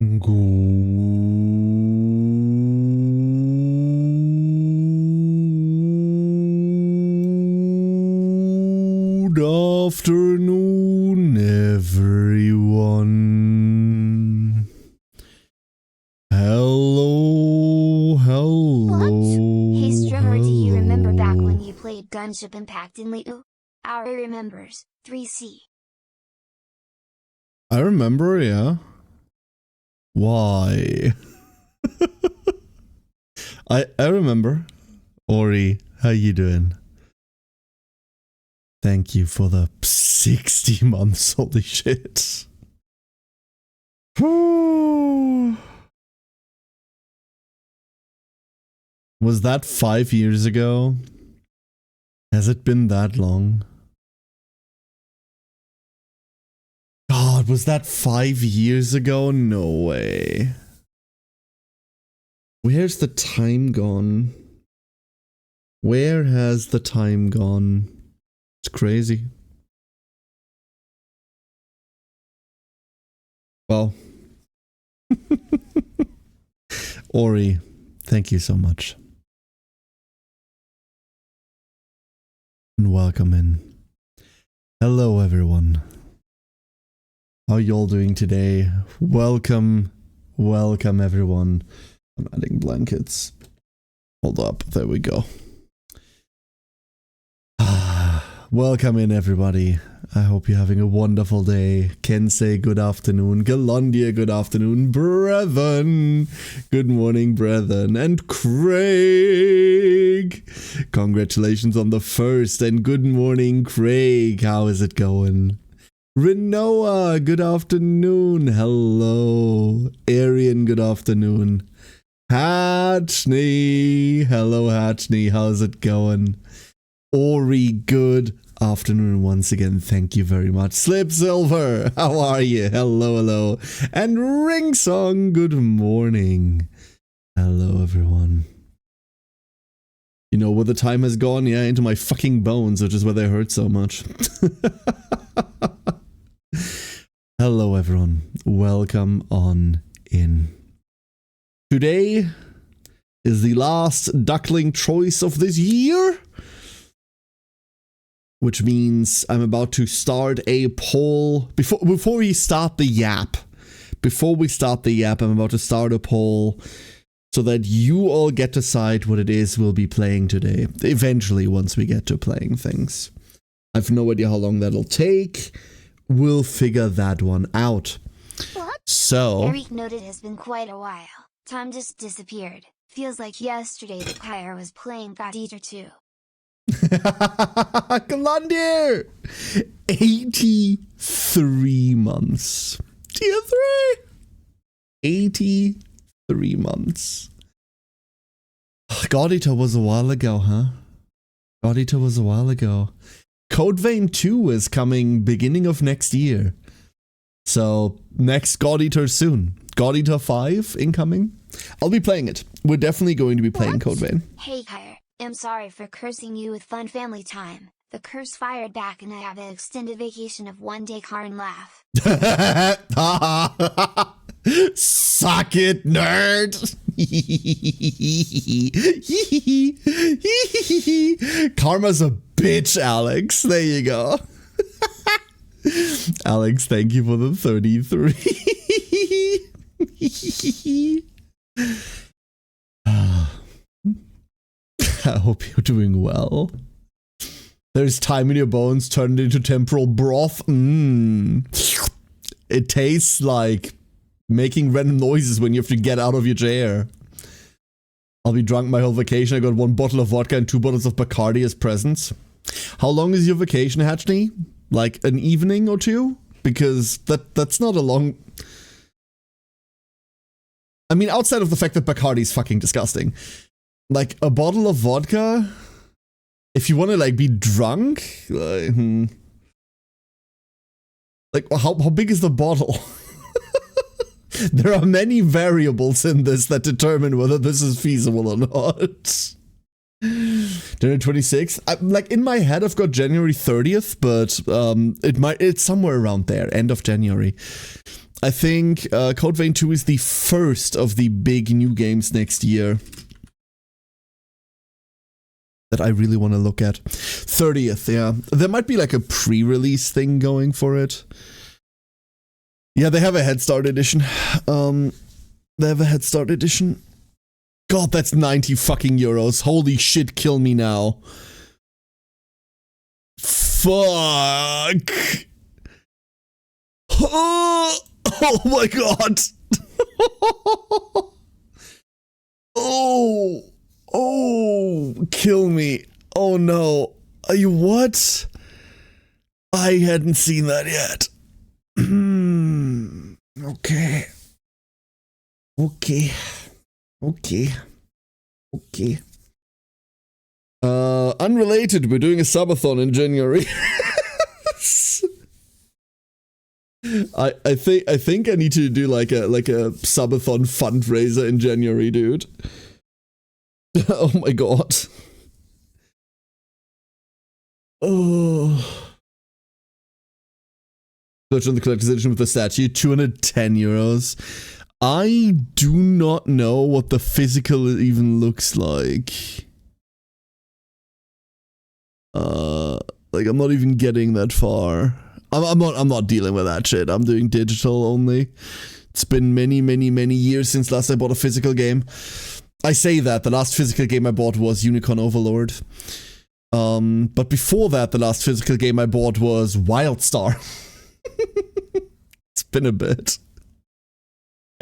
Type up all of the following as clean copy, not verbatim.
Good afternoon, everyone. Hello. What? Hey streamer, do you remember back when you played Gunship Impact in Leo? Ari remembers, 3C. I remember, yeah. Why? I remember. Ori, how you doing? Thank you for the 60 months, holy shit. Was that 5 years ago? Has it been that long? God, was that 5 years ago? No way. Where's the time gone? Where has the time gone? It's crazy. Well. Ori, thank you so much. And welcome in. Hello everyone. How y'all doing today? Welcome everyone. I'm adding blankets. Hold up, there we go. Welcome in everybody. I hope you're having a wonderful day. Kensei, good afternoon. Galondia, good afternoon. Brethren, good morning, brethren. And Craig, congratulations on the first. And good morning, Craig. How is it going? Renoa, good afternoon. Hello. Arian, good afternoon. Hatchney, hello Hatchney. How's it going? Ori, good afternoon once again. Thank you very much. Slip Silver, how are you? Hello. And Ringsong, good morning. Hello, everyone. You know where the time has gone? Yeah, into my fucking bones, which is where they hurt so much. Hello, everyone. Welcome on in. Today is the last Duckling choice of this year, which means I'm about to start a poll. Before we start the yap, I'm about to start a poll so that you all get to decide what it is we'll be playing today. Eventually, once we get to playing things. I've no idea how long that'll take. We'll figure that one out. What? So, Eric noted has been quite a while. Time just disappeared. Feels like yesterday the Pyre was playing God Eater 2. Galandir! 83 months. Tier 3! 83 months. God Eater was a while ago, huh? God Eater was a while ago. Code Vein 2 is coming beginning of next year. So, next God Eater soon. God Eater 5 incoming. I'll be playing it. We're definitely going to be playing Code Vein. Hey Pyre, I'm sorry for cursing you with fun family time. The curse fired back and I have an extended vacation of 1 day car and laugh. Suck it, nerd! Karma's a bitch, Alex. There you go. Alex, thank you for the 33. I hope you're doing well. There's time in your bones turned into temporal broth. It tastes like making random noises when you have to get out of your chair. I'll be drunk my whole vacation. I got 1 bottle of vodka and 2 bottles of Bacardi as presents. How long is your vacation, Hatchney? Like an evening or two? Because that's not a long... I mean, outside of the fact that Bacardi is fucking disgusting. Like, a bottle of vodka? If you want to, like, be drunk? Like, how big is the bottle? There are many variables in this that determine whether this is feasible or not. January 26th? Like, in my head, I've got January 30th, but it's somewhere around there, end of January. I think Code Vein 2 is the first of the big new games next year that I really want to look at. 30th, yeah. There might be like a pre-release thing going for it. Yeah, they have a Head Start edition. They have a Head Start edition. God, that's 90 fucking euros. Holy shit, kill me now. Fuck. Oh my god. Oh, kill me. Oh no. Are you what? I hadn't seen that yet. Okay. Unrelated, we're doing a subathon in January. I think I need to do like a subathon fundraiser in January, dude. Oh my god. Oh. Search on the collector's edition with the statue, 210 euros. I do not know what the physical even looks like. Like I'm not even getting that far. I'm not dealing with that shit. I'm doing digital only. It's been many years since last I bought a physical game. I say that the last physical game I bought was Unicorn Overlord. But before that, the last physical game I bought was Wildstar. It's been a bit.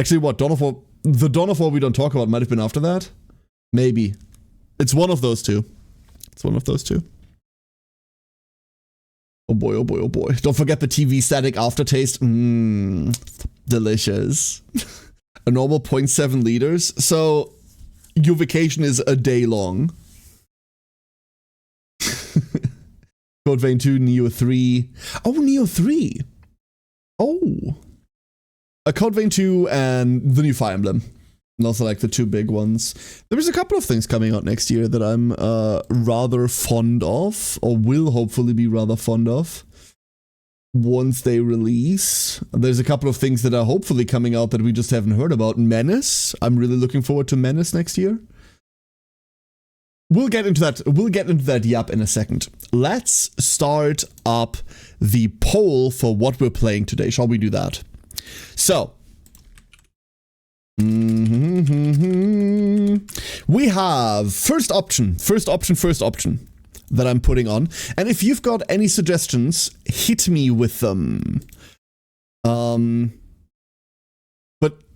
Actually, what? The Dawn of War we don't talk about might have been after that? Maybe. It's one of those two. Oh boy, oh boy, oh boy. Don't forget the TV static aftertaste. Delicious. A normal 0.7 liters. So, your vacation is a day long. Code Vein 2, Neo 3. Oh, Neo 3. Oh. A Code Vein 2 and the new Fire Emblem. And also like the two big ones. There's a couple of things coming out next year that I'm rather fond of, or will hopefully be rather fond of once they release. There's a couple of things that are hopefully coming out that we just haven't heard about. Menace. I'm really looking forward to Menace next year. We'll get into that yap in a second. Let's start up the poll for what we're playing today. Shall we do that? So, we have first option that I'm putting on. And if you've got any suggestions, hit me with them. But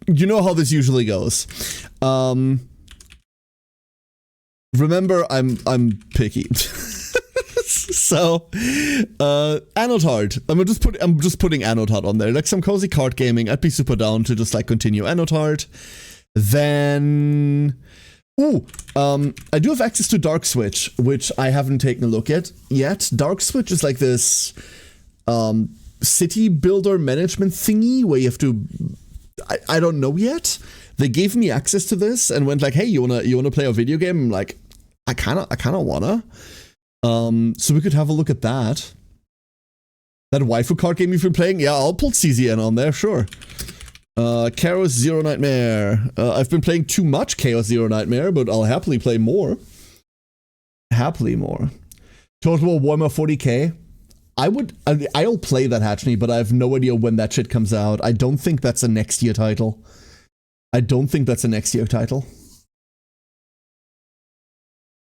you know how this usually goes. Remember, I'm picky. So, Anode Heart. I'm just putting Anode Heart on there. Like some cozy card gaming. I'd be super down to just like continue Anode Heart. Then, I do have access to Dark Switch, which I haven't taken a look at yet. Dark Switch is like this city builder management thingy where you have to. I don't know yet. They gave me access to this and went like, "Hey, you wanna play a video game?" I'm like, I kind of wanna. So we could have a look at that. That waifu card game you've been playing? Yeah, I'll pull CZN on there, sure. Chaos Zero Nightmare. I've been playing too much Chaos Zero Nightmare, but I'll happily play more. Total War Warhammer 40k. I'll play that actually, but I have no idea when that shit comes out. I don't think that's a next year title.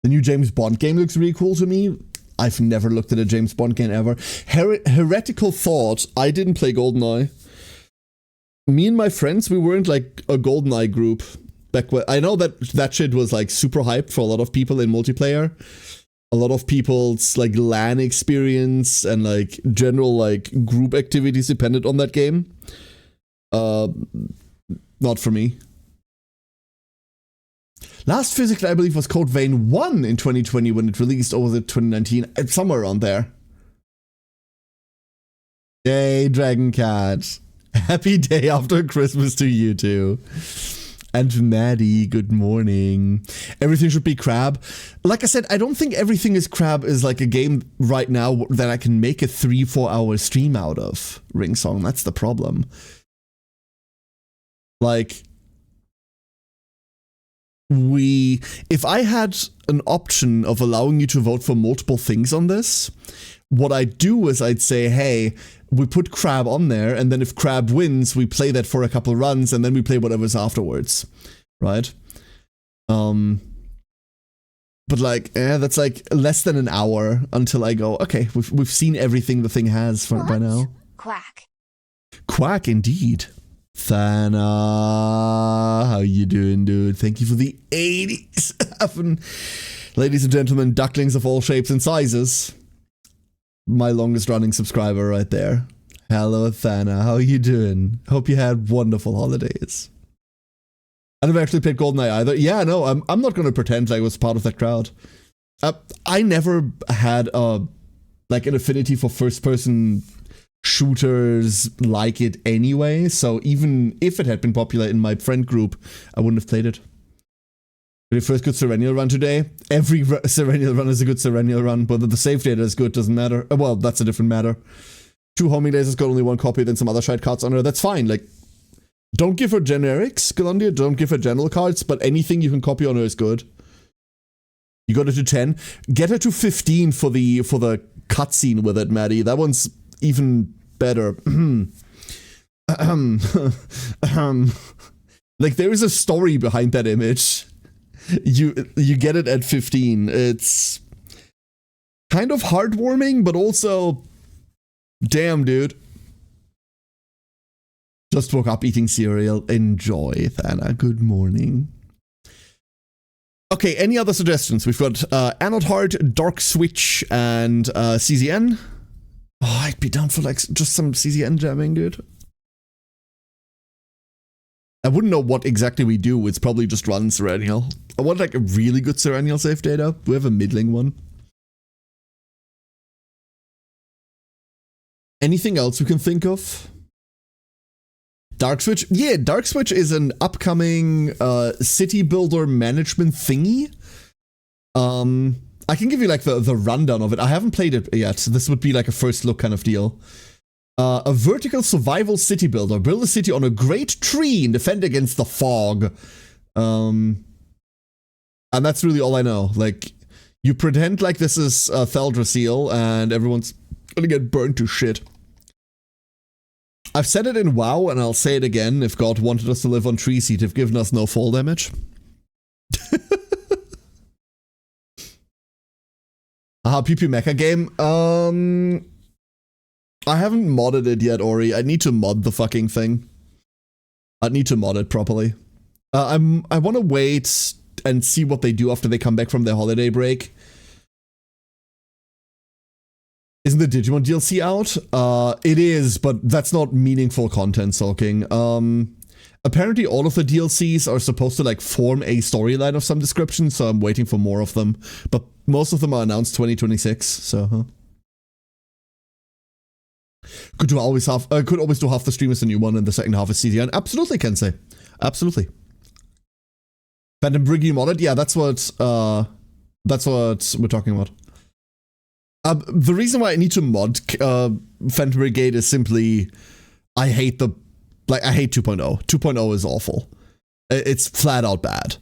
The new James Bond game looks really cool to me. I've never looked at a James Bond game ever. Heretical Thought. I didn't play GoldenEye. Me and my friends, we weren't like a GoldenEye group back when. I know that shit was like super hyped for a lot of people in multiplayer. A lot of people's like LAN experience and like general like group activities depended on that game. Not for me. Last physical, I believe, was Code Vein 1 in 2020 when it released, or was it 2019? Somewhere around there. Yay, Dragon Cat. Happy day after Christmas to you too. And Maddie, good morning. Everything should be Crab. Like I said, I don't think Everything is Crab is like a game right now that I can make a 3-4 hour stream out of. Ring Song, that's the problem. Like, if I had an option of allowing you to vote for multiple things on this, what I'd do is I'd say, hey, we put Crab on there, and then if Crab wins, we play that for a couple runs, and then we play whatever's afterwards, right? But like, that's like less than an hour until I go, okay, we've seen everything the thing has by now. Quack. Quack, indeed. Thana, how you doing, dude? Thank you for the 87. Ladies and gentlemen, ducklings of all shapes and sizes. My longest running subscriber right there. Hello, Thana, how you doing? Hope you had wonderful holidays. I never actually played GoldenEye either. Yeah, no, I'm not going to pretend like I was part of that crowd. I never had like an affinity for first-person shooters like it anyway, so even if it had been popular in my friend group, I wouldn't have played it. Your first good Serenial run today? Every Serenial run is a good Serenial run. Whether the save data is good doesn't matter. Well, that's a different matter. 2 homing days has got only 1 copy, then some other shite cards on her. That's fine. Like, don't give her generics, Galandia. Don't give her general cards, but anything you can copy on her is good. You got her to 10. Get her to 15 for the cutscene with it, Maddie. That one's even better. Like, there is a story behind that image. You get it at 15. It's kind of heartwarming, but also, damn, dude. Just woke up eating cereal. Enjoy, Thana. Good morning. Okay, any other suggestions? We've got Anode Heart, Dark Switch, and CZN. Oh, I'd be down for like just some CZN jamming, dude. I wouldn't know what exactly we do. It's probably just run Serenial. I want like a really good Serenial save data. We have a middling one. Anything else we can think of? Dark Switch? Yeah, Dark Switch is an upcoming city builder management thingy. I can give you like the rundown of it. I haven't played it yet, so this would be like a first look kind of deal. A vertical survival city builder. Build a city on a great tree and defend against the fog. And that's really all I know. Like, you pretend like this is Theldrassil and everyone's gonna get burned to shit. I've said it in WoW, and I'll say it again. If God wanted us to live on trees, he'd have given us no fall damage. PP Mecha game. I haven't modded it yet, Ori. I need to mod the fucking thing. I need to mod it properly. I want to wait and see what they do after they come back from their holiday break. Isn't the Digimon DLC out? It is, but that's not meaningful content, Sulking. Apparently all of the DLCs are supposed to like form a storyline of some description, so I'm waiting for more of them. But most of them are announced 2026, so Could always do half the stream as a new one and the second half is CDN. Absolutely, Kensei. Absolutely. Phantom Brigade modded? Yeah, that's what we're talking about. The reason why I need to mod Phantom Brigade is simply I hate 2.0. 2.0 is awful. It's flat out bad.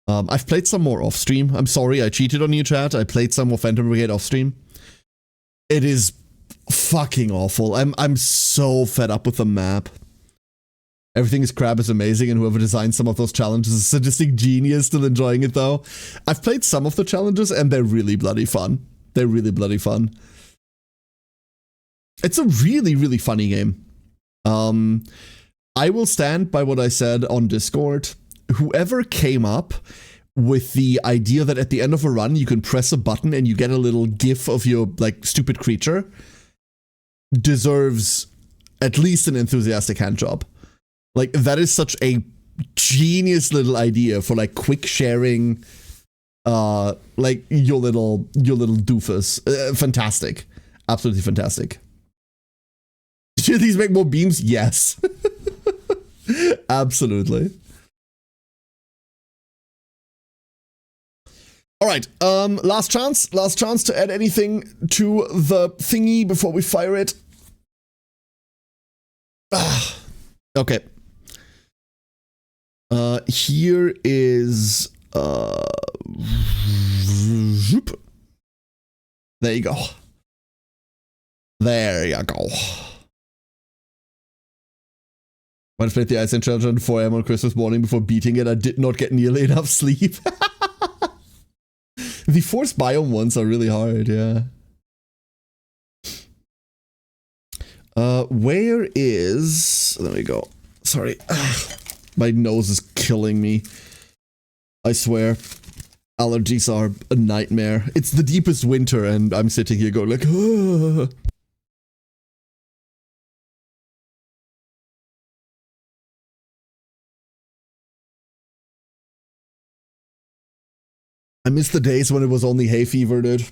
I've played some more off stream. I'm sorry, I cheated on you, chat. I played some more Phantom Brigade off stream. It is fucking awful. I'm so fed up with the map. Everything is crap is amazing, and whoever designed some of those challenges is a sadistic genius. Still enjoying it though. I've played some of the challenges and they're really bloody fun. They're really bloody fun. It's a really, really funny game. I will stand by what I said on Discord. Whoever came up with the idea that at the end of a run you can press a button and you get a little gif of your like stupid creature deserves at least an enthusiastic handjob. Like, that is such a genius little idea for like quick sharing like your little doofus. Fantastic. Absolutely fantastic. Should these make more beams? Yes. Absolutely. All right, last chance to add anything to the thingy before we fire it. Okay. Here is there you go. There you go. When I played the Ice and Challenge at 4 a.m. on Christmas morning before beating it, I did not get nearly enough sleep. The forced biome ones are really hard, yeah. Where is... There we go. Sorry. My nose is killing me. I swear. Allergies are a nightmare. It's the deepest winter and I'm sitting here going like... Ugh. I miss the days when it was only hay fever, dude.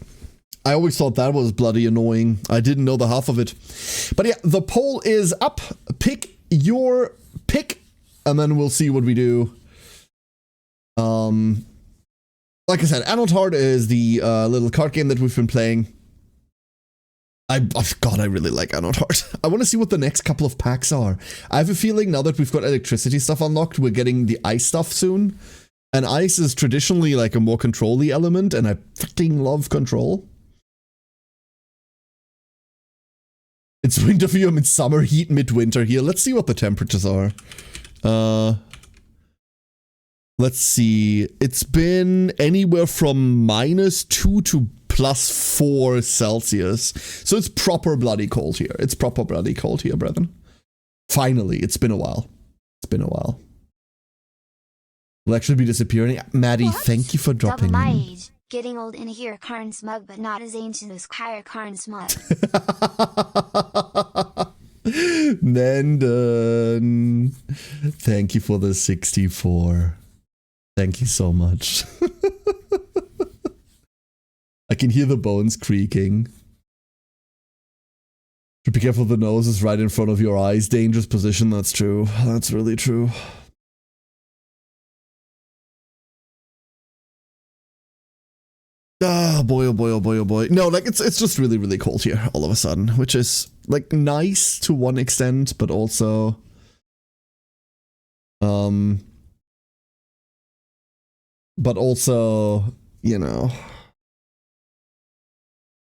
I always thought that was bloody annoying. I didn't know the half of it. But yeah, the poll is up. Pick your pick, and then we'll see what we do. Like I said, Adult Heart is the little card game that we've been playing. God, I really like Adult Heart. I want to see what the next couple of packs are. I have a feeling now that we've got electricity stuff unlocked, we're getting the ice stuff soon. And ice is traditionally like a more control-y element, and I fucking love control. It's winter for you, I'm in summer heat midwinter here. Let's see what the temperatures are. Let's see. It's been anywhere from -2 to +4 Celsius. So it's proper bloody cold here. It's proper bloody cold here, brethren. Finally, it's been a while. It's been a while. Will actually be disappearing. Maddie, what? Thank you for dropping Double my in. age. Getting old in here, Karn smug, but not as ancient as Kyre Karn smug. Nandon, thank you for the 64. Thank you so much. I can hear the bones creaking. Be careful, the nose is right in front of your eyes. Dangerous position, that's true. That's really true. Ah, boy, oh boy, oh boy, oh boy. No, like, it's just really, really cold here all of a sudden, which is, like, nice to one extent, but also... But also, you know...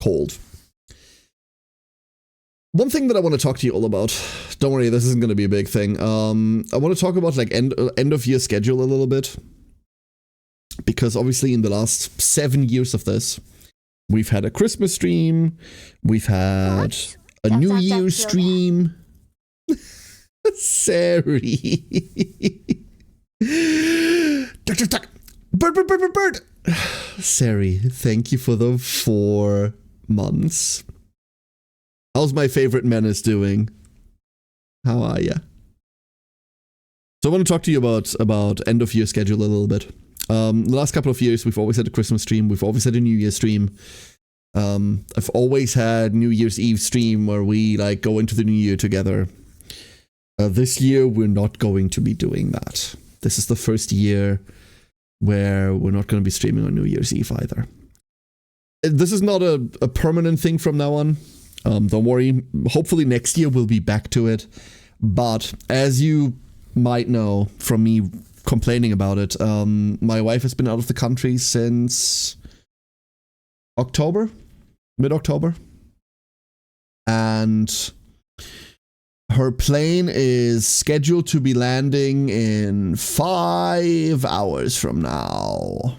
Cold. One thing that I want to talk to you all about, don't worry, this isn't going to be a big thing. I want to talk about, like, end of year schedule a little bit. Because obviously in the last 7 years of this, we've had a Christmas stream, we've had a New Year's stream. Sorry. Duck. Bird. Sari, thank you for the 4 months. How's my favorite menace doing? How are ya? So I want to talk to you about end of year schedule a little bit. The last couple of years, we've always had a Christmas stream. We've always had a New Year's stream. I've always had New Year's Eve stream where we like go into the new year together. This year, we're not going to be doing that. This is the first year where we're not going to be streaming on New Year's Eve either. This is not a permanent thing from now on. Don't worry. Hopefully next year we'll be back to it. But as you might know from me complaining about it, my wife has been out of the country since mid-October, and her plane is scheduled to be landing in 5 hours from now.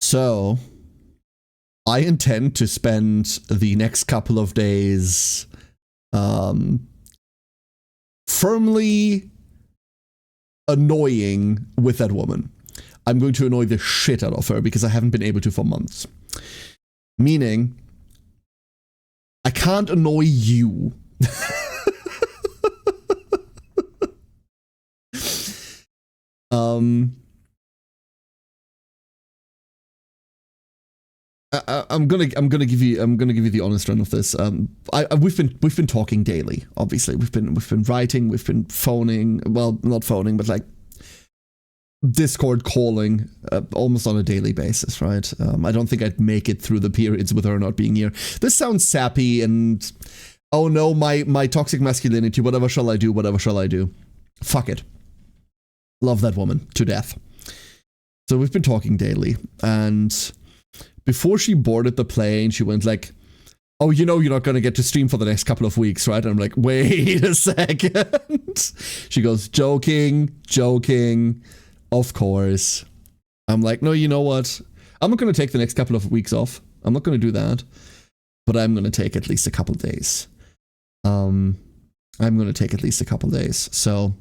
So I intend to spend the next couple of days firmly annoying with that woman. I'm going to annoy the shit out of her because I haven't been able to for months. Meaning, I can't annoy you. I'm gonna give you the honest run of this. We've been talking daily. Obviously, we've been writing, we've been phoning. Well, not phoning, but like Discord calling almost on a daily basis, right? I don't think I'd make it through the periods with her not being here. This sounds sappy and oh no, my toxic masculinity. Whatever shall I do? Whatever shall I do? Fuck it. Love that woman to death. So we've been talking daily, and before she boarded the plane, she went like, oh, you know you're not going to get to stream for the next couple of weeks, right? And I'm like, wait a second. She goes, joking, of course. I'm like, no, you know what? I'm not going to take the next couple of weeks off. I'm not going to do that. But I'm going to take at least a couple days. So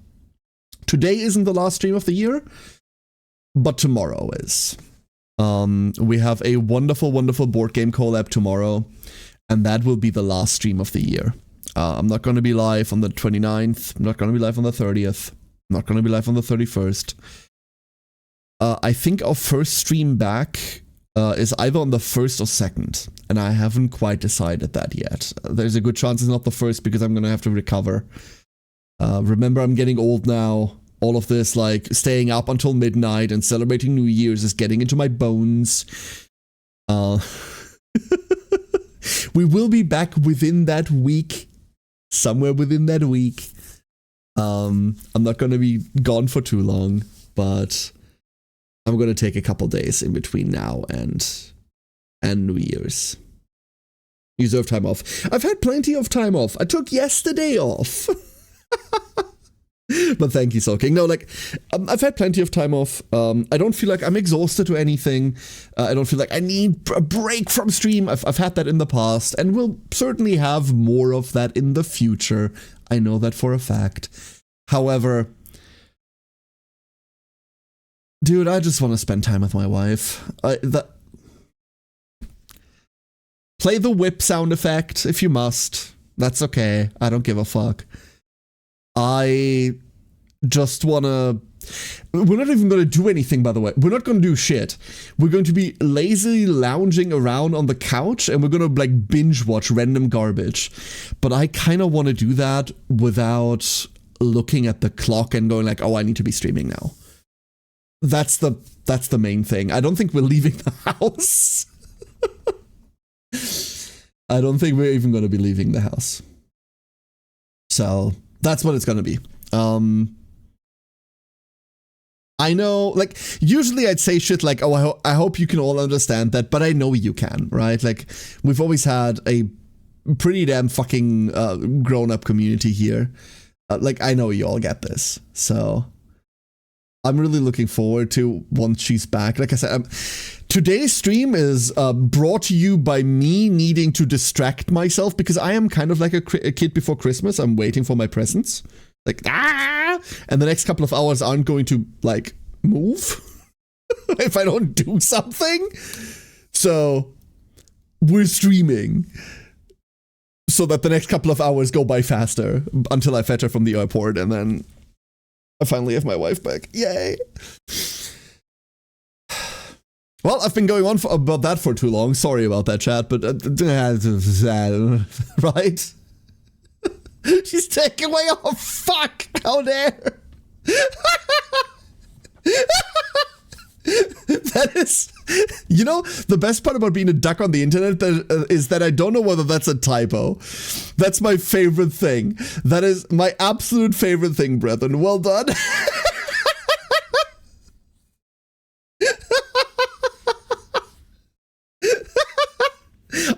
today isn't the last stream of the year, but tomorrow is. We have a wonderful, wonderful board game collab tomorrow, and that will be the last stream of the year. I'm not going to be live on the 29th. I'm not going to be live on the 30th. I'm not going to be live on the 31st. I think our first stream back is either on the 1st or 2nd, and I haven't quite decided that yet. There's a good chance it's not the 1st because I'm going to have to recover. Remember, I'm getting old now. All of this, like, staying up until midnight and celebrating New Year's is getting into my bones. We will be back within that week. Somewhere within that week. I'm not going to be gone for too long, but I'm going to take a couple days in between now and New Year's. You deserve time off. I've had plenty of time off. I took yesterday off. But thank you, Soul King. No, like, I've had plenty of time off. I don't feel like I'm exhausted or anything. I don't feel like I need a break from stream. I've had that in the past, and we'll certainly have more of that in the future. I know that for a fact. However, dude, I just want to spend time with my wife. Play the whip sound effect if you must. That's okay. I don't give a fuck. I just wanna... We're not even gonna do anything, by the way. We're not gonna do shit. We're going to be lazily lounging around on the couch, and we're gonna, like, binge watch random garbage. But I kind of want to do that without looking at the clock and going like, oh, I need to be streaming now. That's the main thing. I don't think we're leaving the house. I don't think we're even gonna be leaving the house. So... that's what it's gonna be. I know, like, usually I'd say shit like, oh, I hope you can all understand that, but I know you can, right? Like, we've always had a pretty damn fucking grown-up community here. Like, I know you all get this. So, I'm really looking forward to once she's back. Like I said, today's stream is brought to you by me needing to distract myself because I am kind of like a kid before Christmas. I'm waiting for my presents. Like, and the next couple of hours aren't going to, like, move if I don't do something. So, we're streaming so that the next couple of hours go by faster until I fetch her from the airport, and then I finally have my wife back. Yay! Well, I've been going on about that for too long. Sorry about that, chat, but right? She's taking away. Oh, fuck! How dare! That is, you know, the best part about being a duck on the internet is that I don't know whether that's a typo. That's my favorite thing. That is my absolute favorite thing, brethren. Well done.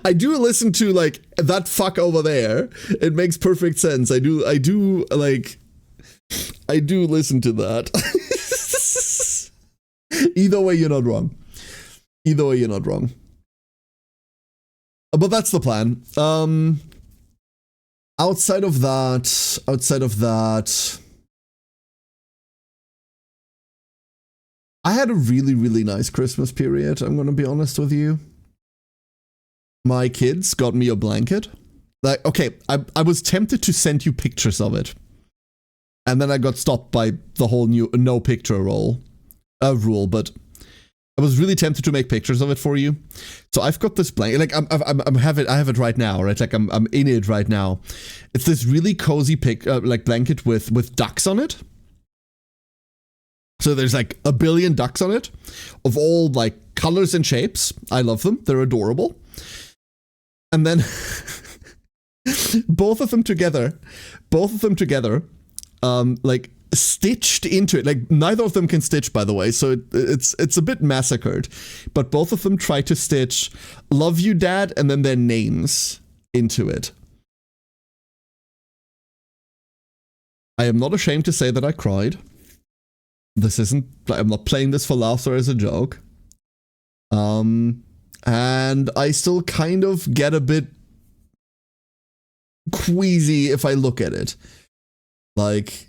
I do listen to, like, that fuck over there. It makes perfect sense. I do listen to that. Either way, you're not wrong. But that's the plan. Outside of that, I had a really, really nice Christmas period, I'm gonna be honest with you. My kids got me a blanket. Like, okay, I was tempted to send you pictures of it. And then I got stopped by the whole new no picture rule, but I was really tempted to make pictures of it for you. So I've got this blanket, like I have it right now, right? Like I'm in it right now. It's this really cozy like blanket with ducks on it. So there's like a billion ducks on it of all like colors and shapes. I love them. They're adorable. And then both of them together, like stitched into it. Like, neither of them can stitch, by the way, so it's a bit massacred. But both of them try to stitch "Love you, Dad," and then their names into it. I am not ashamed to say that I cried. This isn't, I'm not playing this for laughs or as a joke. And I still kind of get a bit queasy if I look at it. Like,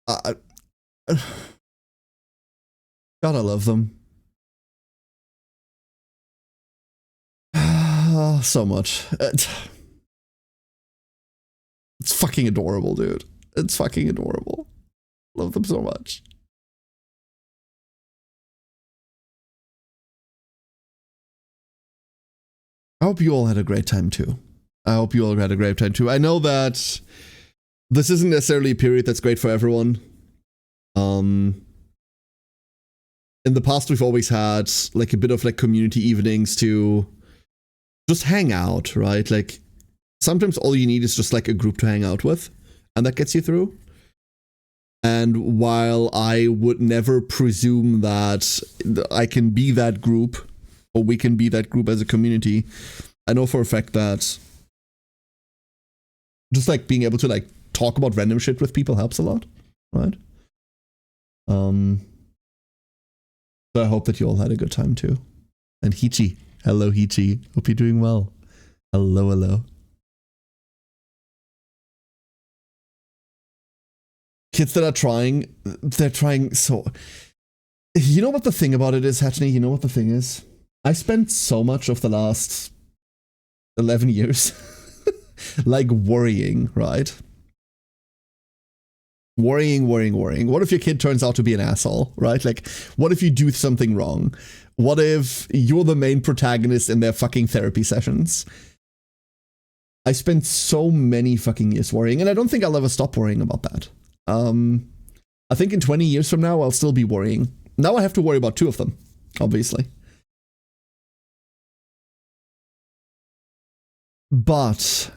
God, I love them. So much. It's fucking adorable, dude. It's fucking adorable. Love them so much. I hope you all had a great time too. I hope you all had a great time too. I know that this isn't necessarily a period that's great for everyone. In the past, we've always had like a bit of like community evenings to just hang out, right? Like, sometimes all you need is just like a group to hang out with, and that gets you through. And while I would never presume that I can be that group, or we can be that group as a community, I know for a fact that just like being able to like talk about random shit with people helps a lot, right? So I hope that you all had a good time too. And Hichi, hello Hichi, hope you're doing well. Hello, hello. Kids that are trying, they're trying so... You know what the thing about it is, Hatchney? You know what the thing is? I spent so much of the last 11 years like worrying, right? Worrying. What if your kid turns out to be an asshole, right? Like, what if you do something wrong? What if you're the main protagonist in their fucking therapy sessions? I spent so many fucking years worrying, and I don't think I'll ever stop worrying about that. I think in 20 years from now, I'll still be worrying. Now I have to worry about two of them, obviously. But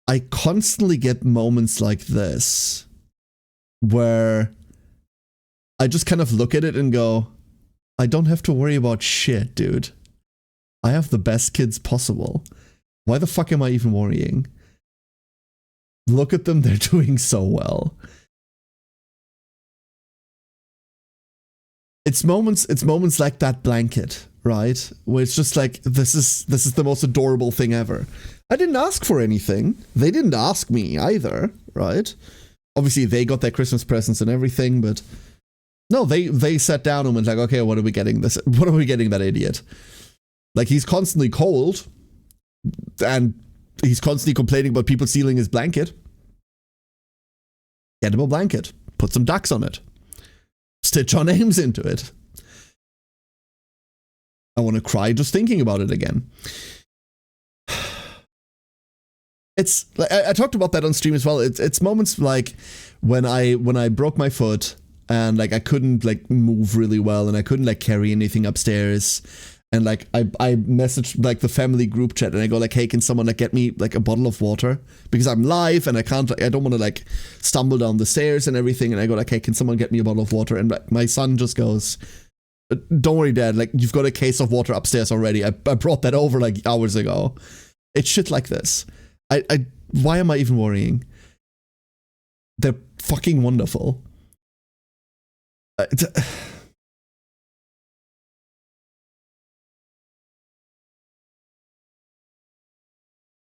I constantly get moments like this where I just kind of look at it and go, I don't have to worry about shit, dude. I have the best kids possible. Why the fuck am I even worrying? Look at them, they're doing so well. It's moments like that blanket, right? Where it's just like, this is the most adorable thing ever. I didn't ask for anything. They didn't ask me either, right? Obviously, they got their Christmas presents and everything, but no, they sat down and went like, okay, what are we getting that idiot? Like, he's constantly cold, and he's constantly complaining about people stealing his blanket. Get him a blanket. Put some ducks on it. Stitch our names into it. I want to cry just thinking about it again. It's like I talked about that on stream as well. It's moments like when I broke my foot and like I couldn't like move really well and I couldn't like carry anything upstairs. And like I messaged like the family group chat and I go like, hey, can someone like get me like a bottle of water? Because I'm live and I don't want to like stumble down the stairs and everything. And I go like, hey, can someone get me a bottle of water? And like, my son just goes, don't worry, Dad, like you've got a case of water upstairs already. I brought that over like hours ago. It's shit like this. Why am I even worrying? They're fucking wonderful.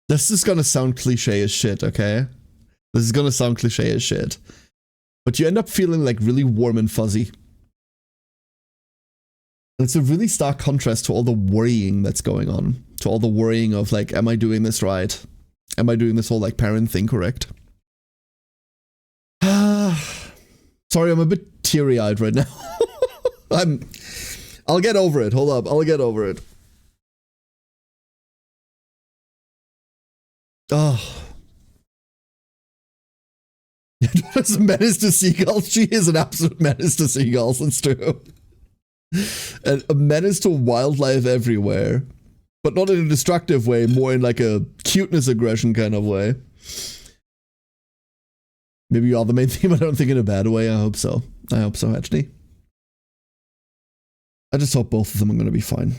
This is gonna sound cliche as shit, okay? This is gonna sound cliche as shit. But you end up feeling like really warm and fuzzy. And it's a really stark contrast to all the worrying that's going on. To all the worrying of like, am I doing this right? Am I doing this whole like parent thing correct? Sorry, I'm a bit teary-eyed right now. I'll get over it. Hold up, I'll get over it. Oh. As a menace to seagulls, she is an absolute menace to seagulls, it's true. And a menace to wildlife everywhere. But not in a destructive way, more in like a cuteness aggression kind of way. Maybe you are the main theme. I don't think in a bad way. I hope so. I hope so, actually. I just hope both of them are going to be fine.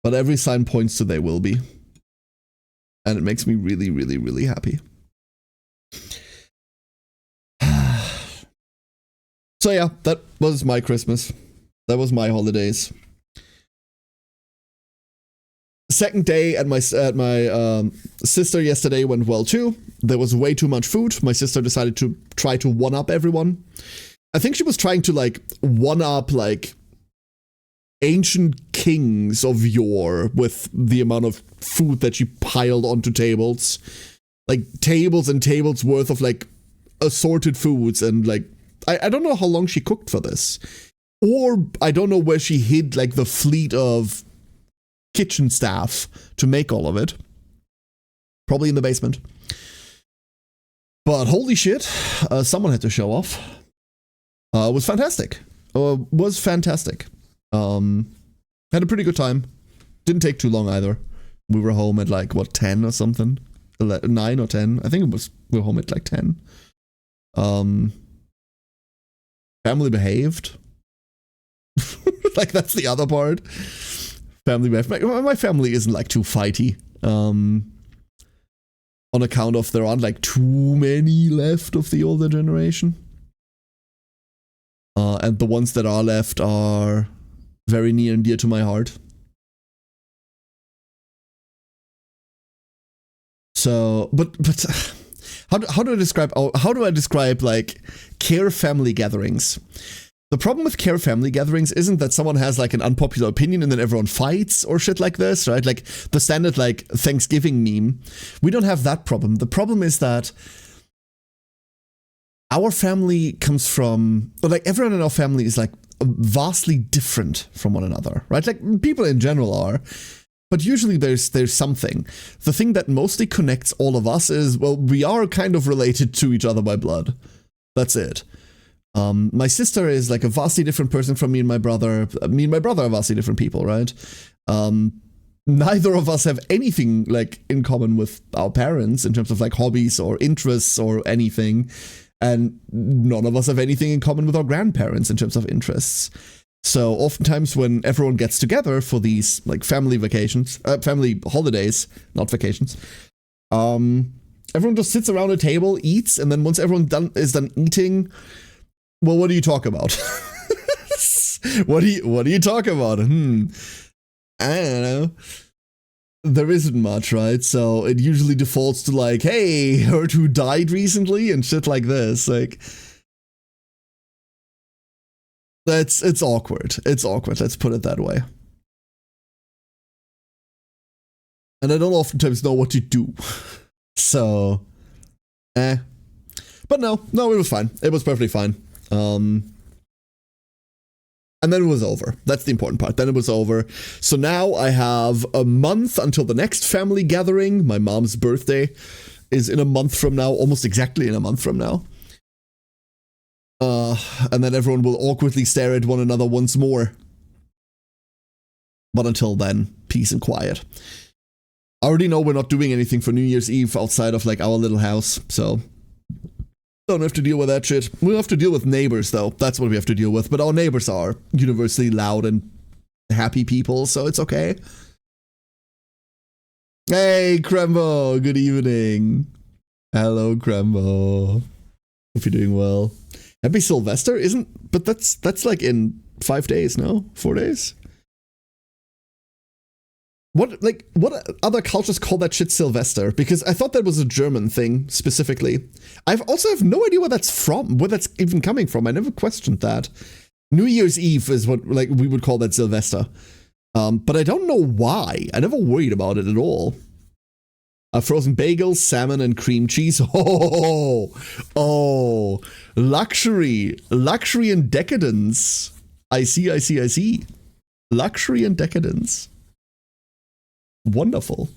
But every sign points to they will be. And it makes me really, really, really happy. So yeah, that was my Christmas. That was my holidays. Second day at my sister yesterday went well too. There was way too much food. My sister decided to try to one-up everyone. I think she was trying to like one-up like ancient kings of yore with the amount of food that she piled onto tables. Like tables and tables worth of like assorted foods, and like I don't know how long she cooked for this. Or I don't know where she hid like the fleet of kitchen staff to make all of it. Probably in the basement. But holy shit, someone had to show off. It was fantastic. Had a pretty good time. Didn't take too long either. We were home at like, what, 10 or something? 9 or 10? I think we were home at like 10. Family behaved. Like, that's the other part. Family behaved. My family isn't like too fighty. On account of there aren't like too many left of the older generation. And the ones that are left are very near and dear to my heart. So, but how do I describe like care family gatherings? The problem with care family gatherings isn't that someone has like an unpopular opinion and then everyone fights or shit like this, right? Like the standard like Thanksgiving meme. We don't have that problem. The problem is that our family comes from, like everyone in our family is like vastly different from one another, right? Like people in general are, but usually there's something. The thing that mostly connects all of us is, well, we are kind of related to each other by blood. That's it. My sister is like a vastly different person from me and my brother. Me and my brother are vastly different people, right? Neither of us have anything like in common with our parents in terms of like hobbies or interests or anything. And none of us have anything in common with our grandparents in terms of interests. So oftentimes when everyone gets together for these like family holidays, not vacations, everyone just sits around a table, eats, and then once everyone is done eating, well, what do you talk about? What do you talk about? I don't know. There isn't much, right? So it usually defaults to like, hey, heard who died recently and shit like this. Like, it's awkward. It's awkward. Let's put it that way. And I don't oftentimes know what to do. So, But no, it was fine. It was perfectly fine. And then it was over. That's the important part. Then it was over. So now I have a month until the next family gathering. My mom's birthday is in a month from now, almost exactly in a month from now. And then everyone will awkwardly stare at one another once more. But until then, peace and quiet. I already know we're not doing anything for New Year's Eve outside of like our little house, so don't have to deal with that shit. We'll have to deal with neighbors, though. That's what we have to deal with. But our neighbors are universally loud and happy people, so it's okay. Hey, Crembo. Good evening. Hello, Crembo. Hope you're doing well. Happy Sylvester? But that's like in 5 days, no? 4 days? What other cultures call that shit Sylvester? Because I thought that was a German thing, specifically. I also have no idea where that's from, where that's even coming from. I never questioned that. New Year's Eve is what like we would call that Sylvester. But I don't know why. I never worried about it at all. Frozen bagels, salmon, and cream cheese. Oh, luxury and decadence. I see. Luxury and decadence. Wonderful.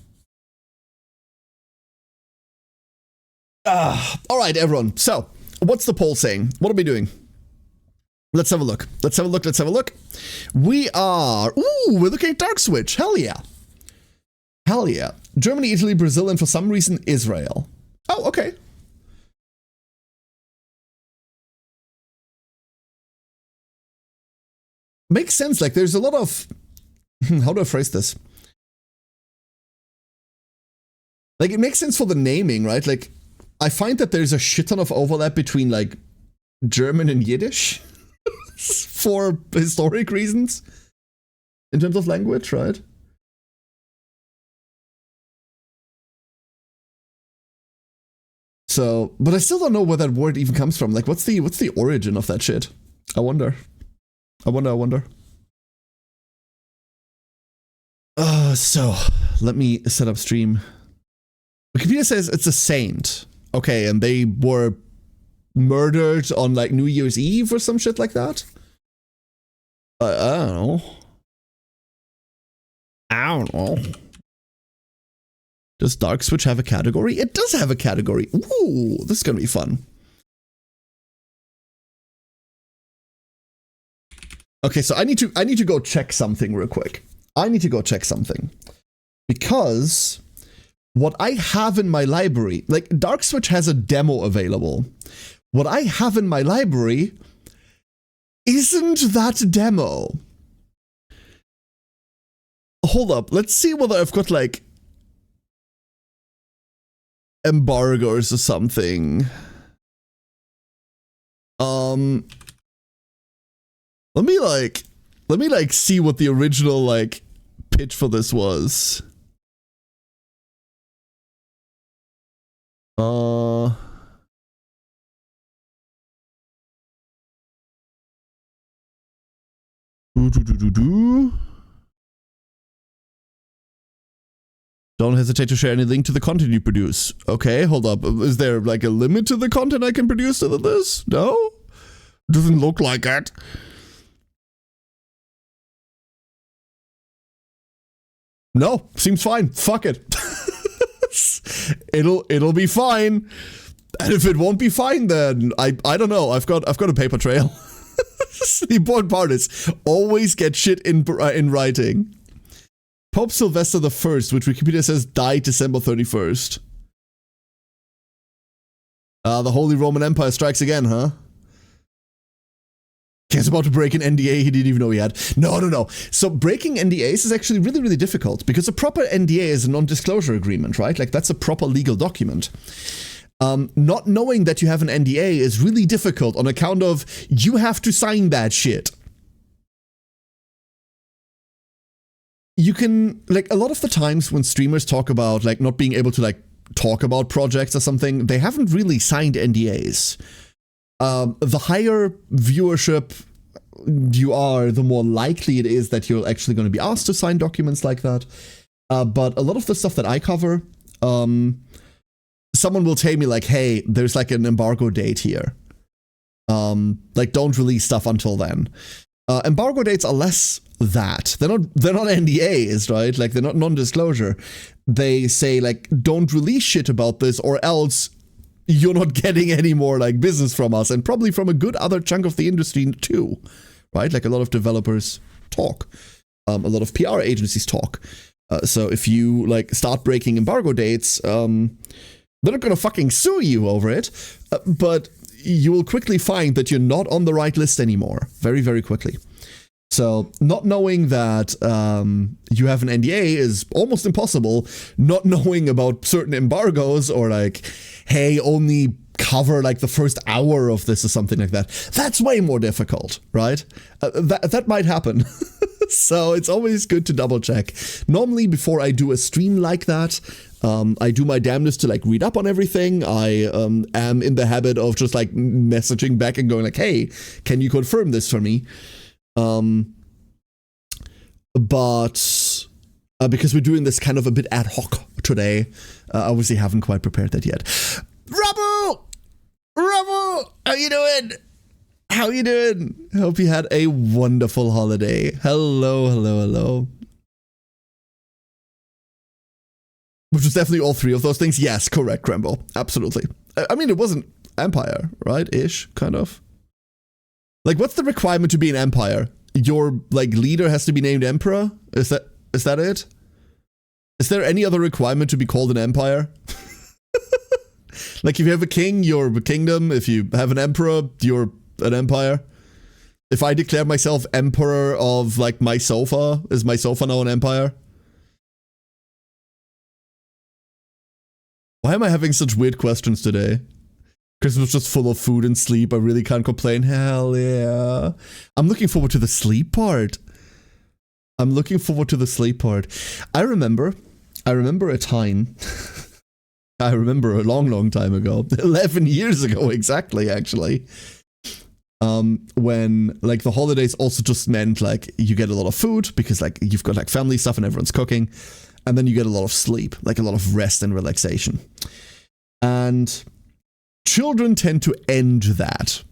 All right, everyone. So, what's the poll saying? What are we doing? Let's have a look. We're looking at Dark Switch. Hell yeah. Germany, Italy, Brazil, and for some reason, Israel. Oh, okay. Makes sense. Like, there's a lot of... how do I phrase this? Like, it makes sense for the naming, right? Like, I find that there's a shit ton of overlap between, like, German and Yiddish for historic reasons in terms of language, right? So, but I still don't know where that word even comes from. Like, what's the origin of that shit? I wonder. So, let me set up stream. Wikipedia says it's a saint. Okay, and they were murdered on, like, New Year's Eve or some shit like that? I don't know. Does Dark Switch have a category? It does have a category. Ooh, this is gonna be fun. Okay, so I need to go check something real quick. Because what I have in my library, like, Dark Switch has a demo available. What I have in my library isn't that demo. Hold up, let's see whether I've got, like, embargoes or something. Let me see what the original, like, pitch for this was. Don't hesitate to share any link to the content you produce. Okay, hold up. Is there, like, a limit to the content I can produce to this? No? Doesn't look like it. No, seems fine. Fuck it. It'll be fine. And if it won't be fine, then I don't know. I've got a paper trail. The important part is always get shit in writing. Pope Sylvester I, which Wikipedia says died December 31st. The Holy Roman Empire strikes again, huh? He's about to break an NDA he didn't even know he had. No. So breaking NDAs is actually really, really difficult because a proper NDA is a non-disclosure agreement, right? Like, that's a proper legal document. Not knowing that you have an NDA is really difficult on account of you have to sign that shit. You can, like, a lot of the times when streamers talk about, like, not being able to, like, talk about projects or something, they haven't really signed NDAs. The higher viewership you are, the more likely it is that you're actually going to be asked to sign documents like that. But a lot of the stuff that I cover, someone will tell me, like, hey, there's, like, an embargo date here. Like, don't release stuff until then. Embargo dates are less that. They're not NDAs, right? Like, they're not non-disclosure. They say, like, don't release shit about this or else you're not getting any more, like, business from us, and probably from a good other chunk of the industry too, right? Like, a lot of developers talk. A lot of PR agencies talk. So if you, like, start breaking embargo dates, they're not gonna fucking sue you over it, but you will quickly find that you're not on the right list anymore. Very, very quickly. So not knowing that you have an NDA is almost impossible. Not knowing about certain embargoes or, like, hey, only cover, like, the first hour of this or something like that. That's way more difficult, right? That might happen. So it's always good to double check. Normally, before I do a stream like that, I do my damnedest to, like, read up on everything. I am in the habit of just, like, messaging back and going, like, hey, can you confirm this for me? But because we're doing this kind of a bit ad hoc today, I obviously haven't quite prepared that yet. Rabu! How you doing? Hope you had a wonderful holiday. Hello. Which was definitely all three of those things. Yes, correct, Krembo. Absolutely. I mean, it wasn't empire, right? Ish, kind of. Like, what's the requirement to be an empire? Your, like, leader has to be named emperor? Is that it? Is there any other requirement to be called an empire? Like, if you have a king, you're a kingdom. If you have an emperor, you're an empire. If I declare myself emperor of, like, my sofa, is my sofa now an empire? Why am I having such weird questions today? Christmas was just full of food and sleep. I really can't complain. Hell yeah. I'm looking forward to the sleep part. I remember a time... I remember a long time ago, 11 years ago exactly, actually, when, like, the holidays also just meant, like, you get a lot of food because, like, you've got, like, family stuff and everyone's cooking, and then you get a lot of sleep, like a lot of rest and relaxation. And children tend to end that.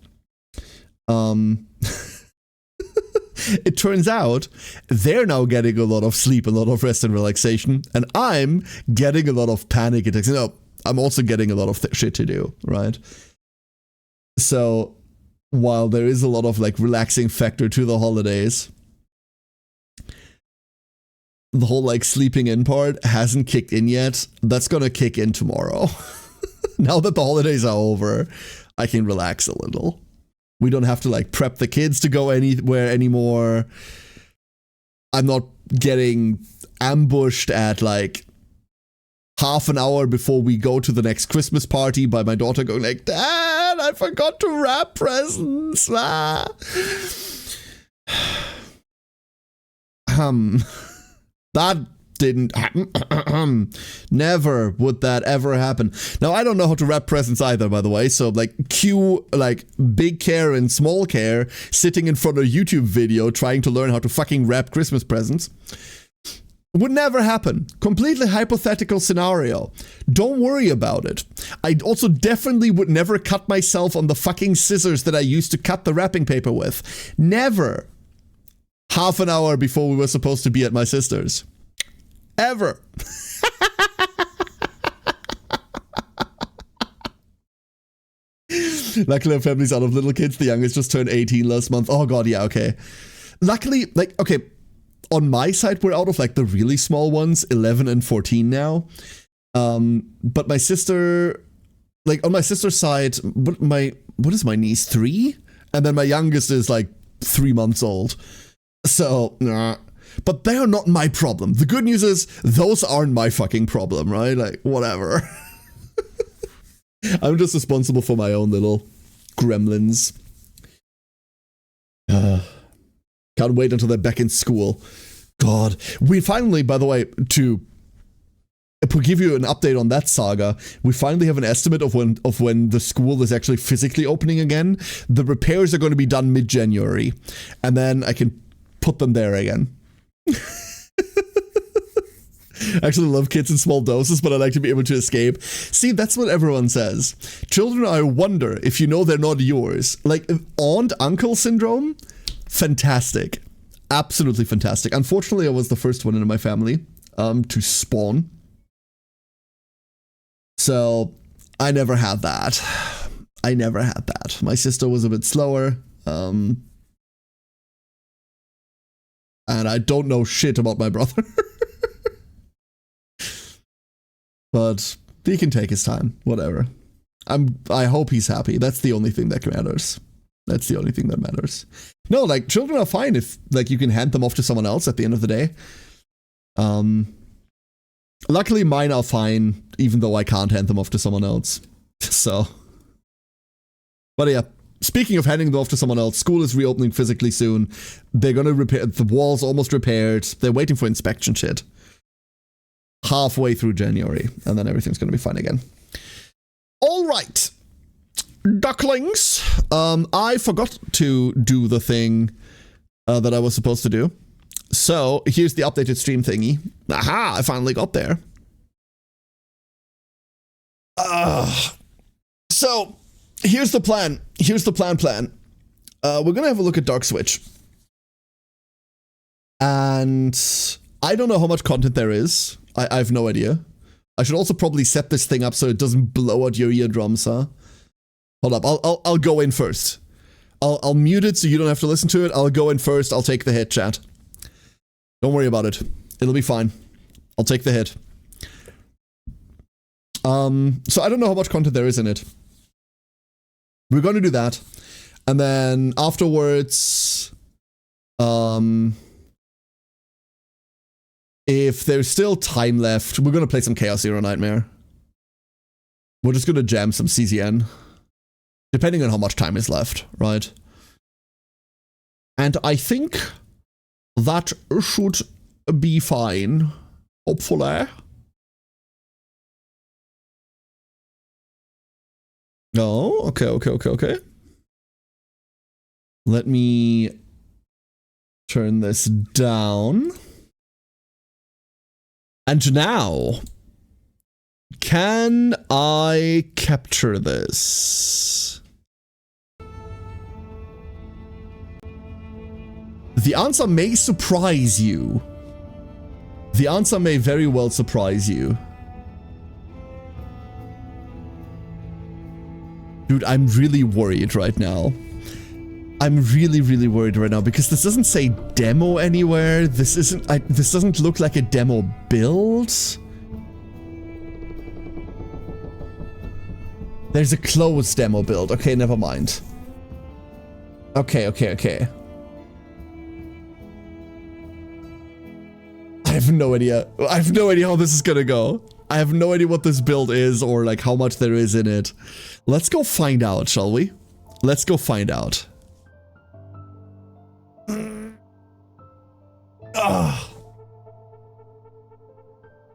It turns out they're now getting a lot of sleep, a lot of rest and relaxation, and I'm getting a lot of panic attacks. You know, I'm also getting a lot of shit to do, right? So while there is a lot of, like, relaxing factor to the holidays, the whole, like, sleeping in part hasn't kicked in yet. That's gonna kick in tomorrow. Now that the holidays are over, I can relax a little. We don't have to, like, prep the kids to go anywhere anymore. I'm not getting ambushed at, like, half an hour before we go to the next Christmas party by my daughter going like, Dad, I forgot to wrap presents. Ah. That didn't happen. Never would that ever happen. Now, I don't know how to wrap presents either, by the way, so, like, cue, like, big care and small care sitting in front of a YouTube video trying to learn how to fucking wrap Christmas presents. Would never happen. Completely hypothetical scenario. Don't worry about it. I also definitely would never cut myself on the fucking scissors that I used to cut the wrapping paper with. Never. Half an hour before we were supposed to be at my sister's. Ever. Luckily, our family's out of little kids. The youngest just turned 18 last month. Oh god, yeah, okay. Luckily, like, okay, on my side, we're out of, like, the really small ones, 11 and 14 now. But my sister, like, on my sister's side, what is my niece, 3? And then my youngest is, like, 3 months old. So, nah. But they are not my problem. The good news is, those aren't my fucking problem, right? Like, whatever. I'm just responsible for my own little gremlins. Can't wait until they're back in school. God. We finally, by the way, to give you an update on that saga, we finally have an estimate of when the school is actually physically opening again. The repairs are going to be done mid-January. And then I can put them there again. I actually love kids in small doses, but I like to be able to escape. See, that's what everyone says. Children, I wonder if you know they're not yours. Like, aunt-uncle syndrome? Fantastic. Absolutely fantastic. Unfortunately, I was the first one in my family to spawn. So, I never had that. My sister was a bit slower. And I don't know shit about my brother. But he can take his time, whatever. I hope he's happy. That's the only thing that matters. No, like, children are fine if, like, you can hand them off to someone else at the end of the day. Luckily, mine are fine, even though I can't hand them off to someone else. So. But yeah, speaking of handing them off to someone else, school is reopening physically soon. They're gonna repair, the wall's almost repaired. They're waiting for inspection shit. Halfway through January, and then everything's gonna be fine again. All right, ducklings. I forgot to do the thing that I was supposed to do. So here's the updated stream thingy. Aha! I finally got there. So here's the plan. We're gonna have a look at Dark Switch, and I don't know how much content there is. I have no idea. I should also probably set this thing up so it doesn't blow out your eardrums, huh? Hold up, I'll go in first. I'll mute it so you don't have to listen to it. I'll go in first. I'll take the hit, chat. Don't worry about it. It'll be fine. I'll take the hit. So I don't know how much content there is in it. We're going to do that. And then afterwards, if there's still time left, we're going to play some Chaos Zero Nightmare. We're just going to jam some CZN. Depending on how much time is left, right? And I think that should be fine. Hopefully. Oh, okay. Let me turn this down. And now, can I capture this? The answer may surprise you. The answer may very well surprise you. Dude, I'm really worried right now. I'm really worried right now because this doesn't say demo anywhere. This doesn't look like a demo build. There's a closed demo build. Okay, never mind. Okay. I have no idea. I have no idea how this is gonna go. I have no idea what this build is or like how much there is in it. Let's go find out, shall we? Let's go find out.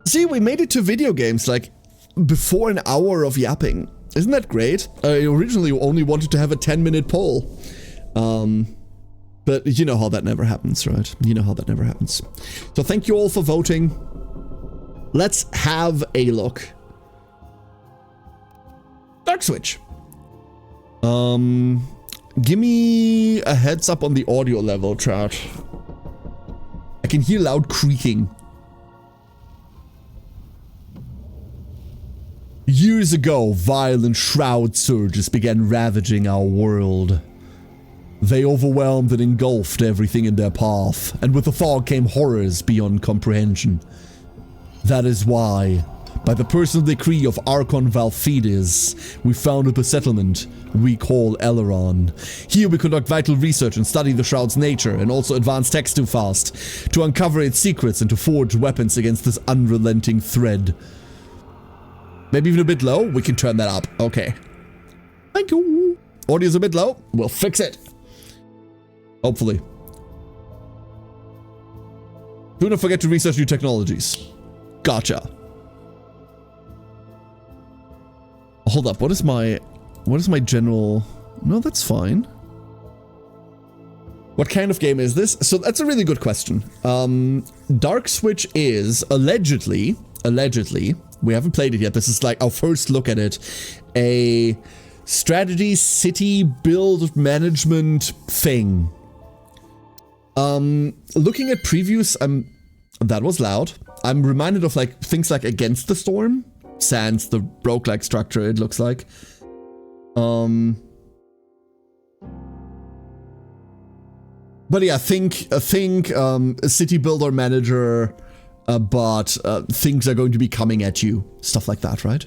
See, we made it to video games like before an hour of yapping. Isn't that great? I originally only wanted to have a 10-minute poll. But you know how that never happens, right? You know how that never happens. So thank you all for voting. Let's have a look. Dark Switch. Give me a heads up on the audio level, chat. I can hear loud creaking. Years ago, violent shroud surges began ravaging our world. They overwhelmed and engulfed everything in their path, and with the fog came horrors beyond comprehension. That is why, by the personal decree of Archon Valfides, we founded the settlement we call Eleron. Here we conduct vital research and study the Shroud's nature, and also advance tech too fast, to uncover its secrets and to forge weapons against this unrelenting threat. Maybe even a bit low? We can turn that up. Okay. Thank you. Audio's a bit low. We'll fix it. Hopefully. Do not forget to research new technologies. Gotcha. Hold up. What is my general... No, that's fine. What kind of game is this? So that's a really good question. Dark Switch is allegedly, we haven't played it yet. This is like our first look at it. A strategy city build management thing. Looking at previews, that was loud. I'm reminded of like things like Against the Storm, sans the roguelike structure, it looks like. But yeah, think a city builder manager, but things are going to be coming at you, stuff like that, right?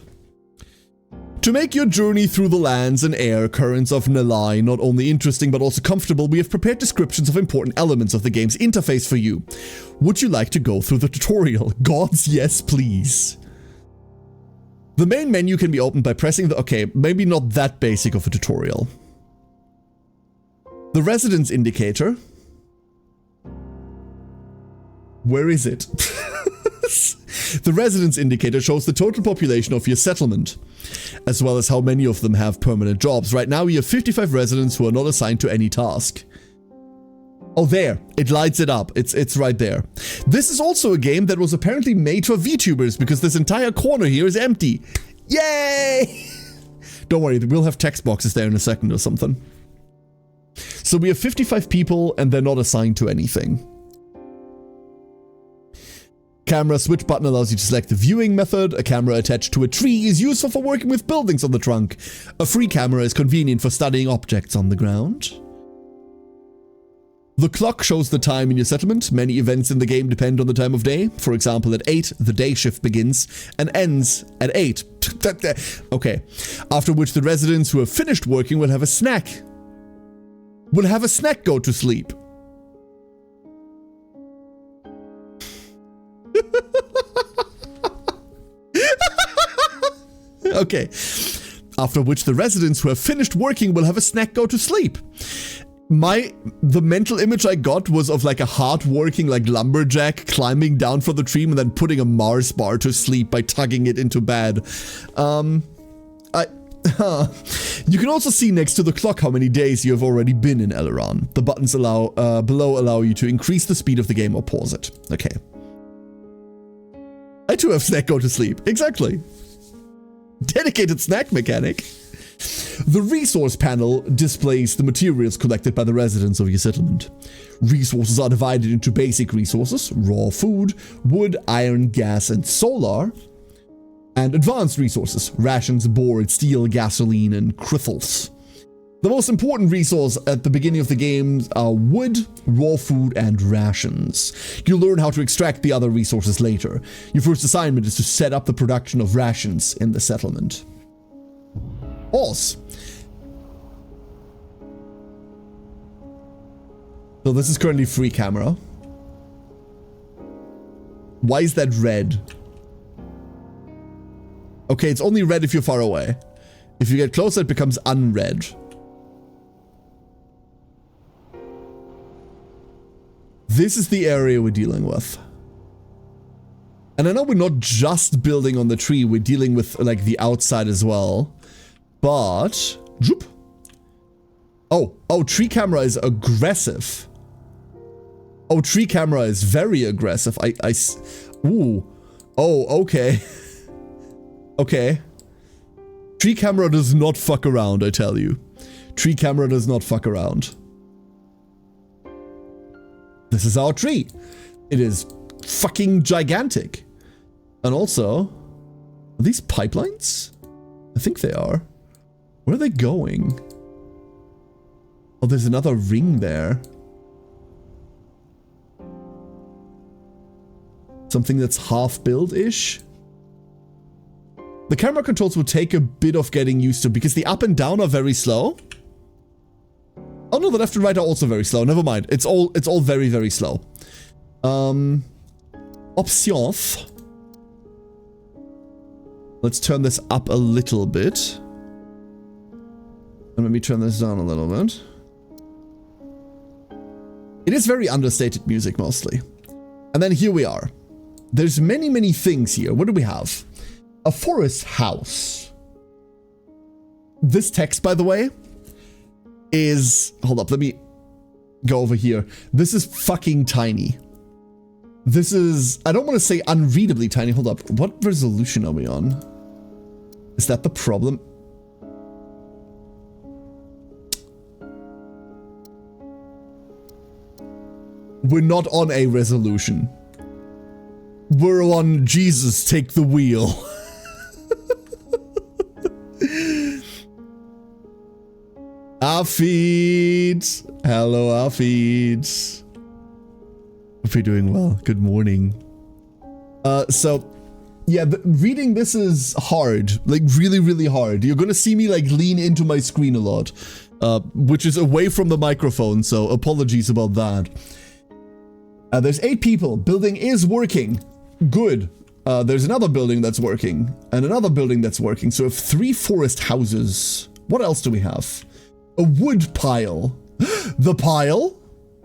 To make your journey through the lands and air currents of Nalai not only interesting but also comfortable, we have prepared descriptions of important elements of the game's interface for you. Would you like to go through the tutorial? Gods, yes, please. The main menu can be opened by pressing the... Okay, maybe not that basic of a tutorial. The residence indicator. Where is it? The residence indicator shows the total population of your settlement, as well as how many of them have permanent jobs. Right now, you have 55 residents who are not assigned to any task. Oh, there. It lights it up. It's right there. This is also a game that was apparently made for VTubers because this entire corner here is empty. Yay! Don't worry, we'll have text boxes there in a second or something. So we have 55 people and they're not assigned to anything. Camera switch button allows you to select the viewing method. A camera attached to a tree is useful for working with buildings on the trunk. A free camera is convenient for studying objects on the ground. The clock shows the time in your settlement. Many events in the game depend on the time of day. For example, at 8, the day shift begins and ends at 8. Okay. After which the residents who have finished working will have a snack. Will have a snack go to sleep. Okay. After which the residents who have finished working will have a snack go to sleep. The mental image I got was of like a hard-working like lumberjack climbing down from the tree and then putting a Mars bar to sleep by tugging it into bed. You can also see next to the clock how many days you have already been in Eleron. The buttons below allow you to increase the speed of the game or pause it. Okay. I too have snack go to sleep. Exactly. Dedicated snack mechanic. The resource panel displays the materials collected by the residents of your settlement. Resources are divided into basic resources, raw food, wood, iron, gas, and solar, and advanced resources, rations, board, steel, gasoline, and crystals. The most important resource at the beginning of the game are wood, raw food, and rations. You'll learn how to extract the other resources later. Your first assignment is to set up the production of rations in the settlement. Pause. So this is currently free camera. Why is that red? Okay, it's only red if you're far away. If you get closer, it becomes unread. This is the area we're dealing with. And I know we're not just building on the tree, we're dealing with like the outside as well. But, droop. Oh, tree camera is aggressive. Oh, tree camera is very aggressive. Ooh. Oh, okay. Okay. Tree camera does not fuck around, I tell you. Tree camera does not fuck around. This is our tree. It is fucking gigantic. And also, are these pipelines? I think they are. Where are they going? Oh, there's another ring there. Something that's half built-ish. The camera controls will take a bit of getting used to because the up and down are very slow. Oh no, the left and right are also very slow. Never mind. It's all very, very slow. Options. Let's turn this up a little bit. And let me turn this down a little bit. It is very understated music mostly. And then here we are. There's many, many things here. What do we have? A forest house. This text, by the way, is... Hold up, let me go over here. This is fucking tiny. This is... I don't want to say unreadably tiny. Hold up. What resolution are we on? Is that the problem? We're not on a resolution. We're on Jesus, take the wheel. Afid! Hello, Afid. Hope you're doing well. Good morning. So, yeah, reading this is hard. Like, really, really hard. You're gonna see me, like, lean into my screen a lot. Which is away from the microphone, so apologies about that. There's 8 people. Building is working. Good. There's another building that's working. And another building that's working. So we have 3 forest houses. What else do we have? A wood pile. The pile?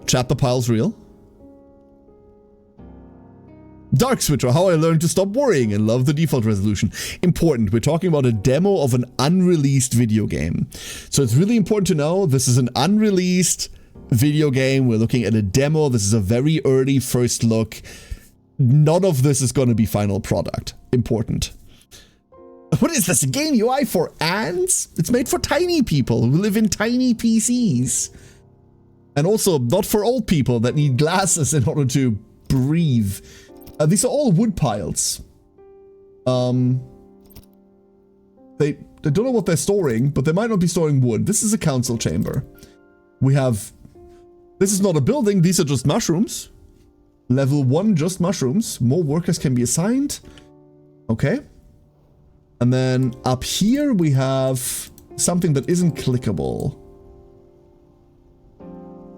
Chat, the pile's real. Dark Switcher, how I learned to stop worrying and love the default resolution. Important, we're talking about a demo of an unreleased video game. So it's really important to know this is an unreleased video game. We're looking at a demo. This is a very early first look. None of this is going to be final product. Important. What is this, a game UI for ants? It's made for tiny people who live in tiny PCs. And also not for old people that need glasses in order to breathe. These are all wood piles. They don't know what they're storing, but they might not be storing wood. This is a council chamber. We have This is not a building, these are just mushrooms. Level 1, just mushrooms. More workers can be assigned. Okay. And then up here we have something that isn't clickable.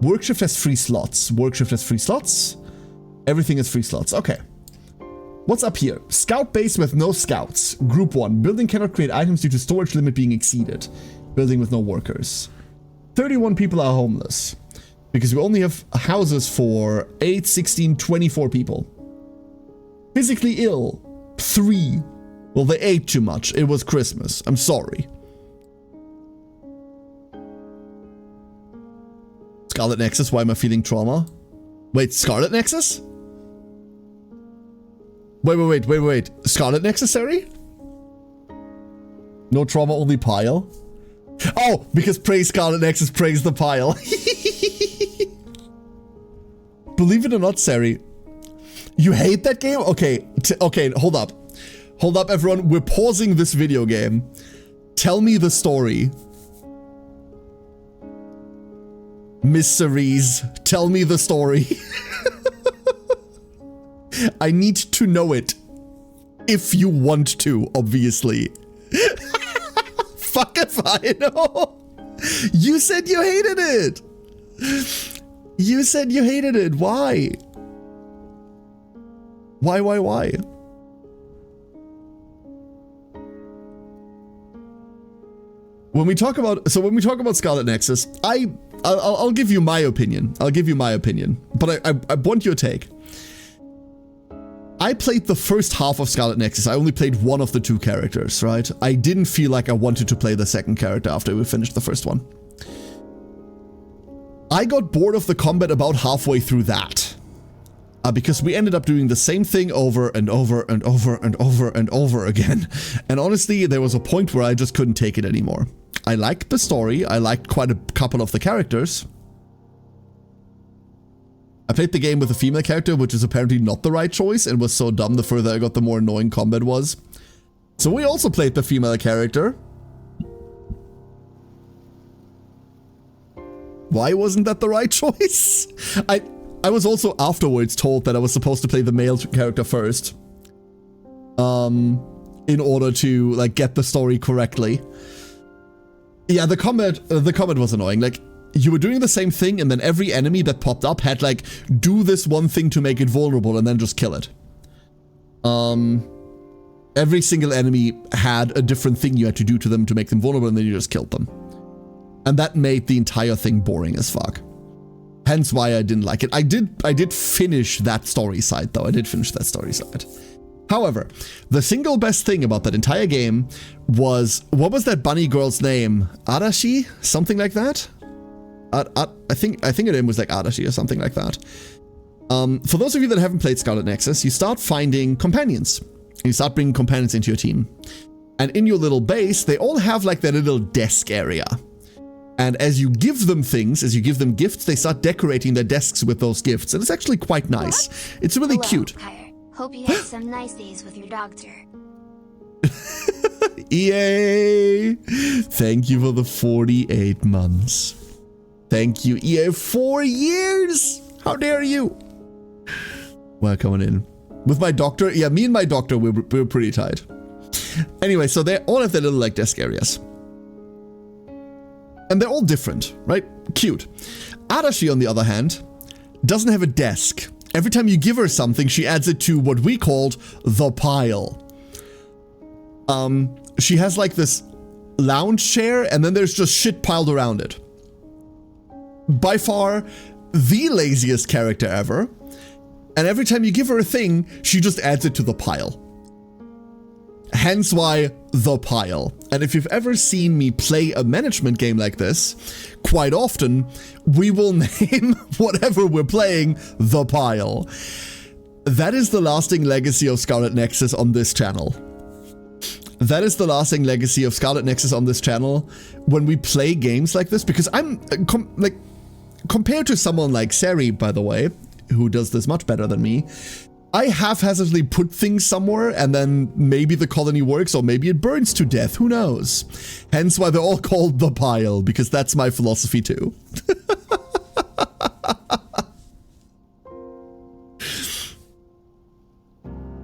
Workshift has free slots. Workshift has free slots. Everything is free slots. Okay. What's up here? Scout base with no scouts. Group 1. Building cannot create items due to storage limit being exceeded. Building with no workers. 31 people are homeless. Because we only have houses for 8, 16, 24 people. Physically ill. 3. Well, they ate too much. It was Christmas. I'm sorry. Scarlet Nexus, why am I feeling trauma? Wait, Scarlet Nexus? Wait. Scarlet Nexus, sorry? No trauma, only pile? Oh, because praise Scarlet Nexus, praise the pile. Believe it or not, Sari, you hate that game? Okay, okay, hold up. Hold up, everyone. We're pausing this video game. Tell me the story. Miss Cerise, tell me the story. I need to know it. If you want to, obviously. Fuck if I know. You said you hated it. You said you hated it. Why? Why? When we talk about Scarlet Nexus, I'll give you my opinion. I'll give you my opinion, but I want your take. I played the first half of Scarlet Nexus. I only played one of the 2 characters, right? I didn't feel like I wanted to play the second character after we finished the first one. I got bored of the combat about halfway through that. Because we ended up doing the same thing over and over and over and over and over again. And honestly, there was a point where I just couldn't take it anymore. I liked the story. I liked quite a couple of the characters. I played the game with a female character, which is apparently not the right choice, and was so dumb the further I got, the more annoying combat was. So we also played the female character. Why wasn't that the right choice? I was also afterwards told that I was supposed to play the male character first. In order to, like, get the story correctly. Yeah, the combat was annoying. Like, you were doing the same thing, and then every enemy that popped up had, like, do this one thing to make it vulnerable, and then just kill it. Every single enemy had a different thing you had to do to them to make them vulnerable, and then you just killed them. And that made the entire thing boring as fuck. Hence why I didn't like it. I did finish that story side, though. I did finish that story side. However, the single best thing about that entire game was, what was that bunny girl's name? Arashi? Something like that? I think her name was like Arashi or something like that. For those of you that haven't played Scarlet Nexus, you start finding companions. You start bringing companions into your team. And in your little base, they all have like their little desk area. And as you give them things, as you give them gifts, they start decorating their desks with those gifts. And it's actually quite nice. It's really cute. Kyre. Hope you had some nice days with your doctor. EA! Thank you for the 48 months. Thank you, EA. 4 years! How dare you? Well, coming in. With my doctor, yeah, me and my doctor, we were pretty tight. Anyway, so they all have their little like desk areas. And they're all different, right? Cute. Arashi, on the other hand, doesn't have a desk. Every time you give her something, she adds it to what we called the pile. She has like this lounge chair, and then there's just shit piled around it. By far, the laziest character ever. And every time you give her a thing, she just adds it to the pile. Hence why the pile. And if you've ever seen me play a management game like this, quite often we will name whatever we're playing the pile. That is the lasting legacy of Scarlet Nexus on this channel. That is the lasting legacy of Scarlet Nexus on this channel when we play games like this, because I'm compared to someone like Sari, by the way, who does this much better than me, I haphazardly put things somewhere and then maybe the colony works or maybe it burns to death, who knows? Hence why they're all called the pile, because that's my philosophy too.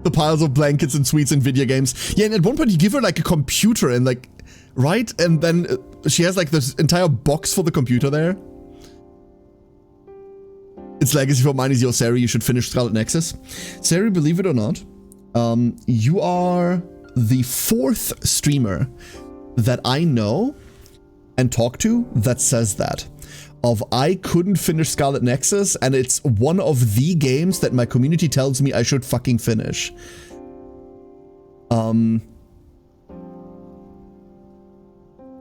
The piles of blankets and sweets and video games. Yeah, and at one point you give her like a computer and like, right? And then she has like this entire box for the computer there. It's legacy for mine is your Sari. You should finish Scarlet Nexus. Sari, believe it or not, you are the 4th streamer that I know and talk to that says that. I couldn't finish Scarlet Nexus, and it's one of the games that my community tells me I should fucking finish.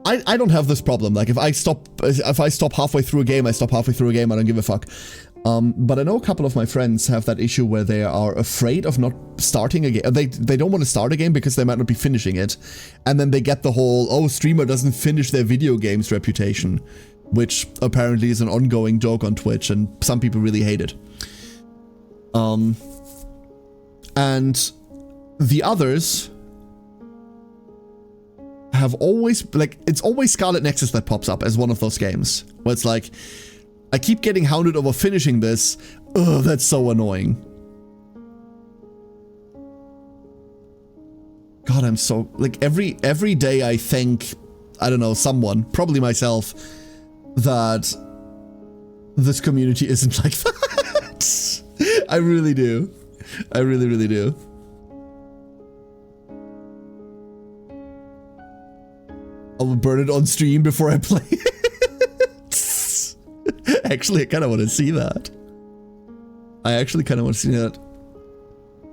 I don't have this problem. Like if I stop halfway through a game, I stop halfway through a game. I don't give a fuck. But I know a couple of my friends have that issue where they are afraid of not starting a game. They don't want to start a game because they might not be finishing it. And then they get the whole, oh, streamer doesn't finish their video games reputation, which apparently is an ongoing joke on Twitch, and some people really hate it. And the others have always, like, it's always Scarlet Nexus that pops up as one of those games where it's like, I keep getting hounded over finishing this. Ugh, that's so annoying. God, I'm so, like, every day I thank, I don't know, someone, probably myself, that this community isn't like that. I really do. I really, really do. I'll burn it on stream before I play it. Actually, I kind of want to see that. I actually kind of want to see that.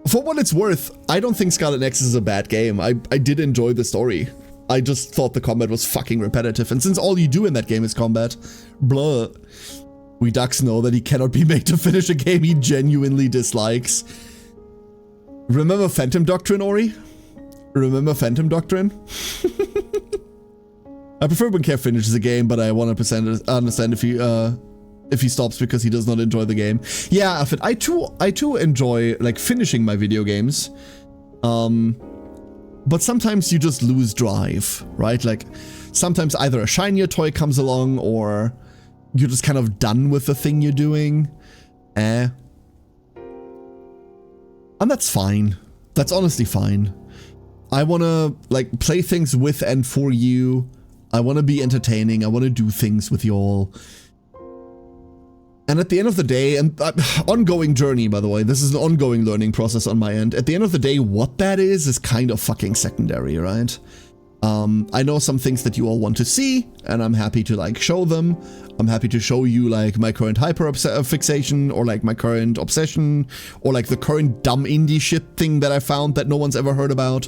For what it's worth, I don't think Scarlet Nexus is a bad game. I did enjoy the story. I just thought the combat was fucking repetitive. And since all you do in that game is combat, blah. We ducks know that he cannot be made to finish a game he genuinely dislikes. Remember Phantom Doctrine, Ori? Remember Phantom Doctrine? I prefer when Kev finishes a game, but I 100% understand if he stops because he does not enjoy the game. Yeah, I too enjoy like finishing my video games. But sometimes you just lose drive, right? Like sometimes either a shinier toy comes along or you're just kind of done with the thing you're doing. And that's fine. That's honestly fine. I want to like play things with and for you. I want to be entertaining. I want to do things with y'all. And at the end of the day, and ongoing journey, by the way, this is an ongoing learning process on my end. At the end of the day, what that is kind of fucking secondary, right? I know some things that you all want to see, and I'm happy to like show them. I'm happy to show you like my current hyper-fixation, or like my current obsession, or like the current dumb indie shit thing that I found that no one's ever heard about,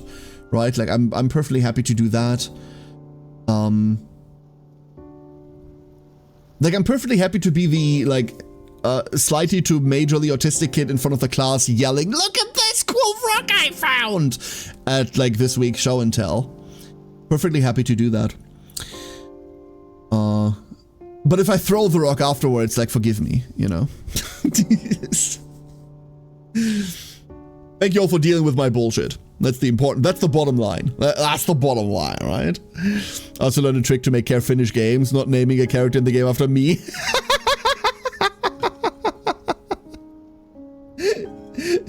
right? Like I'm perfectly happy to do that. Like I'm perfectly happy to be the like slightly to majorly autistic kid in front of the class yelling, "Look at this cool rock I found!" at like this week's show and tell. Perfectly happy to do that. But if I throw the rock afterwards, like forgive me, you know. Thank you all for dealing with my bullshit. That's the bottom line. That's the bottom line, right? I also learned a trick to make Care finish games, not naming a character in the game after me.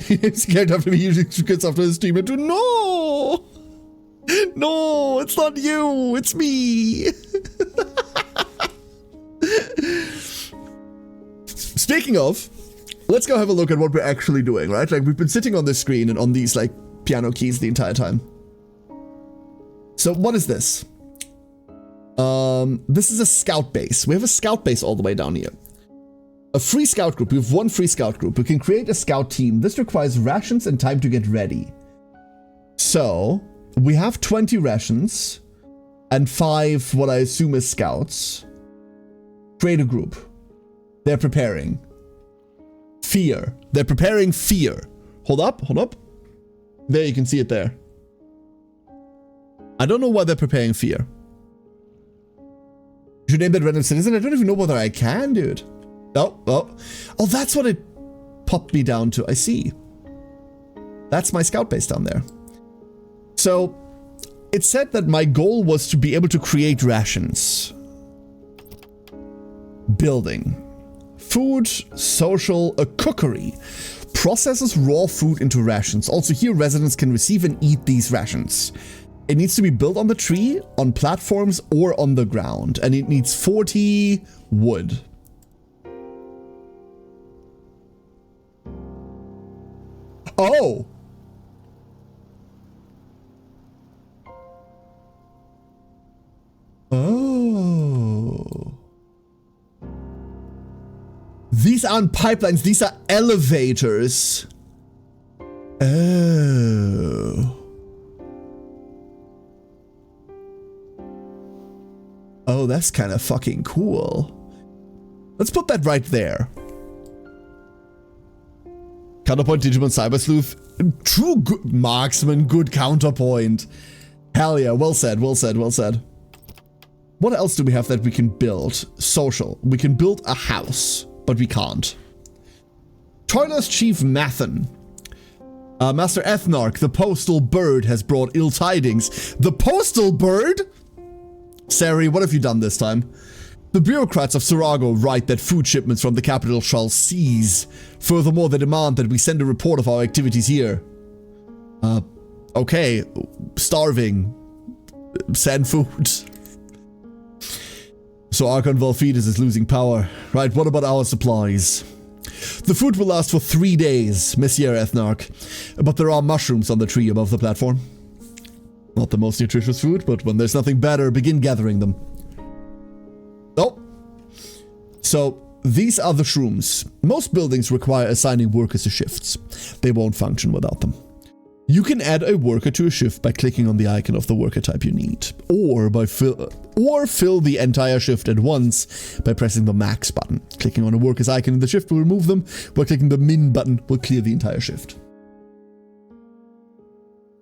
It's character after me usually gets after the streamer too. No! No, it's not you, it's me. Speaking of, let's go have a look at what we're actually doing, right? Like we've been sitting on this screen and on these like piano keys the entire time. So what is this? This is a scout base. We have a scout base all the way down here. A free scout group. We have one free scout group. We can create a scout team. This requires rations and time to get ready. So we have 20 rations and 5 what I assume is scouts. Create a group. They're preparing. Fear. They're preparing fear. Hold up, hold up. There, you can see it there. I don't know why they're preparing fear. You should name that random citizen. I don't even know whether I can, dude. Oh, that's what it popped me down to. I see. That's my scout base down there. So, it said that my goal was to be able to create rations. Building. Food, social, a cookery. processes raw food into rations. Also here, residents can receive and eat these rations. It needs to be built on the tree, on platforms, or on the ground. And it needs 40 wood. Oh! Oh. These aren't pipelines, these are elevators. Oh. Oh, that's kind of fucking cool. Let's put that right there. Counterpoint, Digimon Cyber Sleuth. True good marksman, good counterpoint. Hell yeah, well said, well said, well said. What else do we have that we can build? Social. We can build a house, but we can't. Toiler's Chief Mathan. Master Ethnarch, the postal bird has brought ill tidings. The postal bird? Sari, what have you done this time? The bureaucrats of Sarago write that food shipments from the capital shall cease. Furthermore, they demand that we send a report of our activities here. Okay. Starving. Send food. So Archon Volfidus is losing power. Right, what about our supplies? The food will last for 3 days, Monsieur Ethnarch. But there are mushrooms on the tree above the platform. Not the most nutritious food, but when there's nothing better, begin gathering them. Oh. So, these are the shrooms. Most buildings require assigning workers to shifts. They won't function without them. You can add a worker to a shift by clicking on the icon of the worker type you need, or fill the entire shift at once by pressing the max button. Clicking on a worker's icon in the shift will remove them, while clicking the min button will clear the entire shift.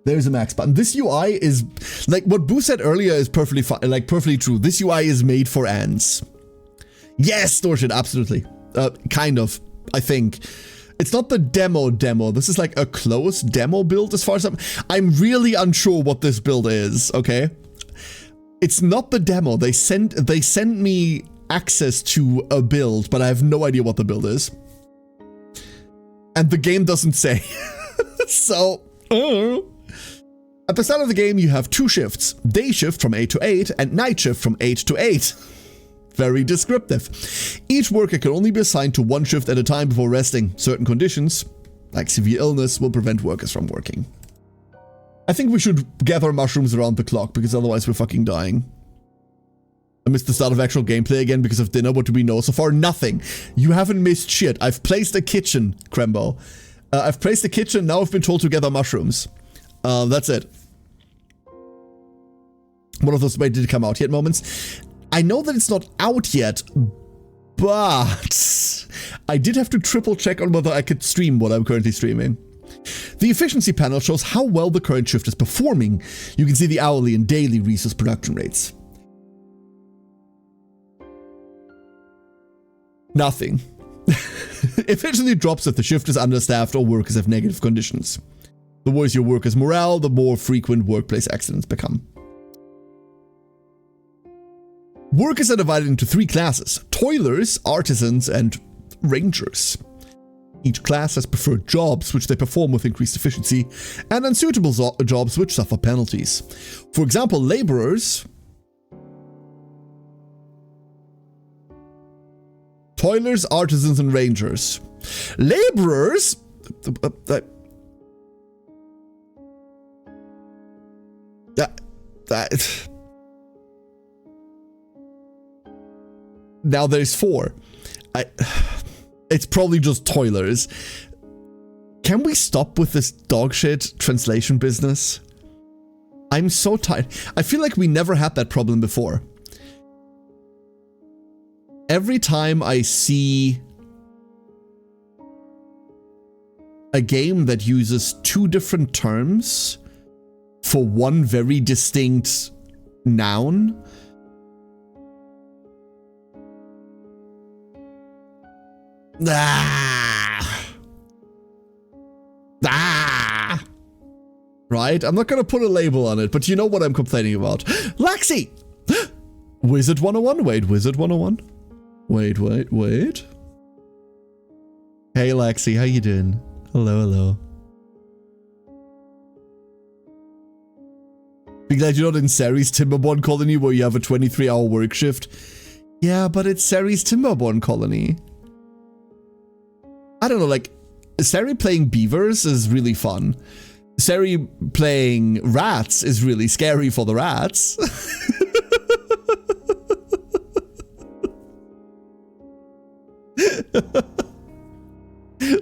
There's a max button. This UI is, like what Boo said earlier, is perfectly true. This UI is made for ants. Yes, Dorshit, absolutely. Kind of, I think. It's not the demo. This is like a closed demo build as far as I'm really unsure what this build is, okay? It's not the demo. They sent me access to a build, but I have no idea what the build is. And the game doesn't say. So, at the start of the game, you have 2 shifts. Day shift from 8 to 8 and night shift from 8 to 8. Very descriptive. Each worker can only be assigned to 1 shift at a time before resting. Certain conditions, like severe illness, will prevent workers from working. I think we should gather mushrooms around the clock, because otherwise we're fucking dying. I missed the start of actual gameplay again because of dinner. What do we know so far? Nothing. You haven't missed shit. I've placed a kitchen, Krembo. I've placed a kitchen, now I've been told to gather mushrooms. That's it. One of those wait, did it come out yet moments. I know that it's not out yet, but I did have to triple check on whether I could stream what I'm currently streaming. The efficiency panel shows how well the current shift is performing. You can see the hourly and daily resource production rates. Nothing. Efficiency drops if the shift is understaffed or workers have negative conditions. The worse your workers' morale, the more frequent workplace accidents become. Workers are divided into 3 classes: toilers, artisans, and rangers. Each class has preferred jobs which they perform with increased efficiency, and unsuitable jobs which suffer penalties. For example, laborers, toilers, artisans, and rangers. Laborers, now there's 4. It's probably just toilers. Can we stop with this dogshit translation business? I'm so tired. I feel like we never had that problem before. Every time I see a game that uses 2 different terms for one very distinct noun, right? I'm not gonna put a label on it, but you know what I'm complaining about. Laxi! Wizard 101? Wait, Wizard 101? Wait. Hey Laxi, how you doing? Hello, hello. Be glad you're not in Sari's Timberborn colony where you have a 23-hour work shift. Yeah, but it's Sari's Timberborn colony. I don't know, like, Sari playing beavers is really fun. Sari playing rats is really scary for the rats.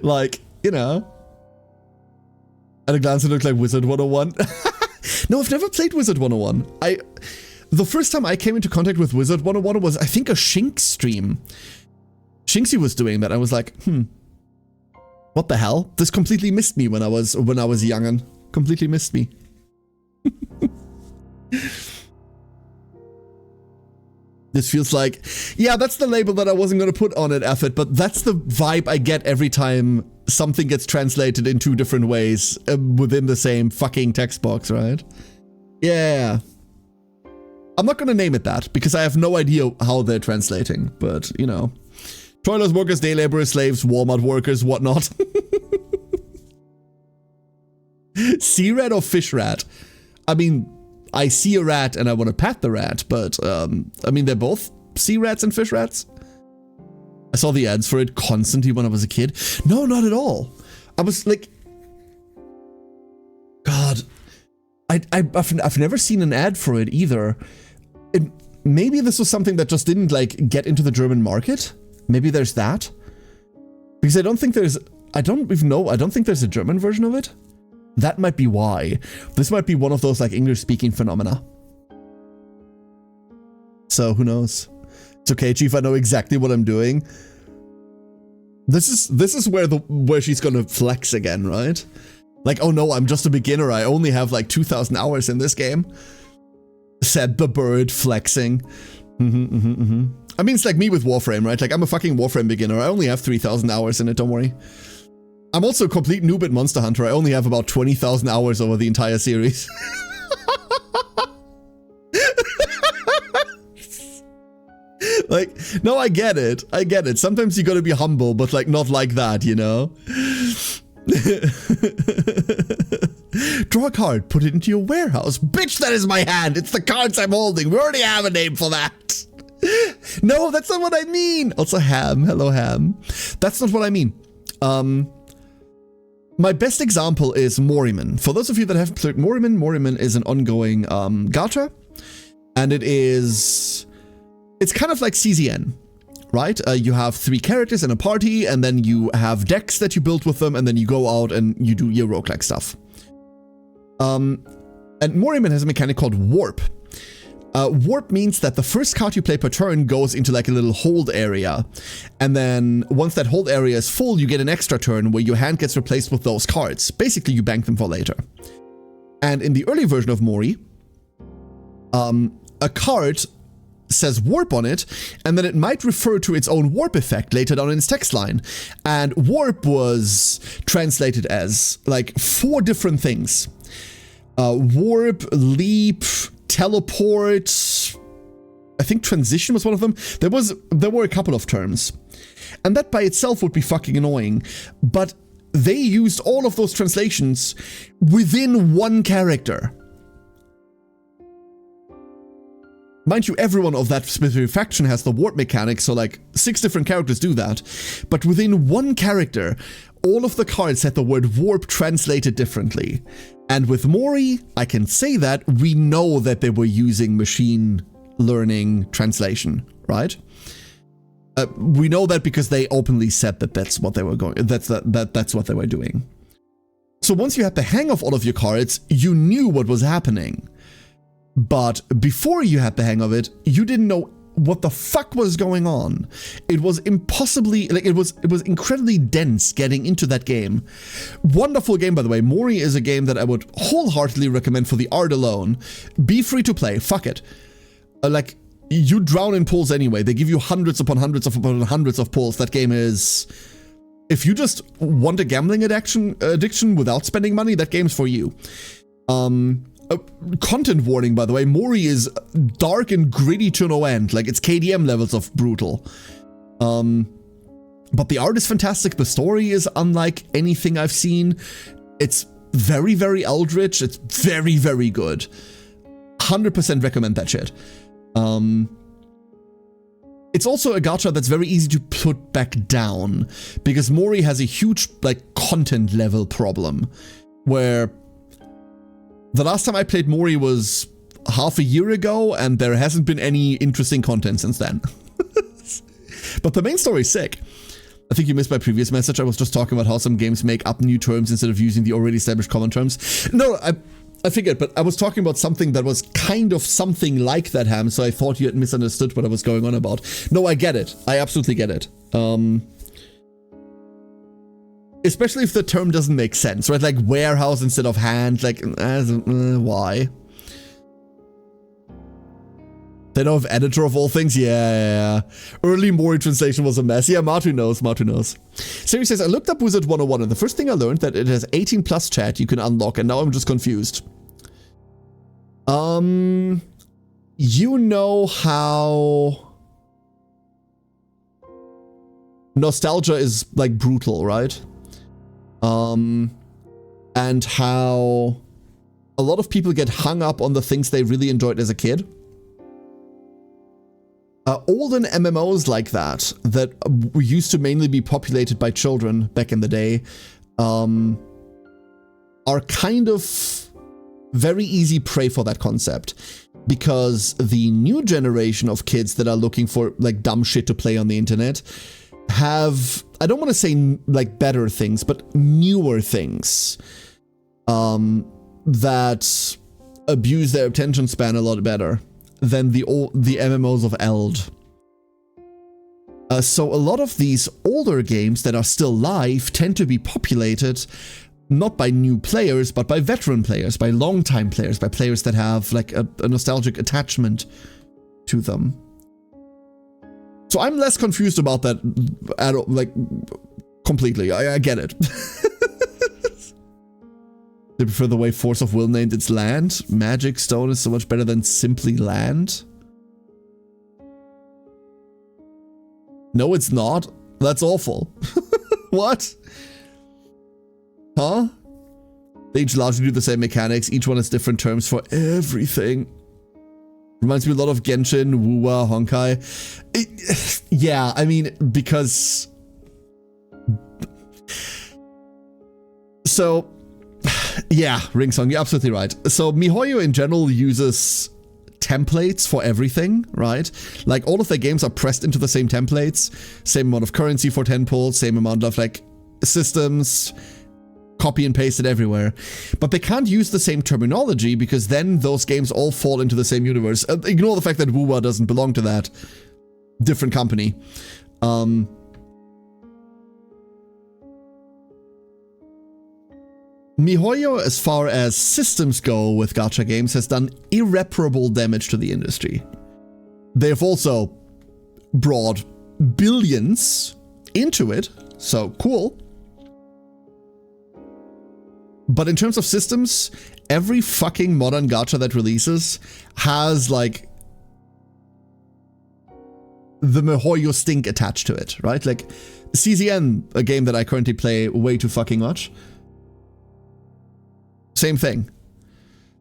Like, you know. At a glance it looked like Wizard 101. No, I've never played Wizard 101. The first time I came into contact with Wizard 101 was, I think, a Shinx stream. Shinxy was doing that. I was like, what the hell? This completely missed me when I was young and completely missed me. This feels like, yeah, that's the label that I wasn't going to put on it, Effort, but that's the vibe I get every time something gets translated in two different ways within the same fucking text box, right? Yeah. I'm not going to name it that because I have no idea how they're translating, but, you know. Toilers, workers, day laborers, slaves, Walmart workers, whatnot. Sea rat or fish rat? I mean, I see a rat and I want to pat the rat, but, I mean, they're both sea rats and fish rats. I saw the ads for it constantly when I was a kid. No, not at all. I was like, God, I've never seen an ad for it either. Maybe this was something that just didn't like get into the German market. Maybe there's that. Because I don't think there's a German version of it. That might be why. This might be one of those like English speaking phenomena. So who knows? It's okay, Chief, I know exactly what I'm doing. This is where she's gonna flex again, right? Like, oh no, I'm just a beginner. I only have like 2,000 hours in this game. Said the bird, flexing. I mean, it's like me with Warframe, right? Like, I'm a fucking Warframe beginner. I only have 3,000 hours in it, don't worry. I'm also a complete noob at Monster Hunter. I only have about 20,000 hours over the entire series. Like, no, I get it. I get it. Sometimes you gotta be humble, but like, not like that, you know? Draw a card, put it into your warehouse. Bitch, that is my hand. It's the cards I'm holding. We already have a name for that. No, that's not what I mean. Also, Ham. Hello, Ham. That's not what I mean. My best example is Moriman. For those of you that haven't played Moriman, Moriman is an ongoing gacha. And it's kind of like CZN, right? You have 3 characters in a party, and then you have decks that you build with them, and then you go out and you do your roguelike stuff. And Moriman has a mechanic called Warp. Warp means that the first card you play per turn goes into like a little hold area. And then once that hold area is full, you get an extra turn where your hand gets replaced with those cards. Basically, you bank them for later. And in the early version of Mori, a card says warp on it, and then it might refer to its own warp effect later down in its text line. And warp was translated as like 4 different things. Warp, leap, teleport, I think transition was one of them. There were a couple of terms. And that by itself would be fucking annoying. But they used all of those translations within one character. Mind you, everyone of that specific faction has the warp mechanic, so like 6 different characters do that. But within one character, all of the cards had the word warp translated differently. And with Mori, I can say that we know that they were using machine learning translation, right? We know that because they openly said that that's what they were going. That's what they were doing. So once you had the hang of all of your cards, you knew what was happening. But before you had the hang of it, you didn't know what the fuck was going on. It was impossibly, like, it was incredibly dense getting into that game. Wonderful game, by the way. Mori is a game that I would wholeheartedly recommend for the art alone. Be free to play, fuck it. Like, you drown in pools anyway. They give you hundreds upon hundreds of pools. That game is, if you just want a gambling addiction without spending money, that game's for you. Content warning, by the way, Mori is dark and gritty to no end. Like, it's KDM levels of brutal. But the art is fantastic. The story is unlike anything I've seen. It's very, very eldritch. It's very, very good. 100% recommend that shit. It's also a gacha that's very easy to put back down because Mori has a huge like content level problem where the last time I played Mori was half a year ago and there hasn't been any interesting content since then. But the main story is sick. I think you missed my previous message. I was just talking about how some games make up new terms instead of using the already established common terms. No, I figured, but I was talking about something that was kind of something like that, Ham, so I thought you had misunderstood what I was going on about. No, I get it. I absolutely get it. Especially if the term doesn't make sense, right? Like warehouse instead of hand, like, why? They don't have editor of all things? Yeah. Early Mori translation was a mess. Yeah, Martu knows. Siri says, I looked up Wizard 101 and the first thing I learned that it has 18 plus chat you can unlock and now I'm just confused. You know how nostalgia is like brutal, right? And how a lot of people get hung up on the things they really enjoyed as a kid. Olden MMOs like that used to mainly be populated by children back in the day, are kind of very easy prey for that concept. Because the new generation of kids that are looking for like dumb shit to play on the internet have, I don't want to say like better things, but newer things that abuse their attention span a lot better than the MMOs of Eld. So a lot of these older games that are still live tend to be populated not by new players, but by veteran players, by long-time players, by players that have like a nostalgic attachment to them. So I'm less confused about that at all, like completely. I get it. They prefer the way Force of Will named its land. Magic Stone is so much better than simply land. No, it's not. That's awful. What? Huh? They each largely do the same mechanics. Each one has different terms for everything. Reminds me a lot of Genshin, Wuwa, Honkai. Yeah, I mean, because... So... Yeah, Ringsong, you're absolutely right. So MiHoYo in general uses templates for everything, right? Like all of their games are pressed into the same templates, same amount of currency for 10 pulls, same amount of like systems, copy and paste it everywhere. But they can't use the same terminology because then those games all fall into the same universe. Ignore the fact that Wuwa doesn't belong to that. Different company. MiHoYo, as far as systems go with gacha games, has done irreparable damage to the industry. They've also brought billions into it, so cool. But in terms of systems, every fucking modern gacha that releases has, like, the MiHoYo stink attached to it, right? Like, CZN, a game that I currently play way too fucking much. Same thing.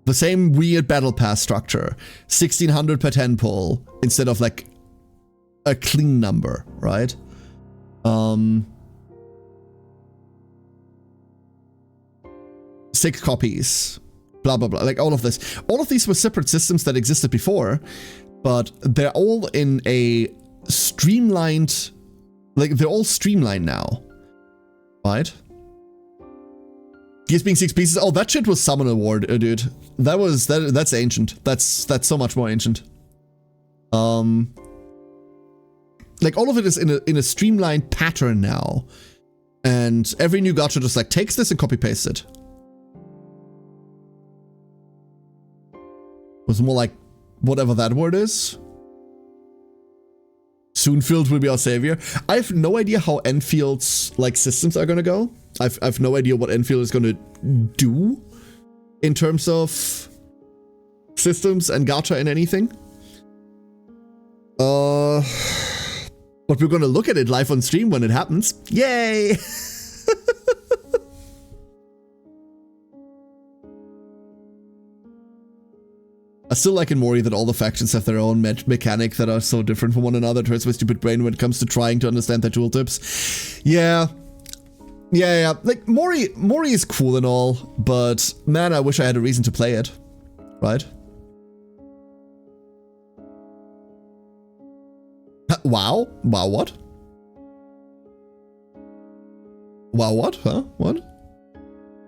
The same weird battle pass structure. 1600 per 10 pull instead of like a clean number, right? 6 copies. Blah, blah, blah. Like all of this. All of these were separate systems that existed before, but they're all in a streamlined... Like, they're all streamlined now. Right? Gears being 6 pieces. Oh, that shit was Summon Award, dude. That's ancient. That's so much more ancient. Like all of it is in a streamlined pattern now, and every new gacha just like takes this and copy pastes it. It was more like whatever that word is. Soonfield will be our savior. I have no idea how Enfield's like systems are gonna go. I've no idea what Enfield is gonna do in terms of systems and gacha and anything. But we're gonna look at it live on stream when it happens. Yay! I still like in Mori that all the factions have their own mechanic that are so different from one another. It hurts my stupid brain when it comes to trying to understand their tooltips. Yeah. Yeah. Like, Mori is cool and all, but man, I wish I had a reason to play it. Right? Wow? Wow what? Wow what? Huh? What?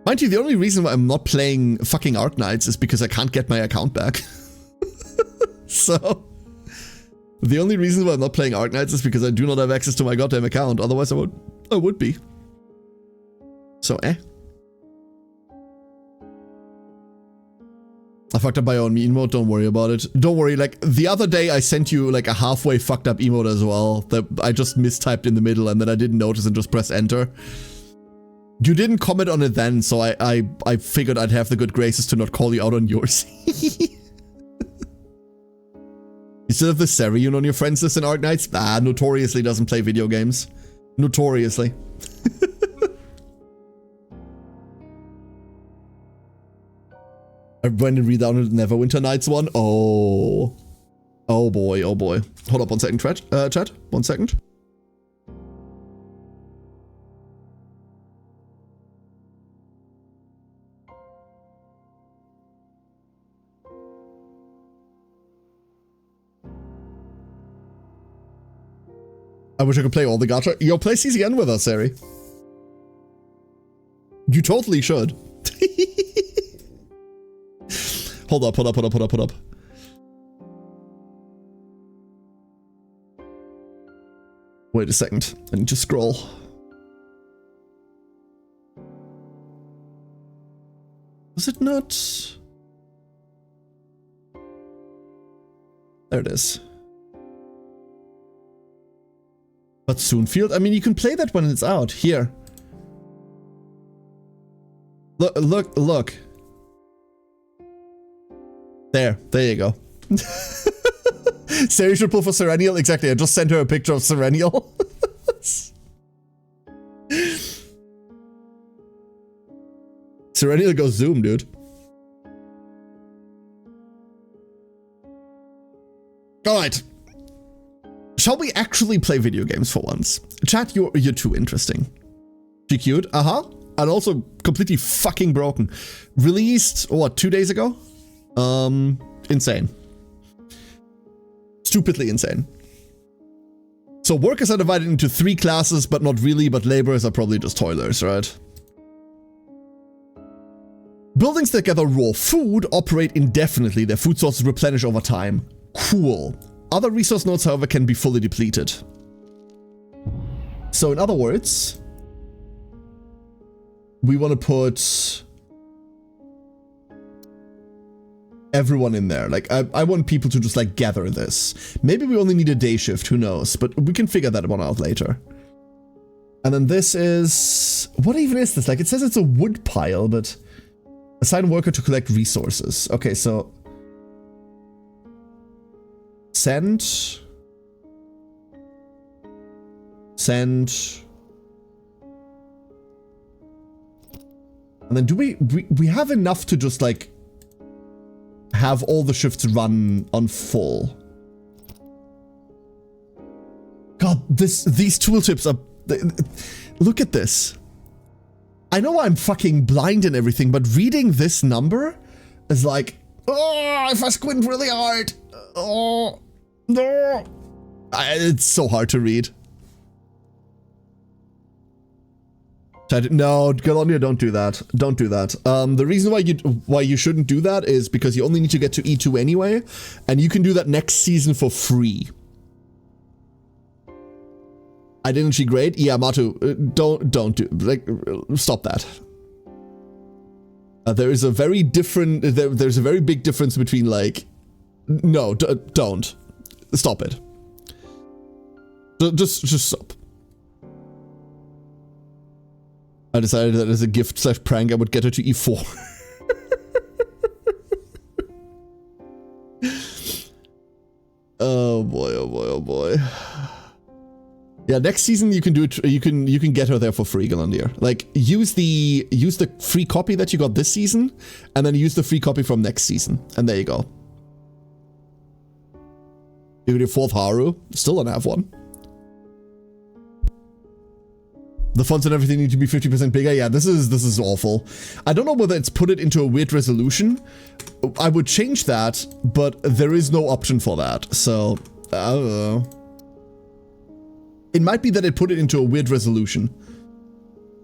Mind you, the only reason why I'm not playing fucking Arknights is because I can't get my account back. So, the only reason why I'm not playing Arknights is because I do not have access to my goddamn account. Otherwise, I would be. So, I fucked up my own emote, don't worry about it. Don't worry, like, the other day I sent you, like, a halfway fucked up emote as well, that I just mistyped in the middle and then I didn't notice and just pressed enter. You didn't comment on it then, so I figured I'd have the good graces to not call you out on yours. You still have the Serion on your friends list in Arknights? Ah, notoriously doesn't play video games. Notoriously. I went and redownloaded Neverwinter Nights one. Oh. Oh boy, oh boy. Hold up 1 second, chat. 1 second. I wish I could play all the gacha. Yo, play CZN with us, Sari. You totally should. Hold up. Wait a second. I need to scroll. Was it not? There it is. But Soonfield? I mean, you can play that when it's out. Here. Look. There you go. Sari should pull for Serenial? Exactly, I just sent her a picture of Serenial. Serenial goes Zoom, dude. Alright. Shall we actually play video games for once? Chat, you're too interesting. She cute, and also completely fucking broken. Released, what, 2 days ago? Insane. Stupidly insane. So workers are divided into 3 classes, but not really, but laborers are probably just toilers, right? Buildings that gather raw food operate indefinitely. Their food sources replenish over time. Cool. Other resource nodes, however, can be fully depleted. So in other words, we want to put everyone in there. Like, I want people to just, like, gather this. Maybe we only need a day shift, who knows? But we can figure that one out later. And then this is... What even is this? Like, it says it's a wood pile, but... Assign worker to collect resources. Okay, so... Send. And then do we have enough to just, like, have all the shifts run on full? God, these tooltips are... Look at this. I know I'm fucking blind and everything, but reading this number is like, oh, if I squint really hard. Oh, no. It's so hard to read. No, Galonia, don't do that. Don't do that. The reason why you shouldn't do that is because you only need to get to E2 anyway, and you can do that next season for free. Identity grade? Yeah, Matu, don't do, like, stop that. There is a very different, there's a very big difference between, like, no, don't. Stop it. Just stop. I decided that as a gift/prank I would get her to E4. Oh boy, oh boy, oh boy. Yeah, next season you can do it. You can get her there for free, Galandir. Like use the free copy that you got this season, and then use the free copy from next season, and there you go. You get your 4th Haru. Still don't have one. The fonts and everything need to be 50% bigger. Yeah, this is awful. I don't know whether it's put it into a weird resolution. I would change that, but there is no option for that. So I don't know. It might be that it put it into a weird resolution.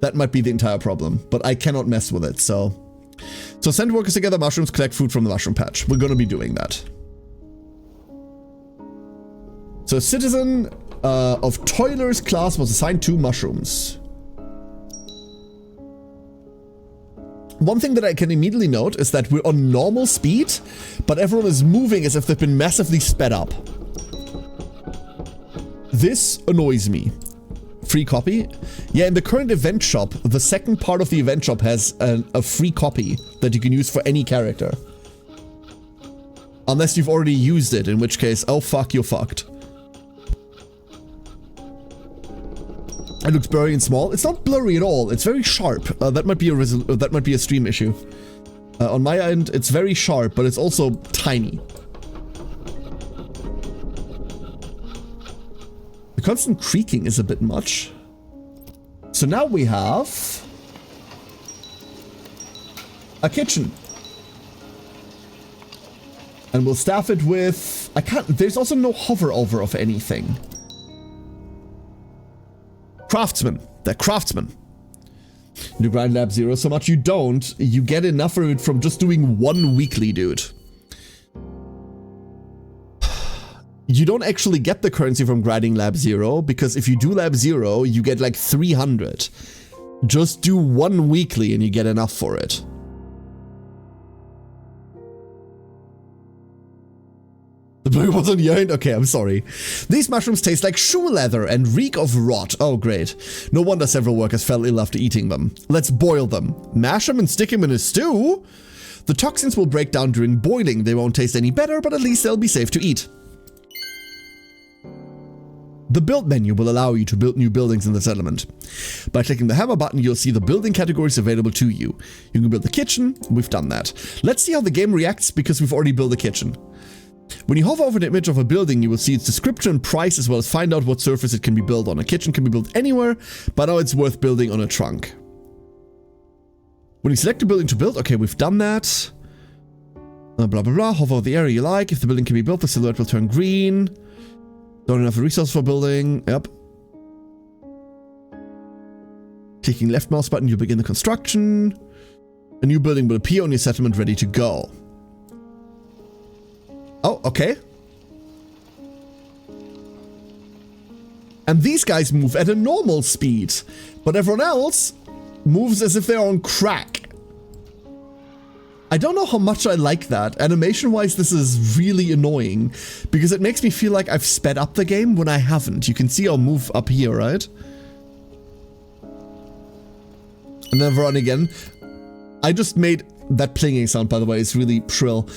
That might be the entire problem, but I cannot mess with it, so send workers to gather mushrooms, collect food from the mushroom patch. We're gonna be doing that. So a citizen of Toiler's class was assigned 2 mushrooms. One thing that I can immediately note is that we're on normal speed, but everyone is moving as if they've been massively sped up. This annoys me. Free copy? Yeah, in the current event shop, the second part of the event shop has a free copy that you can use for any character. Unless you've already used it, in which case, oh fuck, you're fucked. It looks blurry and small. It's not blurry at all. It's very sharp. That might be a stream issue. On my end, it's very sharp, but it's also tiny. The constant creaking is a bit much. So now we have a kitchen. And we'll staff it with... There's also no hover over of anything. Craftsman. They're craftsmen. You grind lab 0 so much you don't. You get enough of it from just doing 1 weekly, dude. You don't actually get the currency from grinding lab 0, because if you do lab 0, you get like 300. Just do 1 weekly and you get enough for it. The blue wasn't yanked? Okay, I'm sorry. These mushrooms taste like shoe leather and reek of rot. Oh, great. No wonder several workers fell ill after eating them. Let's boil them. Mash them and stick them in a stew? The toxins will break down during boiling. They won't taste any better, but at least they'll be safe to eat. The build menu will allow you to build new buildings in the settlement. By clicking the hammer button, you'll see the building categories available to you. You can build the kitchen. We've done that. Let's see how the game reacts because we've already built a kitchen. When you hover over an image of a building, you will see its description and price, as well as find out what surface it can be built on. A kitchen can be built anywhere, but now it's worth building on a trunk. When you select a building to build, okay, we've done that. Blah, blah, blah. Hover over the area you like. If the building can be built, the silhouette will turn green. Don't have resources for building. Yep. Clicking left mouse button, you begin the construction. A new building will appear on your settlement ready to go. Oh, okay. And these guys move at a normal speed, but everyone else moves as if they're on crack. I don't know how much I like that. Animation-wise, this is really annoying, because it makes me feel like I've sped up the game when I haven't. You can see I'll move up here, right? And then run again. I just made that plinging sound, by the way, is really shrill.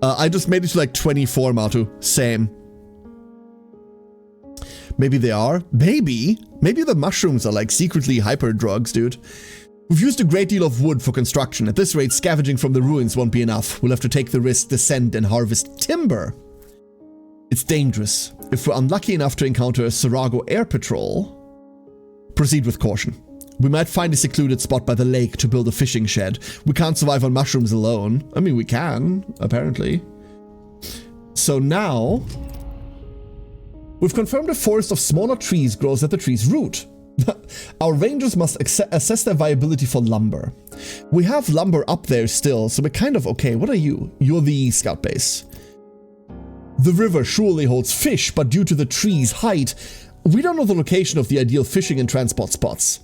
I just made it to like 24, Matu. Same. Maybe they are. Maybe the mushrooms are like secretly hyper drugs, dude. We've used a great deal of wood for construction. At this rate, scavenging from the ruins won't be enough. We'll have to take the risk, descend, and harvest timber. It's dangerous. If we're unlucky enough to encounter a Sarago air patrol, proceed with caution. We might find a secluded spot by the lake to build a fishing shed. We can't survive on mushrooms alone. I mean, we can, apparently. So now, we've confirmed a forest of smaller trees grows at the tree's root. Our rangers must assess their viability for lumber. We have lumber up there still, so we're kind of okay. What are you? You're the scout base. The river surely holds fish, but due to the tree's height, we don't know the location of the ideal fishing and transport spots.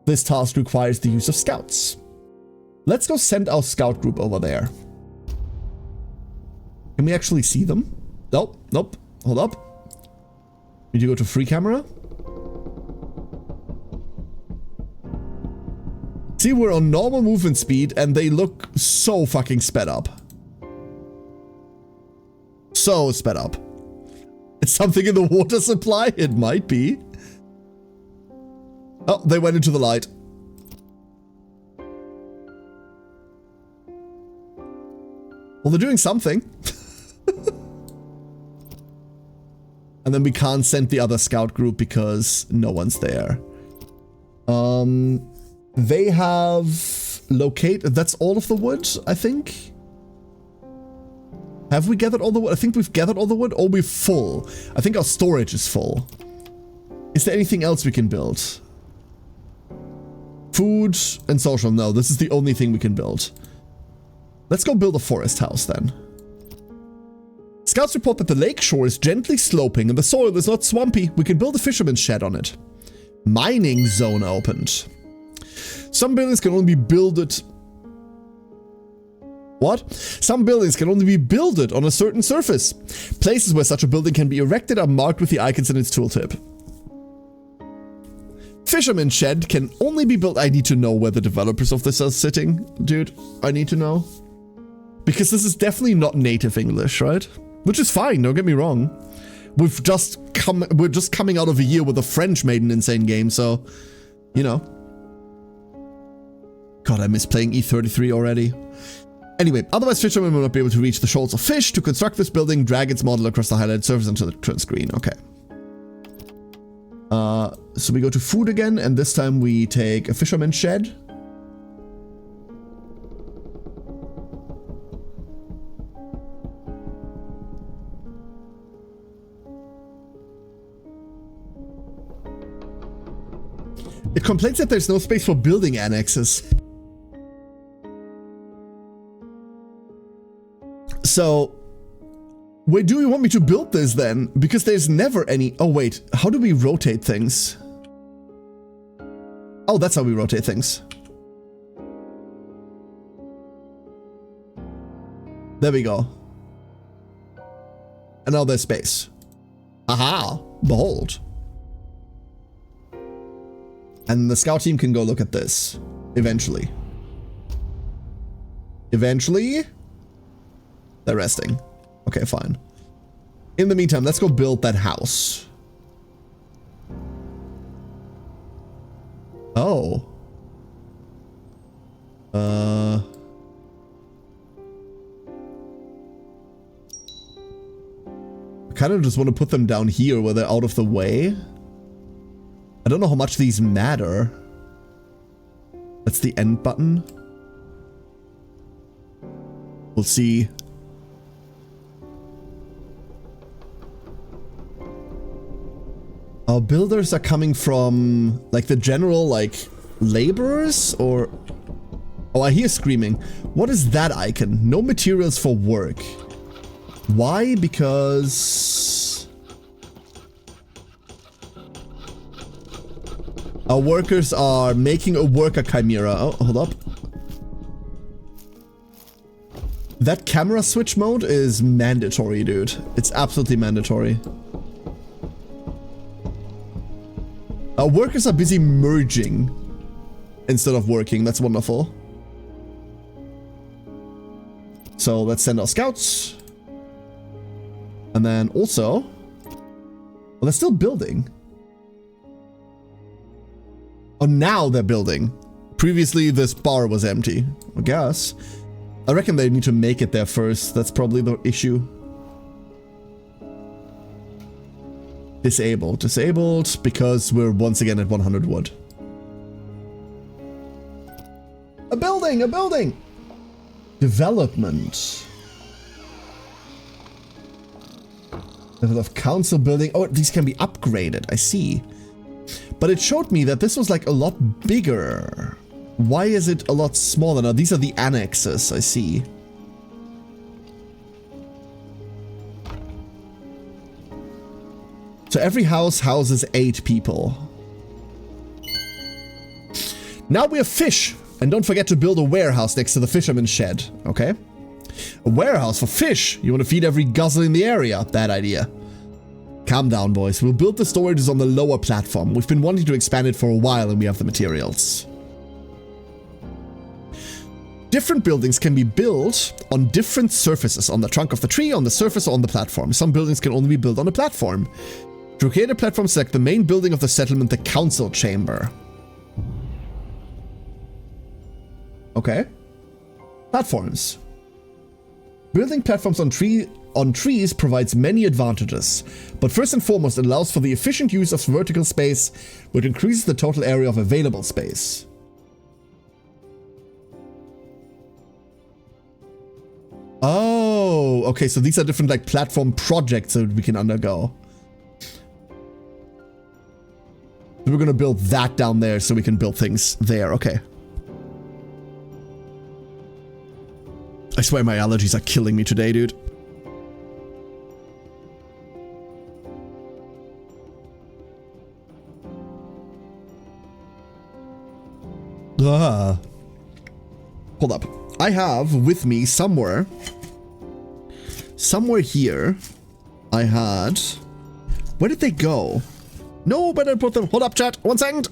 This task requires the use of scouts. Let's go send our scout group over there. Can we actually see them? Nope, nope. Hold up. Need to go to free camera. See, we're on normal movement speed and they look so fucking sped up. So sped up. It's something in the water supply? It might be. Oh, they went into the light. Well, they're doing something. And then we can't send the other scout group because no one's there. They have located... That's all of the wood, I think. Have we gathered all the wood? I think we've gathered all the wood. Or we're full. I think our storage is full. Is there anything else we can build? Food and social. No, this is the only thing we can build. Let's go build a forest house then. Scouts report that the lake shore is gently sloping and the soil is not swampy. We can build a fisherman's shed on it. Mining zone opened. Some buildings can only be builded... What? Some buildings can only be builded on a certain surface. Places where such a building can be erected are marked with the icons in its tooltip. Fisherman's shed can only be built... I need to know where the developers of this are sitting. Dude, I need to know. Because this is definitely not native English, right? Which is fine, don't get me wrong. We're just coming out of a year with a French made an insane game, so, you know. God, I miss playing E33 already. Anyway, otherwise fishermen will not be able to reach the shoals of fish. To construct this building, drag its model across the highlighted surface until it turns green. Okay. So we go to food again, and this time we take a fisherman's shed. It complains that there's no space for building annexes. So, where do you want me to build this then? Because there's never any... Oh wait, how do we rotate things? Oh, that's how we rotate things. There we go. And now there's space. Aha! Behold. And the scout team can go look at this. Eventually. Eventually? They're resting. Okay, fine. In the meantime, let's go build that house. Oh. I kind of just want to put them down here where they're out of the way. I don't know how much these matter. That's the end button. We'll see. Our builders are coming from, like, the general, like, laborers, or... Oh, I hear screaming. What is that icon? No materials for work. Why? Because... our workers are making a worker chimera. Oh, hold up. That camera switch mode is mandatory, dude. It's absolutely mandatory. Our workers are busy merging instead of working. That's wonderful. So let's send our scouts. And then also... well, they're still building. Oh, now they're building. Previously, this bar was empty. I guess. I reckon they need to make it there first. That's probably the issue. Disabled. Disabled because we're once again at 100 wood. A building! A building! Development. Level of council building. Oh, these can be upgraded. I see. But it showed me that this was like a lot bigger. Why is it a lot smaller now? These are the annexes, I see. So every house houses 8 people. Now we have fish. And don't forget to build a warehouse next to the fisherman's shed, okay? A warehouse for fish. You want to feed every guzzle in the area. Bad idea. Calm down, boys. We'll build the storages on the lower platform. We've been wanting to expand it for a while and we have the materials. Different buildings can be built on different surfaces. On the trunk of the tree, on the surface, or on the platform. Some buildings can only be built on a platform. To create a platform, select the main building of the settlement, the council chamber. Okay. Platforms. Building platforms on trees provides many advantages, but first and foremost it allows for the efficient use of vertical space, which increases the total area of available space. Oh, okay, so these are different like platform projects that we can undergo. So we're gonna build that down there so we can build things there, okay. I swear my allergies are killing me today, dude. Hold up. I have with me somewhere here, I had... Where did they go? No, but I put them... Hold up, chat. 1 second.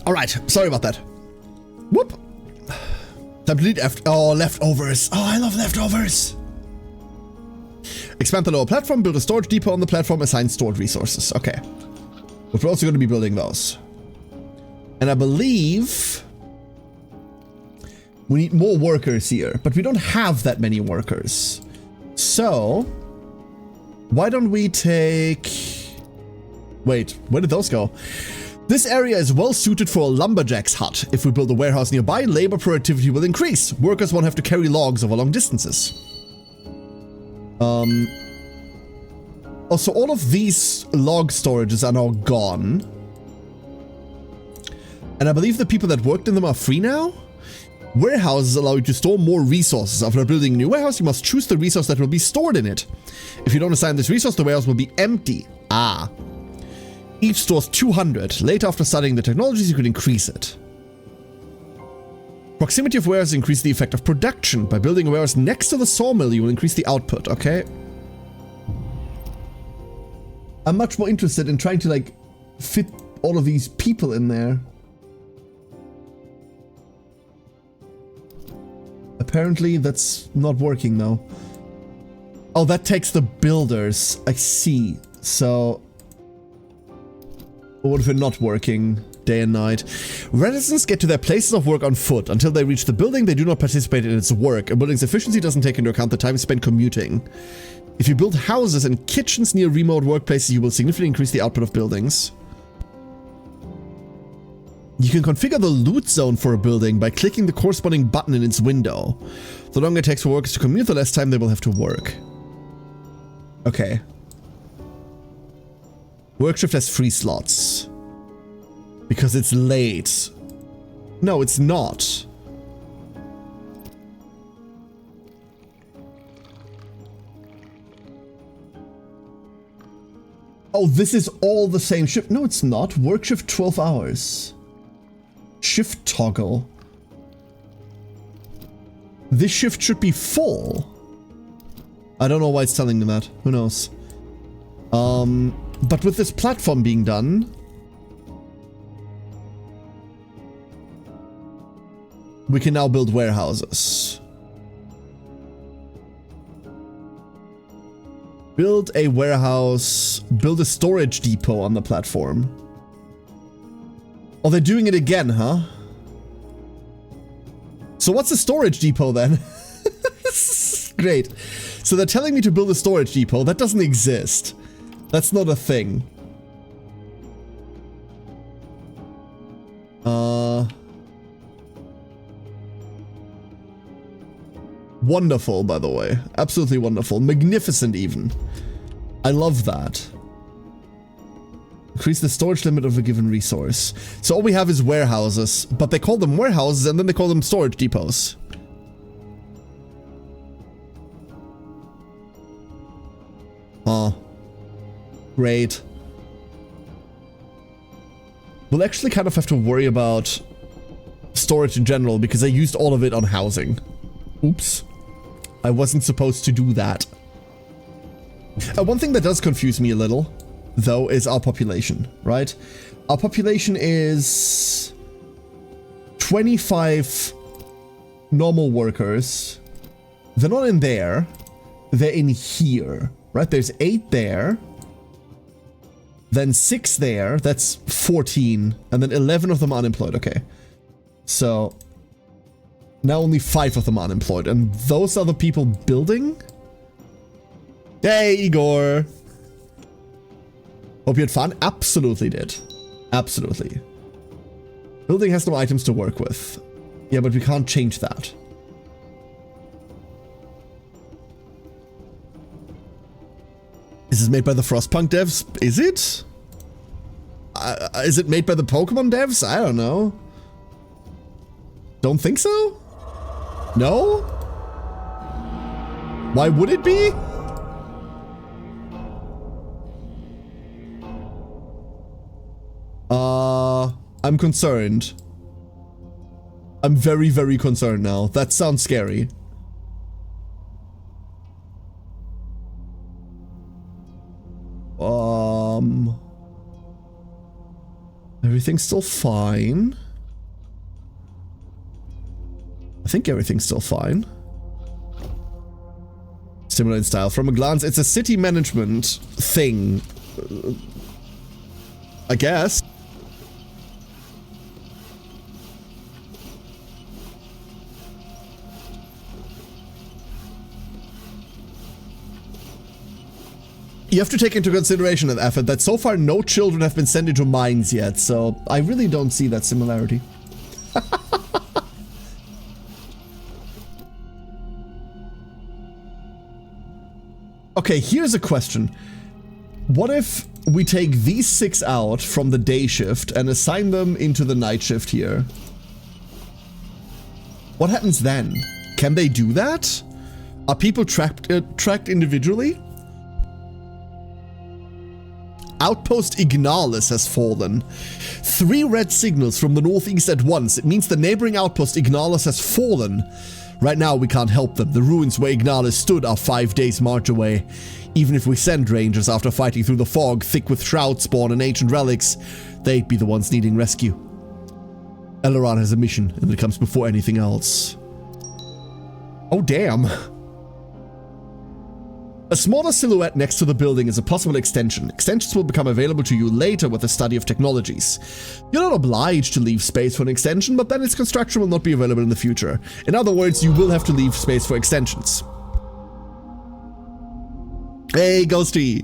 Alright, sorry about that. Whoop. Time to delete leftovers. Oh, I love leftovers. Expand the lower platform, build a storage depot on the platform, assign stored resources. Okay. But we're also going to be building those. And I believe we need more workers here, but we don't have that many workers. So, why don't we take... Wait, where did those go? This area is well suited for a lumberjack's hut. If we build a warehouse nearby, labor productivity will increase. Workers won't have to carry logs over long distances. Also, all of these log storages are now gone. And I believe the people that worked in them are free now? Warehouses allow you to store more resources. After building a new warehouse, you must choose the resource that will be stored in it. If you don't assign this resource, the warehouse will be empty. Ah. Each stores 200. Later, after studying the technologies, you could increase it. Proximity of warehouses increases the effect of production. By building a warehouse next to the sawmill, you will increase the output, okay? I'm much more interested in trying to, like, fit all of these people in there. Apparently, that's not working, though. Oh, that takes the builders. I see. So... what if we're not working day and night? Residents get to their places of work on foot. Until they reach the building, they do not participate in its work. A building's efficiency doesn't take into account the time spent commuting. If you build houses and kitchens near remote workplaces, you will significantly increase the output of buildings. You can configure the loot zone for a building by clicking the corresponding button in its window. The longer it takes for workers to commute, the less time they will have to work. Okay. Work shift has 3 slots. Because it's late. No, it's not. Oh, this is all the same shift. No, it's not. Work shift 12 hours. Shift toggle. This shift should be full. I don't know why it's telling me that. Who knows? But with this platform being done, we can now build warehouses. Build a warehouse, build a storage depot on the platform. Oh, they're doing it again, huh? So what's a storage depot then? Great. So they're telling me to build a storage depot. That doesn't exist. That's not a thing. Wonderful, by the way. Absolutely wonderful. Magnificent, even. I love that. Increase the storage limit of a given resource. So all we have is warehouses, but they call them warehouses and then they call them storage depots. Huh. Great. We'll actually kind of have to worry about storage in general because I used all of it on housing. Oops. I wasn't supposed to do that. One thing that does confuse me a little, though, is our population, right? Our population is 25 normal workers. They're not in there. They're in here, right? There's 8 there. Then 6 there. That's 14. And then 11 of them unemployed. Okay. So now only 5 of them are unemployed. And those are the people building? Hey, Igor. Hope you had fun. Absolutely did. Absolutely. Building has no items to work with. Yeah, but we can't change that. Is this made by the Frostpunk devs? Is it? Is it made by the Pokemon devs? I don't know. Don't think so? No? Why would it be? I'm concerned. I'm very, very concerned now. That sounds scary. Everything's still fine. I think everything's still fine. Stimulant style. From a glance, it's a city management thing. I guess. You have to take into consideration an effort that so far no children have been sent into mines yet, so I really don't see that similarity. Okay, here's a question. What if we take these 6 out from the day shift and assign them into the night shift here? What happens then? Can they do that? Are people tracked individually? Outpost Ignalis has fallen. 3 red signals from the northeast at once. It means the neighboring outpost Ignalis has fallen. Right now we can't help them. The ruins where Ignalis stood are 5 days march away. Even if we send rangers after fighting through the fog thick with shroud spawn and ancient relics, they'd be the ones needing rescue. Eleron has a mission, and it comes before anything else. Oh damn. A smaller silhouette next to the building is a possible extension. Extensions will become available to you later with the study of technologies. You're not obliged to leave space for an extension, but then its construction will not be available in the future. In other words, you will have to leave space for extensions. Hey, Ghosty!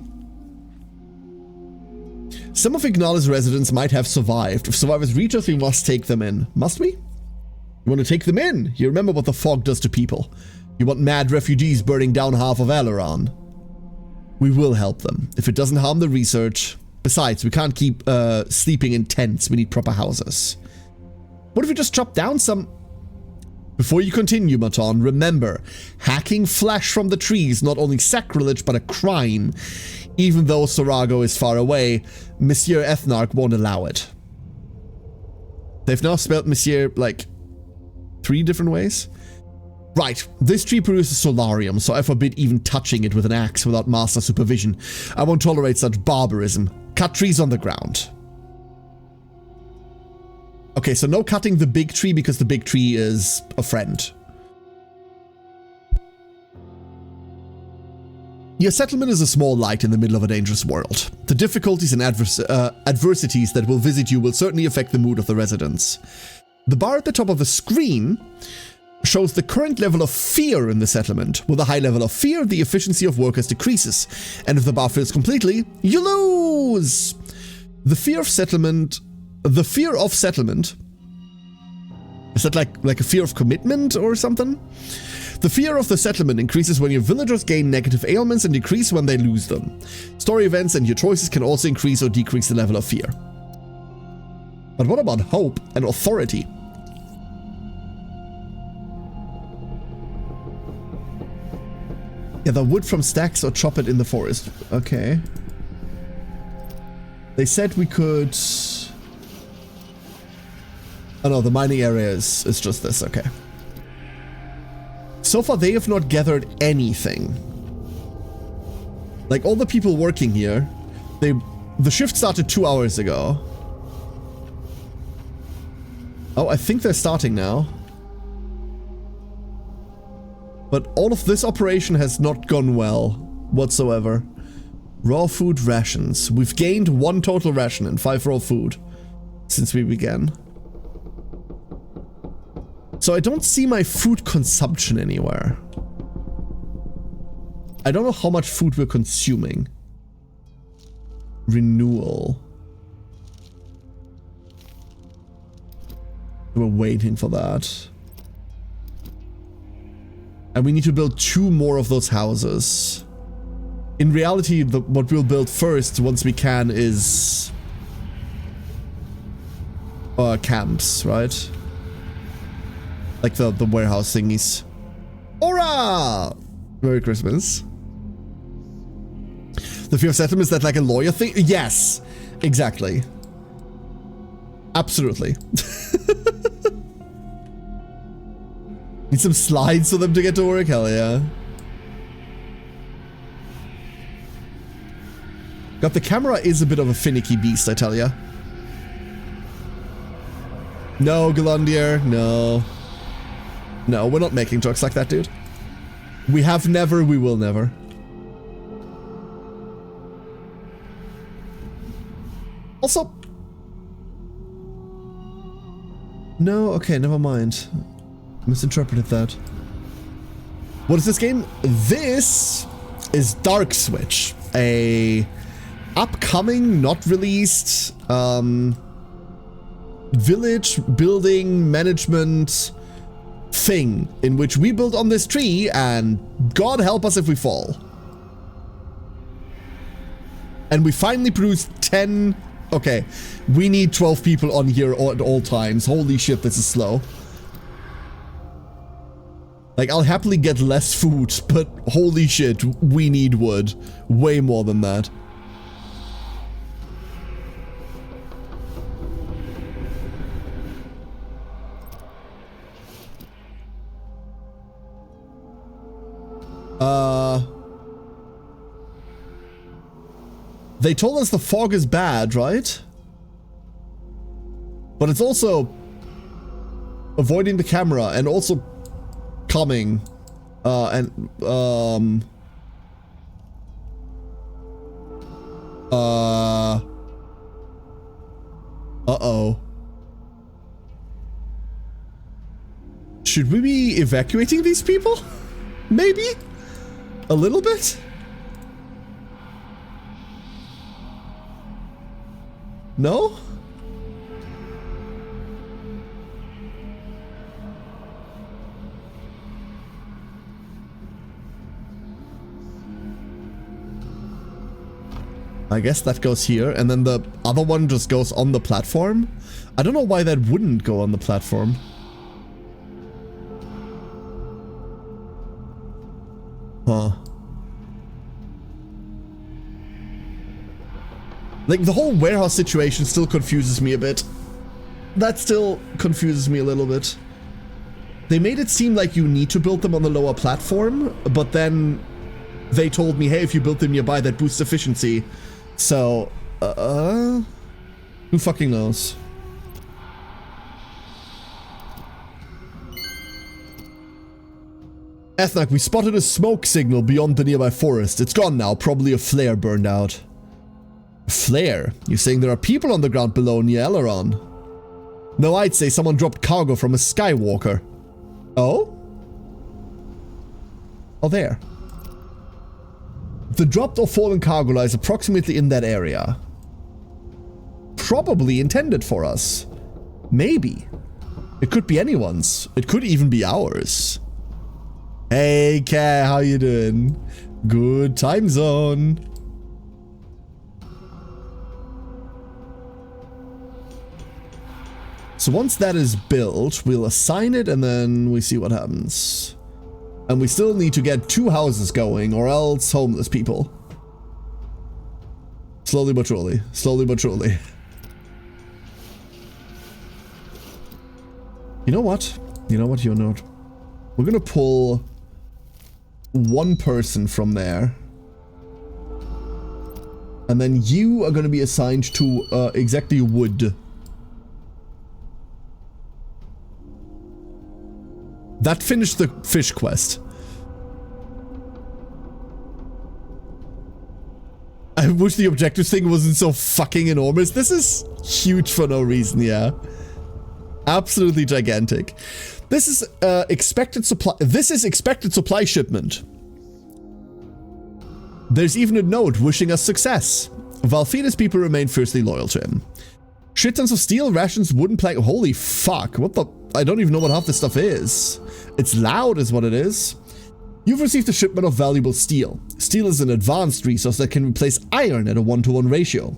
Some of Ignalis' residents might have survived. If survivors reach us, we must take them in. Must we? You want to take them in? You remember what the fog does to people. You want mad refugees burning down half of Alaran. We will help them, if it doesn't harm the research. Besides, we can't keep sleeping in tents. We need proper houses. What if we just chop down some... Before you continue, Maton, remember, hacking flesh from the trees not only sacrilege, but a crime. Even though Sorago is far away, Monsieur Ethnarch won't allow it. They've now spelled Monsieur, like, 3 different ways? Right, this tree produces solarium, so I forbid even touching it with an axe without master supervision. I won't tolerate such barbarism. Cut trees on the ground. Okay, so no cutting the big tree because the big tree is a friend. Your settlement is a small light in the middle of a dangerous world. The difficulties and adversities that will visit you will certainly affect the mood of the residents. The bar at the top of the screen shows the current level of fear in the settlement. With a high level of fear, the efficiency of workers decreases, and if the bar fills completely, you lose! The fear of settlement... Is that like a fear of commitment or something? The fear of the settlement increases when your villagers gain negative ailments and decrease when they lose them. Story events and your choices can also increase or decrease the level of fear. But what about hope and authority? Gather wood from stacks or chop it in the forest. Okay. They said we could... Oh no, the mining area is just this, okay. So far they have not gathered anything. Like all the people working here, the shift started 2 hours ago. Oh, I think they're starting now. But all of this operation has not gone well whatsoever. Raw food rations. We've gained 1 total ration and 5 raw food since we began. So I don't see my food consumption anywhere. I don't know how much food we're consuming. Renewal. We're waiting for that. And we need to build 2 more of those houses. In reality, what we'll build first, once we can, is... camps, right? Like the warehouse thingies. Ora! Merry Christmas. The fear of settlement, is that like a lawyer thing? Yes! Exactly. Absolutely. Need some slides for them to get to work? Hell yeah. God, the camera is a bit of a finicky beast, I tell ya. No, Galandier, no. No, we're not making jokes like that, dude. We have never, we will never. Also... No, okay, never mind. Misinterpreted that. What is this game? This is Dark Switch, a upcoming, not released, village building management thing in which we build on this tree and God help us if we fall. And we finally produced 10... Okay, we need 12 people on here at all times. Holy shit, this is slow. Like, I'll happily get less food, but holy shit, we need wood. Way more than that. They told us the fog is bad, right? But it's also avoiding the camera and also coming. Uh-oh. Should we be evacuating these people? Maybe? A little bit? No? I guess that goes here, and then the other one just goes on the platform. I don't know why that wouldn't go on the platform. Huh. Like, the whole warehouse situation still confuses me a bit. That still confuses me a little bit. They made it seem like you need to build them on the lower platform, but then they told me, hey, if you build them nearby, that boosts efficiency. So, who fucking knows? Ethnak, we spotted a smoke signal beyond the nearby forest. It's gone now, probably a flare burned out. Flare? You're saying there are people on the ground below near Eleron? No, I'd say someone dropped cargo from a Skywalker. Oh? Oh, there. The dropped or fallen cargo lies approximately in that area. Probably intended for us. Maybe. It could be anyone's. It could even be ours. Hey, Kat, how you doing? Good time zone. So once that is built, we'll assign it and then we see what happens. And we still need to get 2 houses going, or else homeless people. Slowly but surely. Slowly but surely. You know what? You know what? You're not. We're gonna pull 1 person from there. And then you are gonna be assigned to exactly wood. That finished the fish quest. I wish the objectives thing wasn't so fucking enormous. This is huge for no reason, yeah. Absolutely gigantic. This is expected supply. This is expected supply shipment. There's even a note wishing us success. Valfina's people remain fiercely loyal to him. Shit tons of steel, rations, wooden plank. Holy fuck. What the? I don't even know what half this stuff is. It's loud is what it is. You've received a shipment of valuable steel. Steel is an advanced resource that can replace iron at a 1-to-1 ratio.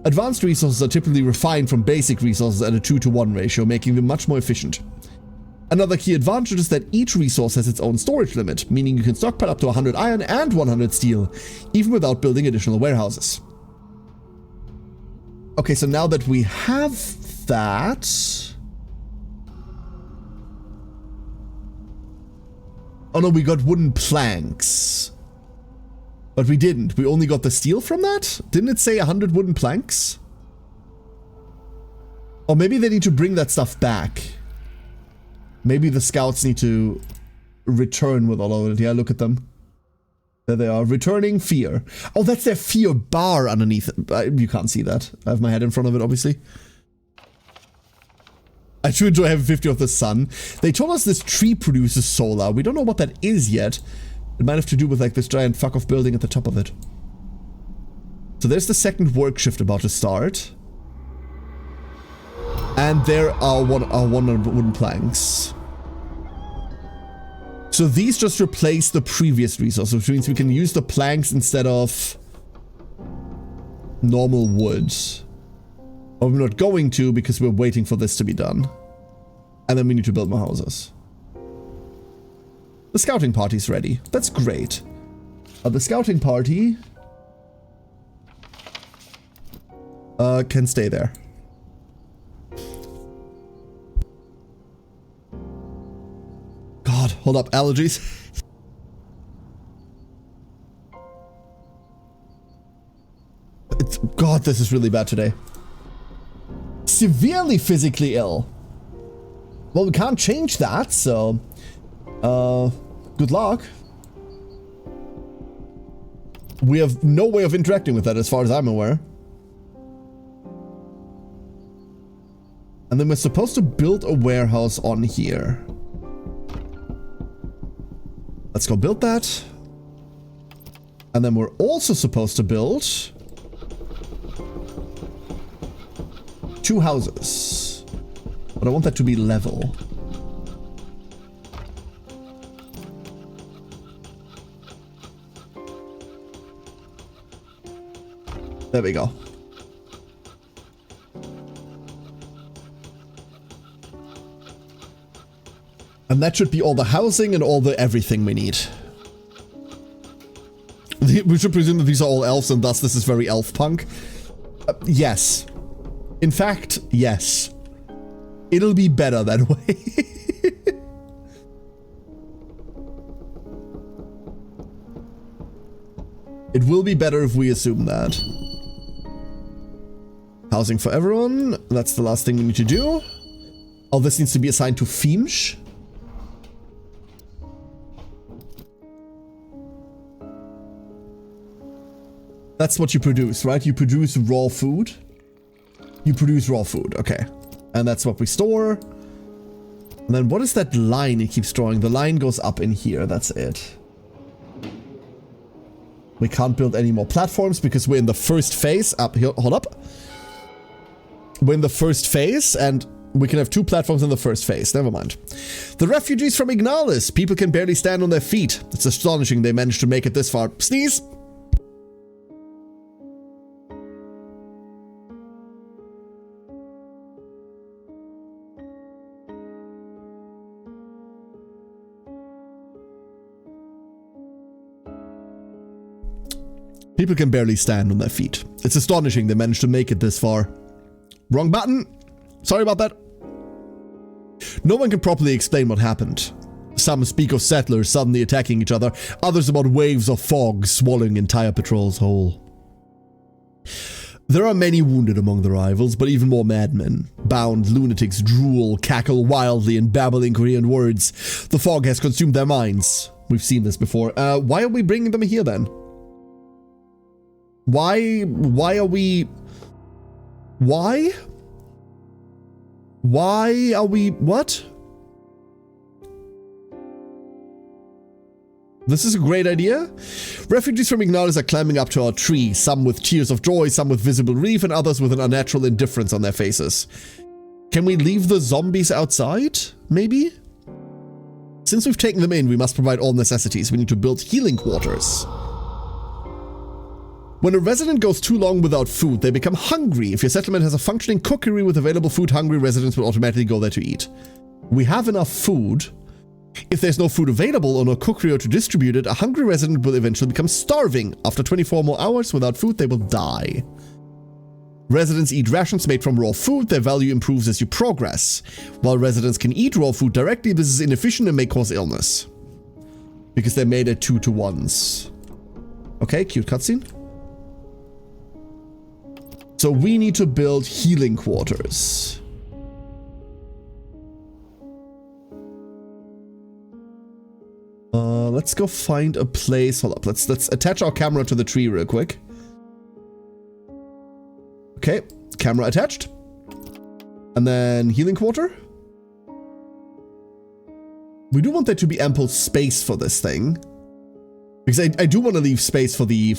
Advanced resources are typically refined from basic resources at a 2-to-1 ratio, making them much more efficient. Another key advantage is that each resource has its own storage limit, meaning you can stockpile up to 100 iron and 100 steel, even without building additional warehouses. Okay, so now that we have that... Oh no, we got wooden planks. But we didn't. We only got the steel from that? Didn't it say 100 wooden planks? Or maybe they need to bring that stuff back. Maybe the scouts need to return with all of it. Yeah, look at them. There they are. Returning fear. Oh, that's their fear bar underneath it. You can't see that. I have my head in front of it, obviously. I do enjoy having 50 of the sun. They told us this tree produces solar. We don't know what that is yet. It might have to do with like this giant fuck off building at the top of it. So there's the second work shift about to start. And there are one wooden planks. So these just replace the previous resource, which means we can use the planks instead of normal wood. But we're not going to because we're waiting for this to be done. And then we need to build more houses. The scouting party's ready. That's great. The scouting party can stay there. God, hold up, allergies. God, this is really bad today. Severely physically ill. Well, we can't change that, so good luck. We have no way of interacting with that as far as I'm aware. And then we're supposed to build a warehouse on here. Let's go build that. And then we're also supposed to build 2 houses. But I want that to be level. There we go. And that should be all the housing and all the everything we need. We should presume that these are all elves and thus this is very elf punk. Yes. In fact, yes. It'll be better that way. It will be better if we assume that. Housing for everyone. That's the last thing we need to do. Oh, this needs to be assigned to Femsh. That's what you produce, right? You produce raw food. You produce raw food, okay. And that's what we store. And then what is that line it keeps drawing? The line goes up in here, that's it. We can't build any more platforms because we're in the first phase. Up here, hold up. We're in the first phase and we can have 2 platforms in the first phase. Never mind. The refugees from Ignalis. People can barely stand on their feet. It's astonishing they managed to make it this far. Sneeze. People can barely stand on their feet. It's astonishing they managed to make it this far. Wrong button. Sorry about that. No one can properly explain what happened. Some speak of settlers suddenly attacking each other, others about waves of fog swallowing entire patrols whole. There are many wounded among the rivals, but even more madmen. Bound lunatics drool, cackle wildly, and babble incoherent words. The fog has consumed their minds. We've seen this before. Why are we bringing them here then? Why are we... Why? Why are we... What? This is a great idea. Refugees from Ignalis are climbing up to our tree, some with tears of joy, some with visible relief, and others with an unnatural indifference on their faces. Can we leave the zombies outside? Maybe? Since we've taken them in, we must provide all necessities. We need to build healing quarters. When a resident goes too long without food, they become hungry. If your settlement has a functioning cookery with available food, hungry residents will automatically go there to eat. We have enough food. If there's no food available or no cookery to distribute it, a hungry resident will eventually become starving. After 24 more hours without food, they will die. Residents eat rations made from raw food. Their value improves as you progress. While residents can eat raw food directly, this is inefficient and may cause illness. Because they're made at 2-to-1s. Okay, cute cutscene. So we need to build healing quarters. Let's go find a place. Hold up. Let's attach our camera to the tree real quick. Okay, camera attached. And then healing quarter. We do want there to be ample space for this thing. Because I do want to leave space for the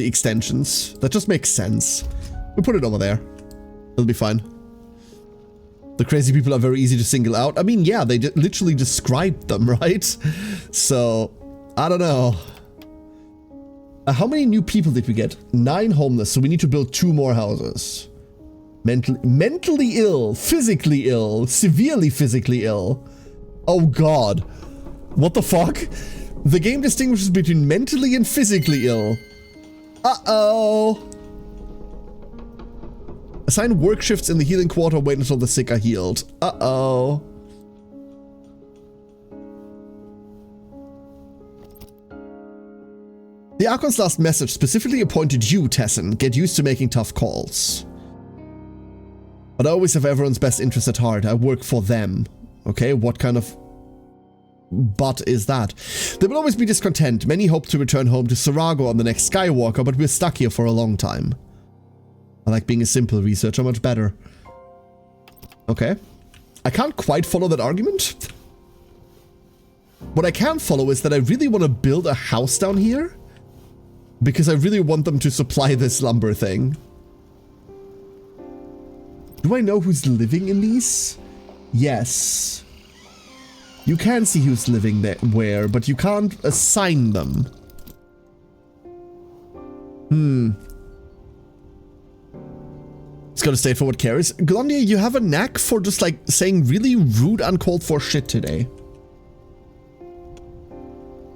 extensions. That just makes sense. We'll put it over there. It'll be fine. The crazy people are very easy to single out. I mean, yeah, they literally described them, right? So, I don't know. How many new people did we get? 9 homeless, so we need to build 2 more houses. Mentally ill, physically ill, severely physically ill. Oh god. What the fuck? The game distinguishes between mentally and physically ill. Uh-oh. Assign work shifts in the healing quarter, wait until the sick are healed. Uh-oh. The Archon's last message specifically appointed you, Tessin. Get used to making tough calls. But I always have everyone's best interest at heart. I work for them. Okay, what kind of but is that? There will always be discontent. Many hope to return home to Sarago on the next Skywalker, but we're stuck here for a long time. I like being a simple researcher much better. Okay. I can't quite follow that argument. What I can follow is that I really want to build a house down here. Because I really want them to supply this lumber thing. Do I know who's living in these? Yes. You can see who's living there, where, but you can't assign them. It's gotta stay for what carries. Glondia, you have a knack for just like saying really rude, uncalled for shit today.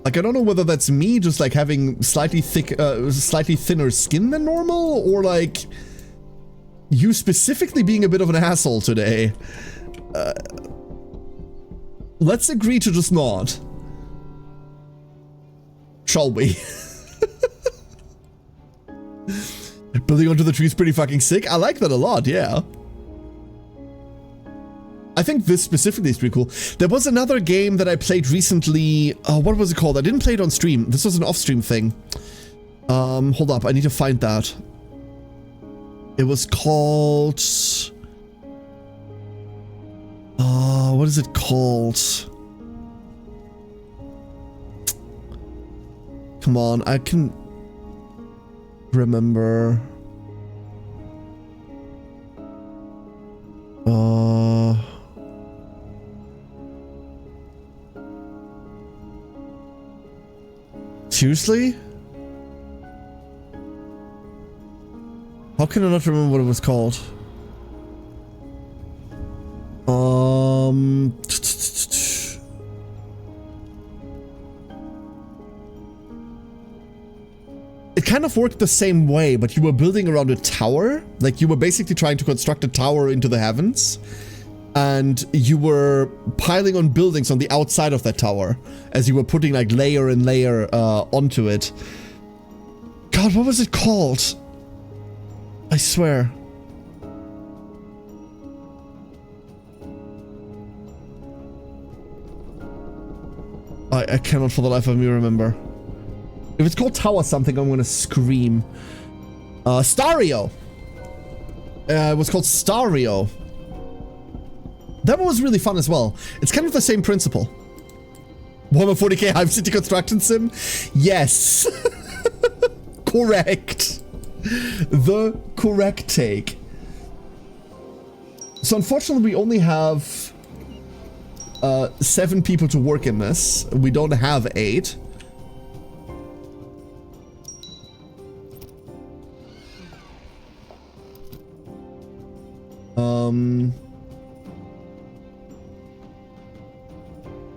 Like, I don't know whether that's me just like having slightly thinner skin than normal, or like you specifically being a bit of an asshole today. Let's agree to just not. Shall we? Building onto the tree is pretty fucking sick. I like that a lot, yeah. I think this specifically is pretty cool. There was another game that I played recently. What was it called? I didn't play it on stream. This was an off-stream thing. Hold up. I need to find that. It was called... what is it called? Come on, I can remember. Seriously? How can I not remember what it was called? kind of worked the same way, but you were building around a tower. Like, you were basically trying to construct a tower into the heavens. And you were piling on buildings on the outside of that tower as you were putting like layer and layer onto it. God, what was it called? I swear. I cannot for the life of me remember. If it's called tower something, I'm gonna scream. Stario. It was called Stario. That one was really fun as well. It's kind of the same principle. Warhammer 40k Hive City Construction Sim? Yes. Correct. The correct take. So unfortunately we only have 7 people to work in this. We don't have 8.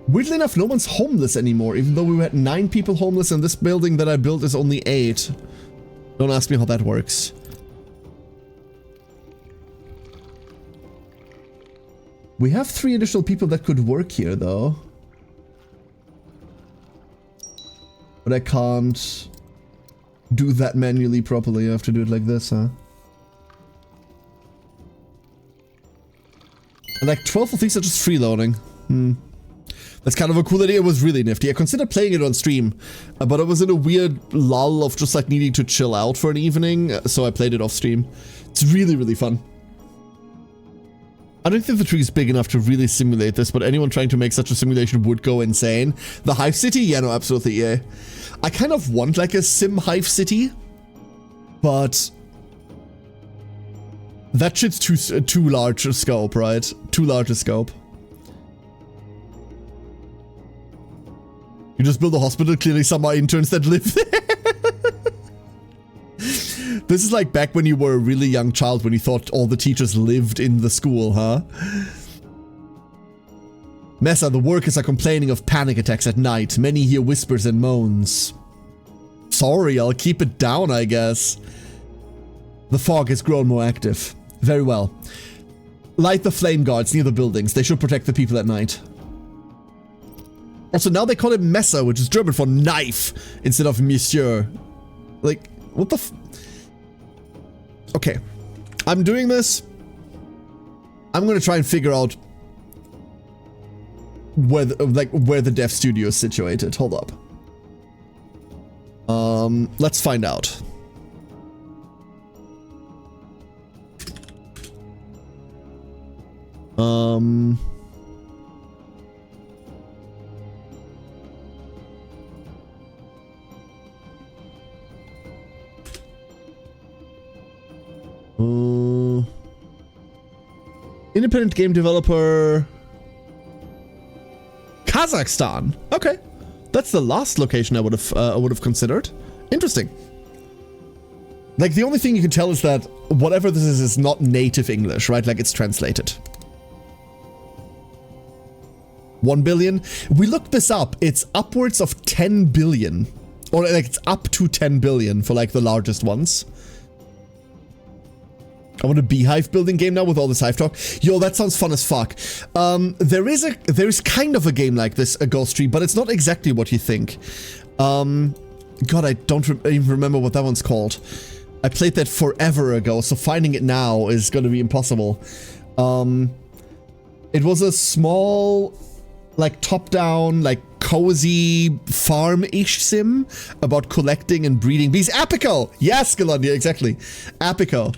Weirdly enough, no one's homeless anymore, even though we had 9 people homeless and this building that I built is only 8. Don't ask me how that works. We have 3 additional people that could work here, though. But I can't do that manually properly. I have to do it like this, huh? And like 12 of these are just freeloading. That's kind of a cool idea. It was really nifty. I considered playing it on stream, but I was in a weird lull of just like needing to chill out for an evening, so I played it off stream. It's really, really fun. I don't think the tree is big enough to really simulate this, but anyone trying to make such a simulation would go insane. The Hive City? Yeah, no, absolutely, yeah. I kind of want like a sim Hive City, but that shit's too large a scope, right? Too large a scope. You just build a hospital, clearly some are interns that live there. This is like back when you were a really young child when you thought all the teachers lived in the school, huh? Mesa, the workers are complaining of panic attacks at night. Many hear whispers and moans. Sorry, I'll keep it down, I guess. The fog has grown more active. Very well. Light the flame guards near the buildings. They should protect the people at night. Also, now they call it Messer, which is German for knife, instead of Monsieur. Like, what the f... Okay. I'm doing this. I'm gonna try and figure out where the dev studio is situated. Hold up. Let's find out. Independent game developer Kazakhstan. Okay, that's the last location I would have considered. Interesting. Like the only thing you can tell is that whatever this is not native English, right? Like it's translated. 1 billion. We looked this up. It's upwards of 10 billion, or like it's up to 10 billion for like the largest ones. I want a beehive building game now with all this hive talk. Yo, that sounds fun as fuck. There is kind of a game like this, a Ghost Tree, but it's not exactly what you think. God, I don't even remember what that one's called. I played that forever ago, so finding it now is going to be impossible. It was a small, like top-down, like cozy farm-ish sim about collecting and breeding bees. Apico! Yes, Galandia, exactly. Apico.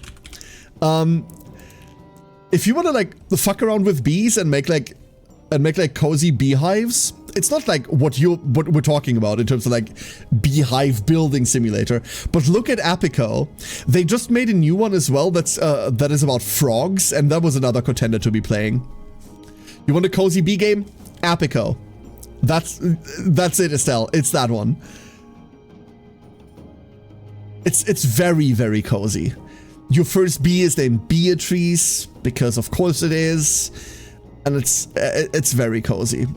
If you want to like fuck around with bees and make like cozy beehives, it's not like what we're talking about in terms of like beehive building simulator. But look at Apico. They just made a new one as well that is about frogs, and that was another contender to be playing. You want a cozy bee game? Apico. That's it, Estelle. It's that one. It's very, very cozy. Your first bee is named Beatrice, because of course it is, and it's very cozy.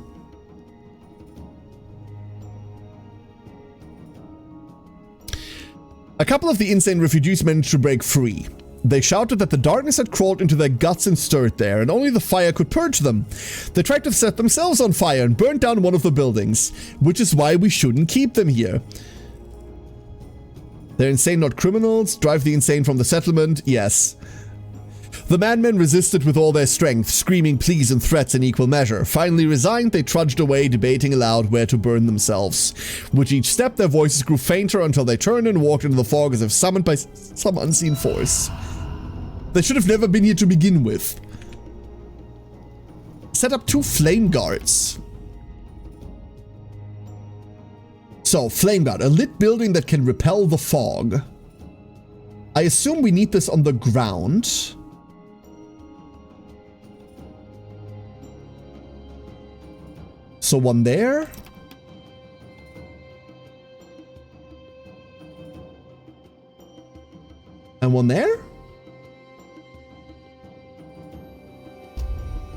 A couple of the insane refugees managed to break free. They shouted that the darkness had crawled into their guts and stirred there, and only the fire could purge them. They tried to set themselves on fire and burned down one of the buildings, which is why we shouldn't keep them here. They're insane, not criminals. Drive the insane from the settlement. Yes. The madmen resisted with all their strength, screaming pleas and threats in equal measure. Finally resigned, they trudged away, debating aloud where to burn themselves. With each step, their voices grew fainter until they turned and walked into the fog as if summoned by some unseen force. They should have never been here to begin with. Set up 2 flame guards. So, flame guard, a lit building that can repel the fog. I assume we need this on the ground. So one there. And one there?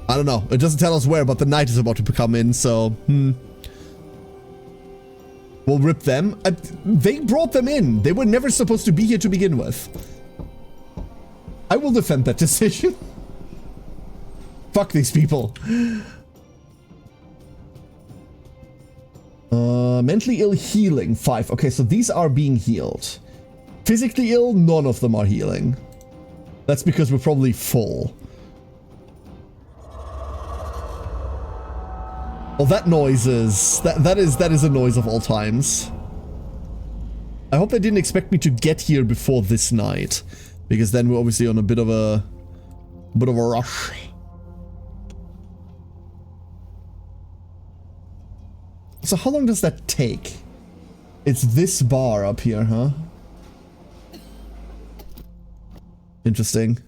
I don't know. It doesn't tell us where, but the night is about to come in, so... We'll rip them. They brought them in. They were never supposed to be here to begin with. I will defend that decision. Fuck these people. Mentally ill healing, 5. Okay, so these are being healed. Physically ill, none of them are healing. That's because we're probably full. Well, that noise is... That is a noise of all times. I hope they didn't expect me to get here before this night. Because then we're obviously on a bit of a rush. So how long does that take? It's this bar up here, huh? Interesting.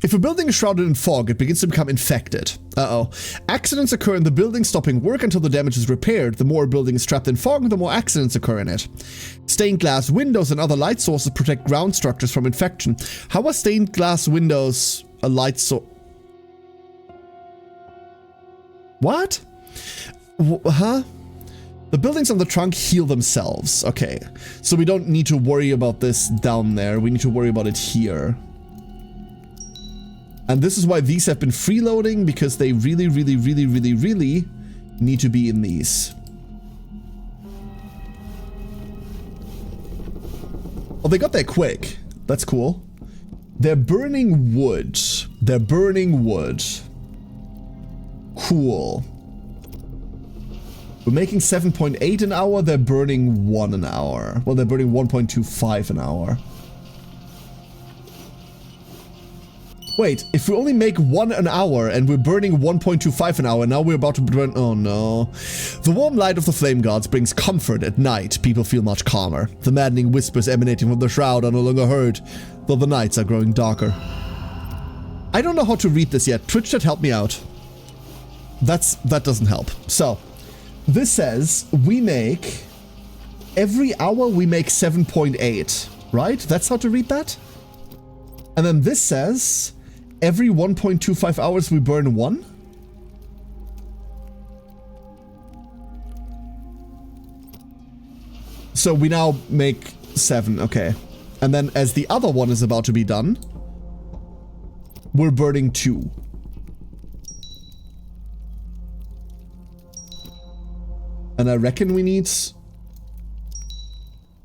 If a building is shrouded in fog, it begins to become infected. Uh-oh. Accidents occur in the building, stopping work until the damage is repaired. The more a building is trapped in fog, the more accidents occur in it. Stained glass windows and other light sources protect ground structures from infection. How are stained glass windows a light source? What? Huh? The buildings on the trunk heal themselves. Okay. So we don't need to worry about this down there. We need to worry about it here. And this is why these have been freeloading, because they really need to be in these. Oh, they got there quick. That's cool. They're burning wood. They're burning wood. Cool. We're making 7.8 an hour. They're burning 1 an hour. Well, they're burning 1.25 an hour. Wait, if we only make 1 an hour and we're burning 1.25 an hour, now we're about to burn... Oh no. The warm light of the flame guards brings comfort at night. People feel much calmer. The maddening whispers emanating from the shroud are no longer heard, though the nights are growing darker. I don't know how to read this yet. Twitch chat, help me out. That doesn't help. So, this says we make... Every hour we make 7.8, right? That's how to read that? And then this says... Every 1.25 hours we burn 1? So we now make 7, okay. And then as the other one is about to be done, we're burning 2. And I reckon we need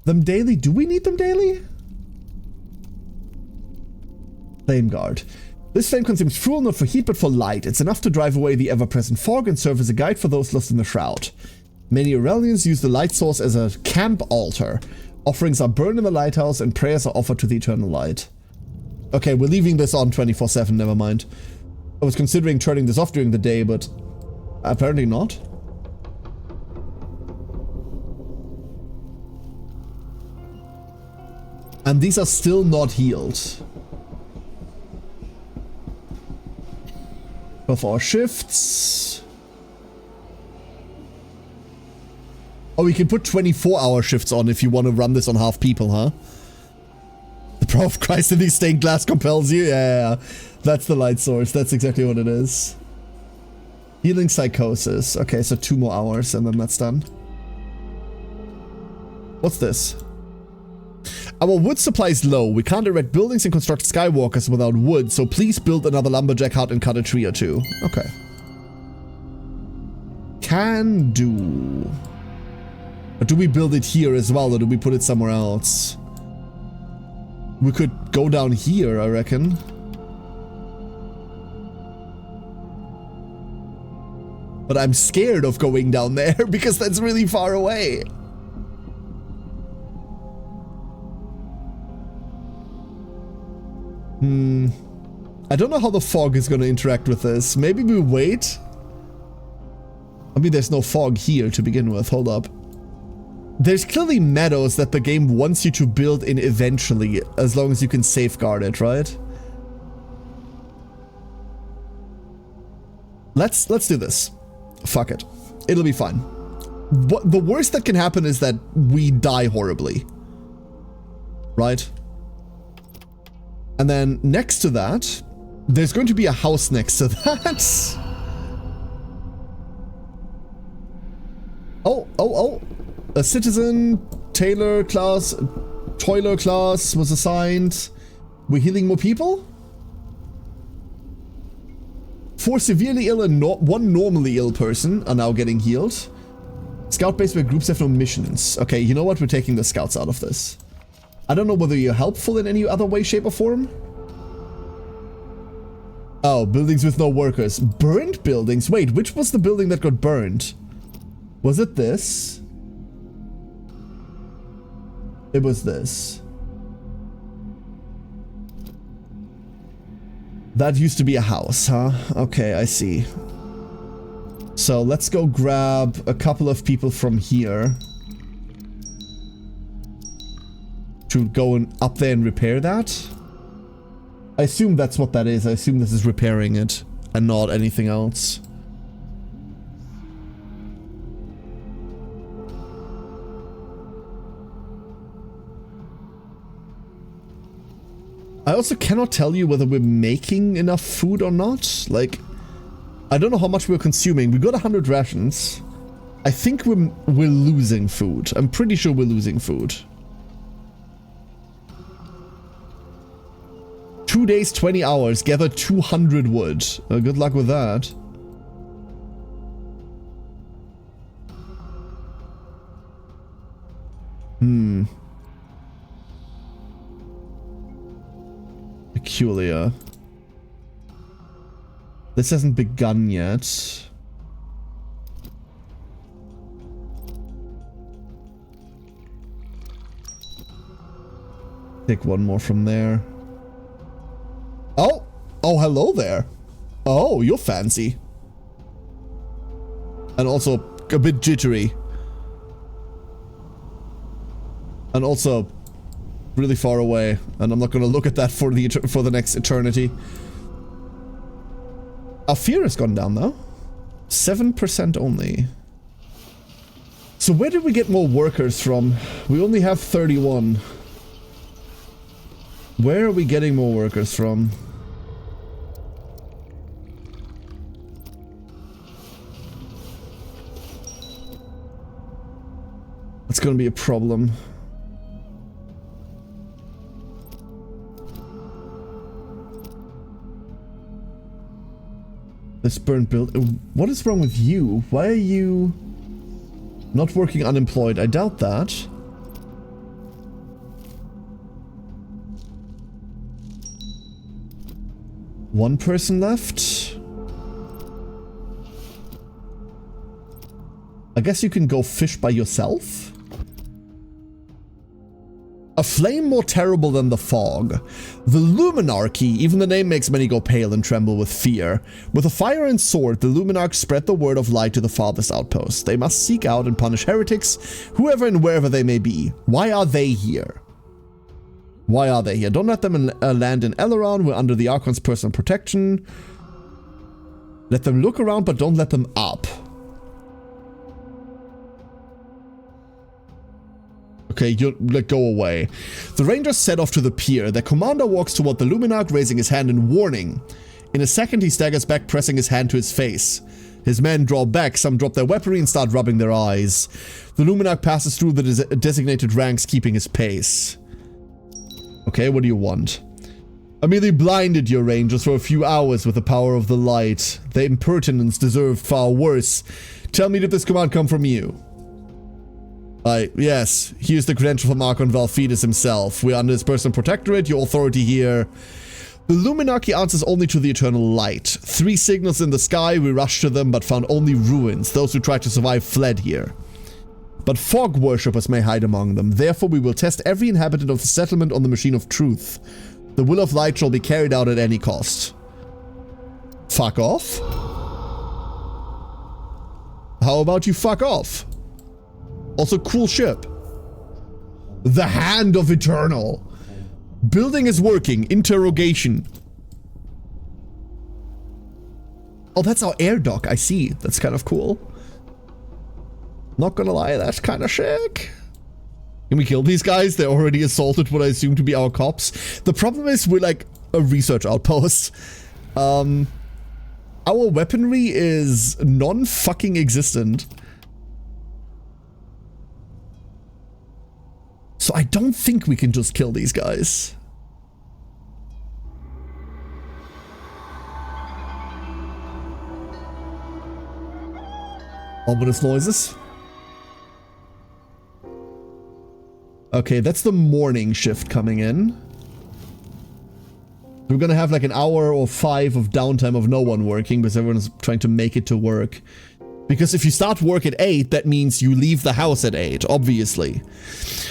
them daily. Do we need them daily? Flame guard. This flame consumes fuel not for heat but for light. It's enough to drive away the ever-present fog and serve as a guide for those lost in the shroud. Many Aurelians use the light source as a camp altar. Offerings are burned in the lighthouse and prayers are offered to the eternal light. Okay, we're leaving this on 24/7, never mind. I was considering turning this off during the day, but apparently not. And these are still not healed. 12-hour shifts. Oh, we can put 24-hour shifts on if you want to run this on half people, huh? The power of Christ in these stained glass compels you? Yeah. That's the light source. That's exactly what it is. Healing psychosis. Okay, so 2 more hours and then that's done. What's this? Our wood supply is low. We can't erect buildings and construct skywalkers without wood, so please build another lumberjack hut and cut a tree or two. Okay. Can do. But do we build it here as well, or do we put it somewhere else? We could go down here, I reckon. But I'm scared of going down there because that's really far away. I don't know how the fog is going to interact with this. Maybe we wait. I mean, there's no fog here to begin with. Hold up. There's clearly meadows that the game wants you to build in eventually, as long as you can safeguard it, right? Let's do this. Fuck it. It'll be fine. What the worst that can happen is that we die horribly. Right? And then next to that, there's going to be a house next to that. Oh. A citizen, Taylor class, toiler class was assigned. We're healing more people? 4 severely ill and one normally ill person are now getting healed. Scout base where groups have no missions. Okay, you know what? We're taking the scouts out of this. I don't know whether you're helpful in any other way, shape, or form. Oh, buildings with no workers. Burned buildings? Wait, which was the building that got burned? Was it this? It was this. That used to be a house, huh? Okay, I see. So let's go grab a couple of people from here to go up there and repair that. I assume that's what that is. I assume this is repairing it and not anything else. I also cannot tell you whether we're making enough food or not. Like, I don't know how much we're consuming. We got 100 rations. I think we're losing food. I'm pretty sure we're losing food. 2 days, 20 hours. Gather 200 wood. Good luck with that. Peculiar. This hasn't begun yet. Take one more from there. Oh! Oh, hello there. Oh, you're fancy. And also a bit jittery. And also really far away, and I'm not going to look at that for the next eternity. Our fear has gone down though. 7% only. So where did we get more workers from? We only have 31. Where are we getting more workers from? That's going to be a problem. This burnt build. What is wrong with you? Why are you not working unemployed? I doubt that. One person left. I guess you can go fish by yourself. A flame more terrible than the fog. The Luminarchy, even the name makes many go pale and tremble with fear. With a fire and sword, the Luminarchs spread the word of light to the farthest outposts. They must seek out and punish heretics, whoever and wherever they may be. Why are they here? Why are they here? Don't let them land in Elrond. We're under the Archon's personal protection. Let them look around, but don't let them up. Okay, you go away. The Rangers set off to the pier. Their commander walks toward the Luminarch, raising his hand in warning. In a second, he staggers back, pressing his hand to his face. His men draw back, some drop their weaponry and start rubbing their eyes. The Luminarch passes through the designated ranks, keeping his pace. Okay, what do you want? I merely blinded your rangers for a few hours with the power of the light. Their impertinence deserved far worse. Tell me, did this command come from you? Yes, here's the credential from Archon Valfidus himself. We're under his personal protectorate, your authority here. The Luminarchy answers only to the eternal light. 3 signals in the sky, we rushed to them, but found only ruins. Those who tried to survive fled here. But fog worshippers may hide among them. Therefore, we will test every inhabitant of the settlement on the machine of truth. The will of light shall be carried out at any cost. Fuck off? How about you fuck off? Also, cool ship. The Hand of Eternal. Building is working. Interrogation. Oh, that's our air dock. I see. That's kind of cool. Not gonna lie, that's kind of sick. Can we kill these guys? They already assaulted what I assume to be our cops. The problem is we're like a research outpost. Our weaponry is non-fucking existent. So I don't think we can just kill these guys. Ominous noises. Okay, that's the morning shift coming in. We're gonna have like an hour or 5 of downtime of no one working because everyone's trying to make it to work. Because if you start work at 8, that means you leave the house at 8, obviously.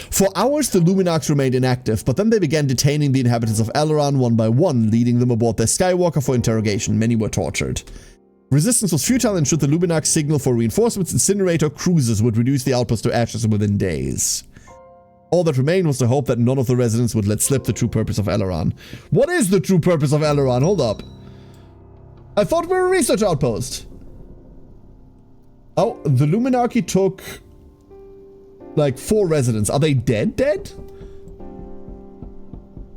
For hours, the Luminarchs remained inactive, but then they began detaining the inhabitants of Eleron one by one, leading them aboard their Skywalker for interrogation. Many were tortured. Resistance was futile, and should the Luminarchs signal for reinforcements, incinerator cruisers would reduce the outpost to ashes within days. All that remained was to hope that none of the residents would let slip the true purpose of Eleron. What is the true purpose of Eleron? Hold up. I thought we were a research outpost. Oh, the Luminarchy took like 4 residents. Are they dead?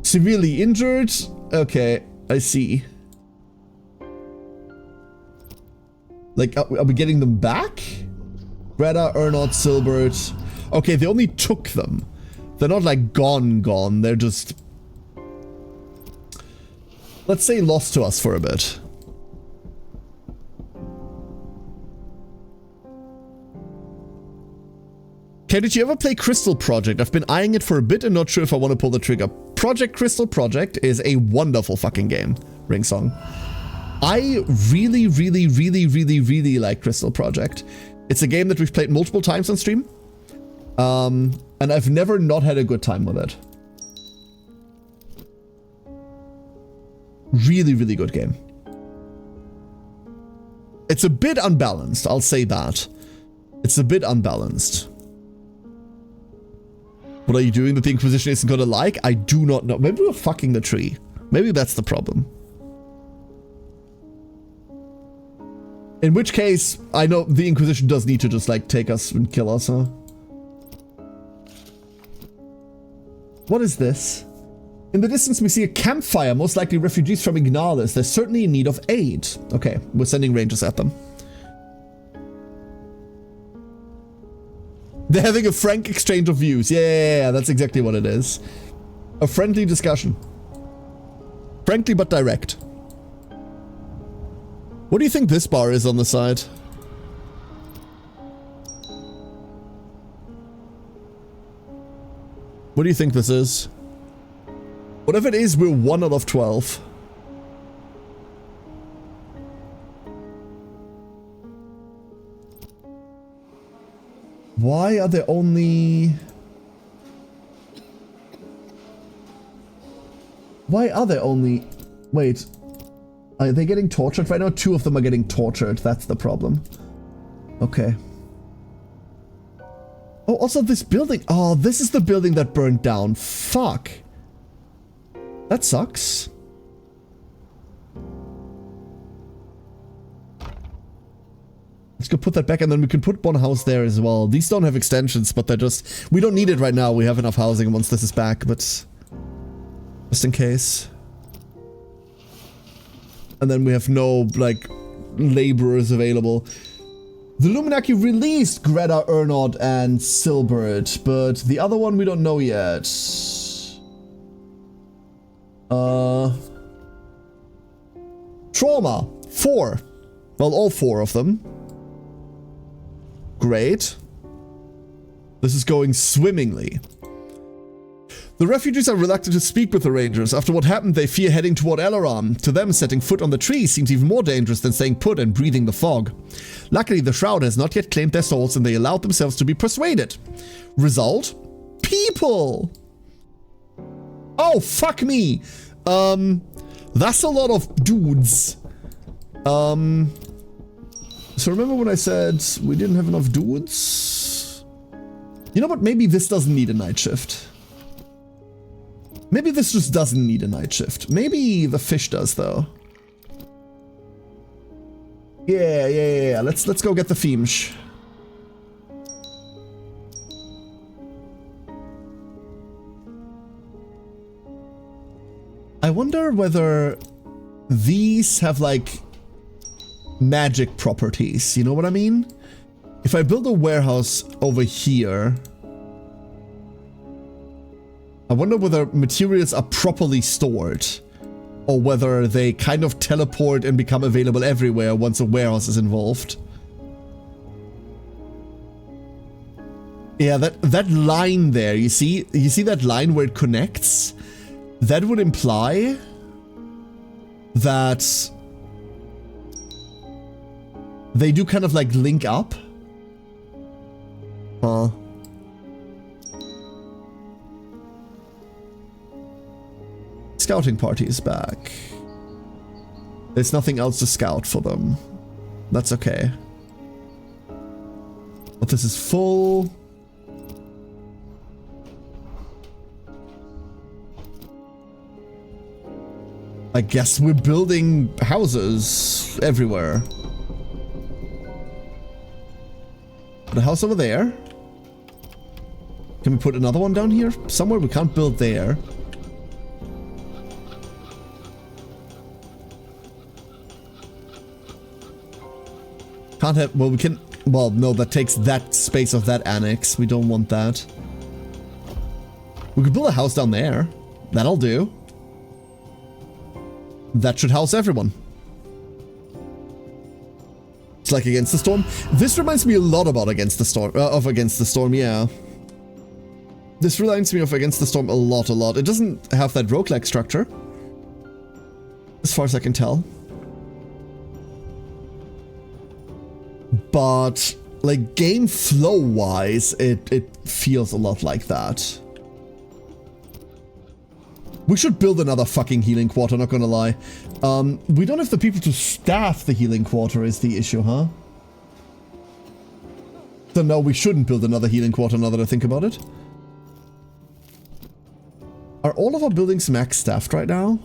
Severely injured? Okay, I see. Like, are we getting them back? Greta, Ernod, Silbert. Okay, they only took them. They're not like gone. They're just, let's say, lost to us for a bit. Okay, did you ever play Crystal Project? I've been eyeing it for a bit and not sure if I want to pull the trigger. Project Crystal Project is a wonderful fucking game. Ring song. I really like Crystal Project. It's a game that we've played multiple times on stream. And I've never not had a good time with it. Really good game. It's a bit unbalanced, I'll say that. It's a bit unbalanced. What are you doing that the Inquisition isn't gonna like? I do not know. Maybe we're fucking the tree. Maybe that's the problem. In which case, I know the Inquisition does need to just like take us and kill us, huh? What is this? In the distance we see a campfire, most likely refugees from Ignalis. They're certainly in need of aid. Okay, we're sending rangers at them. They're having a frank exchange of views. Yeah, that's exactly what it is. A friendly discussion. Frankly but direct. What do you think this bar is on the side? What do you think this is? Whatever it is, we're 1 out of 12. Why are there only... Why are there only... Wait. Are they getting tortured right now? 2 of them are getting tortured. That's the problem. Okay. Oh, also this building. Oh, this is the building that burned down. Fuck. That sucks. Let's go put that back, and then we can put one house there as well. These don't have extensions, but they're just... We don't need it right now. We have enough housing once this is back, but... Just in case. And then we have no, like, laborers available. The Luminarchy released Greta, Ernod, and Silbert, but the other one we don't know yet. Trauma. 4. Well, all 4 of them. Great. This is going swimmingly. The refugees are reluctant to speak with the rangers. After what happened, they fear heading toward Eleron. To them, setting foot on the tree seems even more dangerous than staying put and breathing the fog. Luckily, the Shroud has not yet claimed their souls and they allowed themselves to be persuaded. Result? People! Oh, fuck me! That's a lot of dudes. So remember when I said we didn't have enough dudes? You know what? Maybe this doesn't need a night shift. Maybe this just doesn't need a night shift. Maybe the fish does, though. Yeah. Let's go get the fish. I wonder whether these have, like, magic properties. You know what I mean? If I build a warehouse over here, I wonder whether materials are properly stored, or whether they kind of teleport and become available everywhere once a warehouse is involved. Yeah, that line there, you see that line where it connects? That would imply that they do kind of like link up. Huh. Scouting party is back. There's nothing else to scout for them. That's okay. But this is full. I guess we're building houses everywhere. Put a house over there. Can we put another one down here? Somewhere we can't build there. Can't have, well, we can, well, no, that takes that space of that annex. We don't want that. We could build a house down there. That'll do. That should house everyone. It's like Against the Storm. This reminds me a lot about Against the Storm, Against the Storm, yeah. This reminds me of Against the Storm a lot. It doesn't have that roguelike structure, as far as I can tell. But, like, game flow-wise, it feels a lot like that. We should build another fucking healing quarter, not gonna lie. We don't have the people to staff the healing quarter is the issue, huh? So no, we shouldn't build another healing quarter now that I think about it. Are all of our buildings max staffed right now?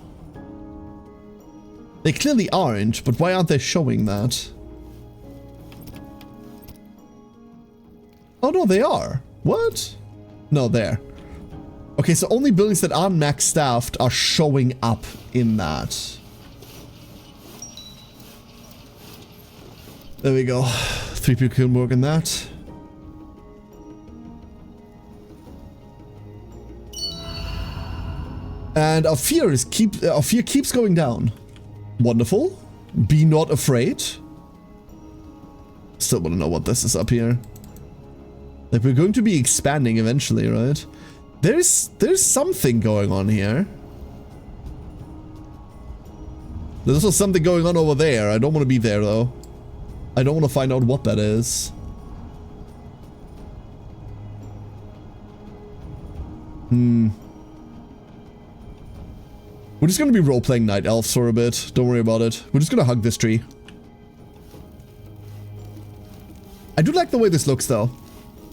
They clearly aren't, but why aren't they showing that? Oh no, they are. What? No, there. Okay, so only buildings that aren't max staffed are showing up in that. There we go. 3 people can work in that. And our fear keeps going down. Wonderful. Be not afraid. Still want to know what this is up here. Like, we're going to be expanding eventually, right? There's something going on here. There's also something going on over there. I don't want to be there, though. I don't want to find out what that is. We're just going to be role-playing Night Elves for a bit. Don't worry about it. We're just going to hug this tree. I do like the way this looks, though.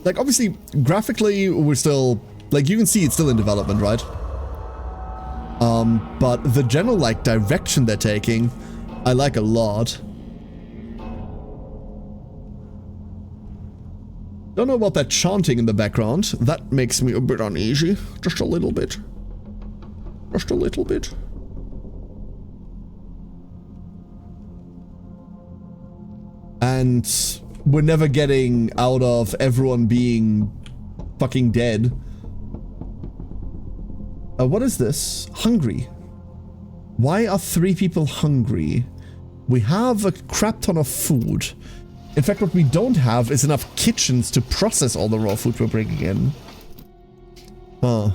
Like, obviously, graphically, we're still... Like, you can see it's still in development, right? But the general, like, direction they're taking, I like a lot. Don't know about that chanting in the background. That makes me a bit uneasy. Just a little bit. Just a little bit. And we're never getting out of everyone being fucking dead. What is this? Hungry. Why are 3 people hungry? We have a crap ton of food. In fact, what we don't have is enough kitchens to process all the raw food we're bringing in. Huh.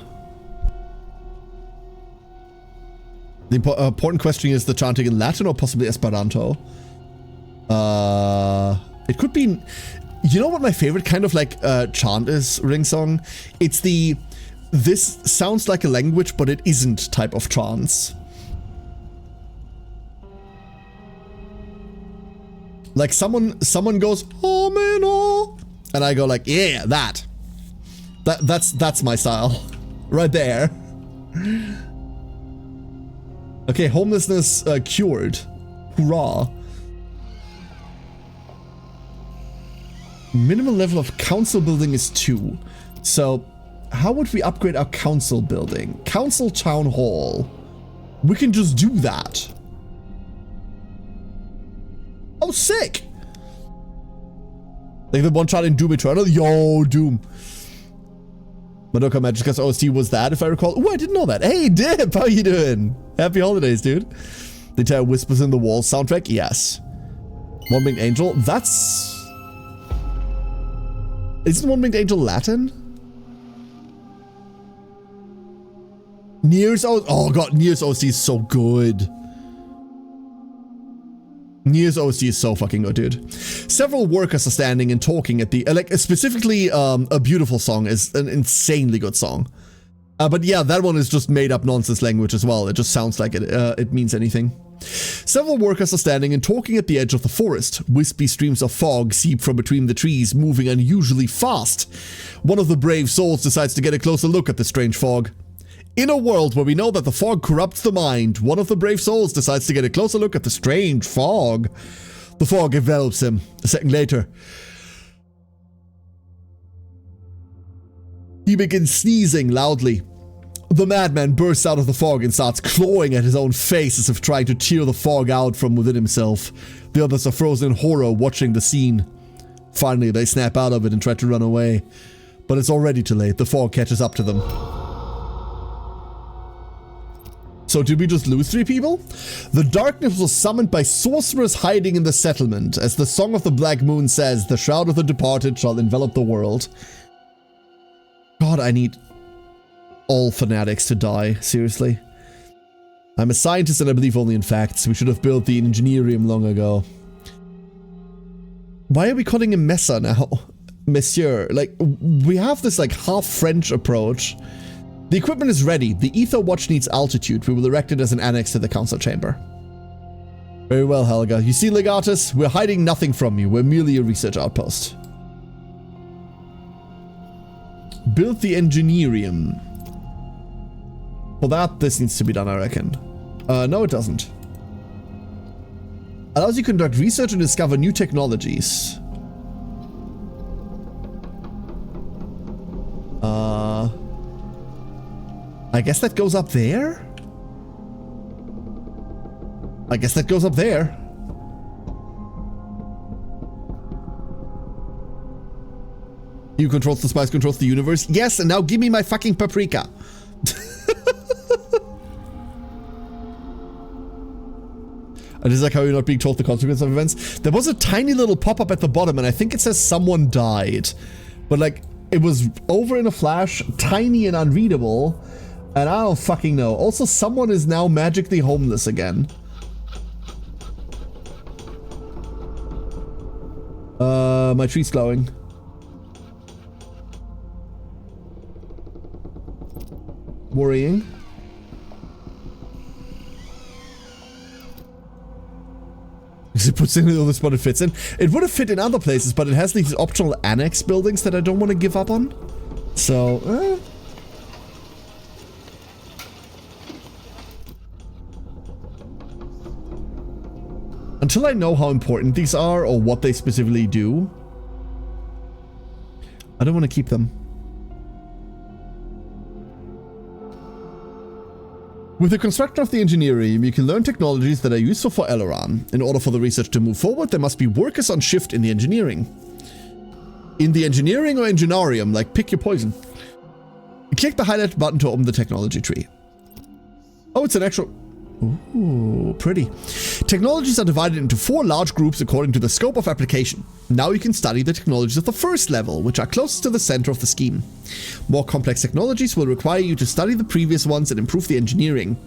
The important question is the chanting in Latin or possibly Esperanto. It could be... You know what my favorite kind of like chant is, Ring Song? It's the... This sounds like a language, but it isn't type of trance. Like someone goes, oh man, oh, and I go like, yeah, that's my style. Right there. Okay, homelessness cured. Hurrah. Minimum level of council building is 2. So, how would we upgrade our council building? Council town hall. We can just do that. Oh, sick! Like the one shot in Doom Eternal. Yo, Doom. Madoka Magicka's OST was that, if I recall. Oh, I didn't know that. Hey, Dip, how you doing? Happy holidays, dude. The entire Whispers in the Walls soundtrack? Yes. One Winged Angel? That's... Isn't One Winged Angel Latin? Nier's OST... Oh god, Nier's OST is so good. Nier's OST is so fucking good, dude. Several workers are standing and talking at the... Like, specifically, A Beautiful Song is an insanely good song. But yeah, that one is just made up nonsense language as well. It just sounds like it means anything. Several workers are standing and talking at the edge of the forest. Wispy streams of fog seep from between the trees, moving unusually fast. One of the brave souls decides to get a closer look at the strange fog. In a world where we know that the fog corrupts the mind, one of the brave souls decides to get a closer look at the strange fog. The fog envelops him. A second later, he begins sneezing loudly. The madman bursts out of the fog and starts clawing at his own face as if trying to tear the fog out from within himself. The others are frozen in horror watching the scene. Finally, they snap out of it and try to run away. But it's already too late. The fog catches up to them. So did we just lose 3 people? The darkness was summoned by sorcerers hiding in the settlement. As the Song of the Black Moon says, the shroud of the departed shall envelop the world. God, I need all fanatics to die. Seriously. I'm a scientist and I believe only in facts. We should have built the Engineerium long ago. Why are we calling him Messa now? Monsieur. Like, we have this like half French approach. The equipment is ready. The Ether Watch needs altitude. We will erect it as an annex to the council chamber. Very well, Helga. You see, Legatus, we're hiding nothing from you. We're merely a research outpost. Build the Engineerium. For that, this needs to be done, I reckon. No, it doesn't. Allows you to conduct research and discover new technologies. I guess that goes up there? I guess that goes up there. You controls the spice, controls the universe. Yes, and now give me my fucking paprika. And it's like how you're not being told the consequence of events. There was a tiny little pop-up at the bottom, and I think it says someone died. But like, it was over in a flash, tiny and unreadable. And I don't fucking know. Also, someone is now magically homeless again. My tree's glowing. Worrying. Because it puts in the spot it fits in. It would have fit in other places, but it has these optional annex buildings that I don't want to give up on. So, until I know how important these are or what they specifically do, I don't want to keep them. With the construction of the Engineerium, you can learn technologies that are useful for Eleron. In order for the research to move forward, there must be workers on shift in the engineering. In the engineering or engineerium, like pick your poison. Click the highlight button to open the technology tree. Oh, it's an actual... Ooh, pretty. Technologies are divided into 4 large groups according to the scope of application. Now you can study the technologies of the first level, which are closest to the center of the scheme. More complex technologies will require you to study the previous ones and improve the engineering.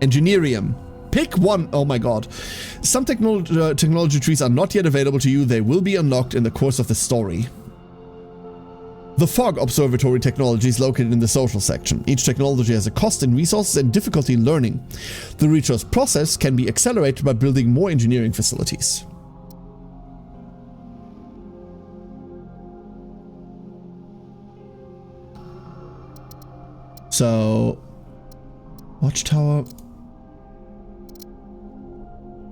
Engineerium. Pick one. Oh my god. Some technology trees are not yet available to you. They will be unlocked in the course of the story. The Fog Observatory technology is located in the social section. Each technology has a cost in resources and difficulty in learning. The research process can be accelerated by building more engineering facilities. So, Watchtower.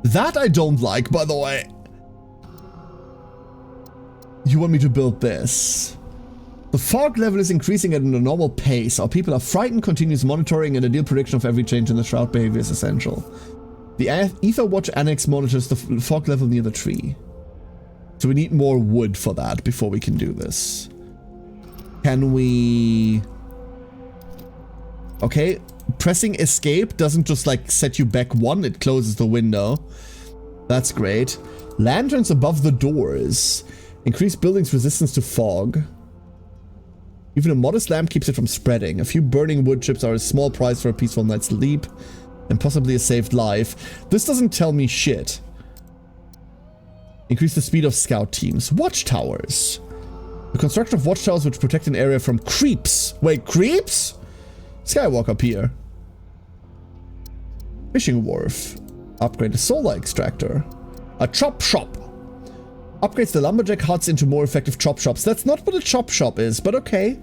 That I don't like, by the way. You want me to build this? The fog level is increasing at a normal pace. Our people are frightened. Continuous monitoring and a deal prediction of every change in the shroud behavior is essential. The Ether Watch Annex monitors the fog level near the tree. So we need more wood for that before we can do this. Can we... Okay, pressing escape doesn't just like set you back 1, it closes the window. That's great. Lanterns above the doors. Increase buildings' resistance to fog. Even a modest lamp keeps it from spreading. A few burning wood chips are a small price for a peaceful night's sleep. And possibly a saved life. This doesn't tell me shit. Increase the speed of scout teams. Watchtowers. The construction of watchtowers which protect an area from creeps. Wait, creeps? Skywalk up here. Fishing wharf. Upgrade a solar extractor. A chop shop. Upgrades the lumberjack huts into more effective chop shops. That's not what a chop shop is, but okay.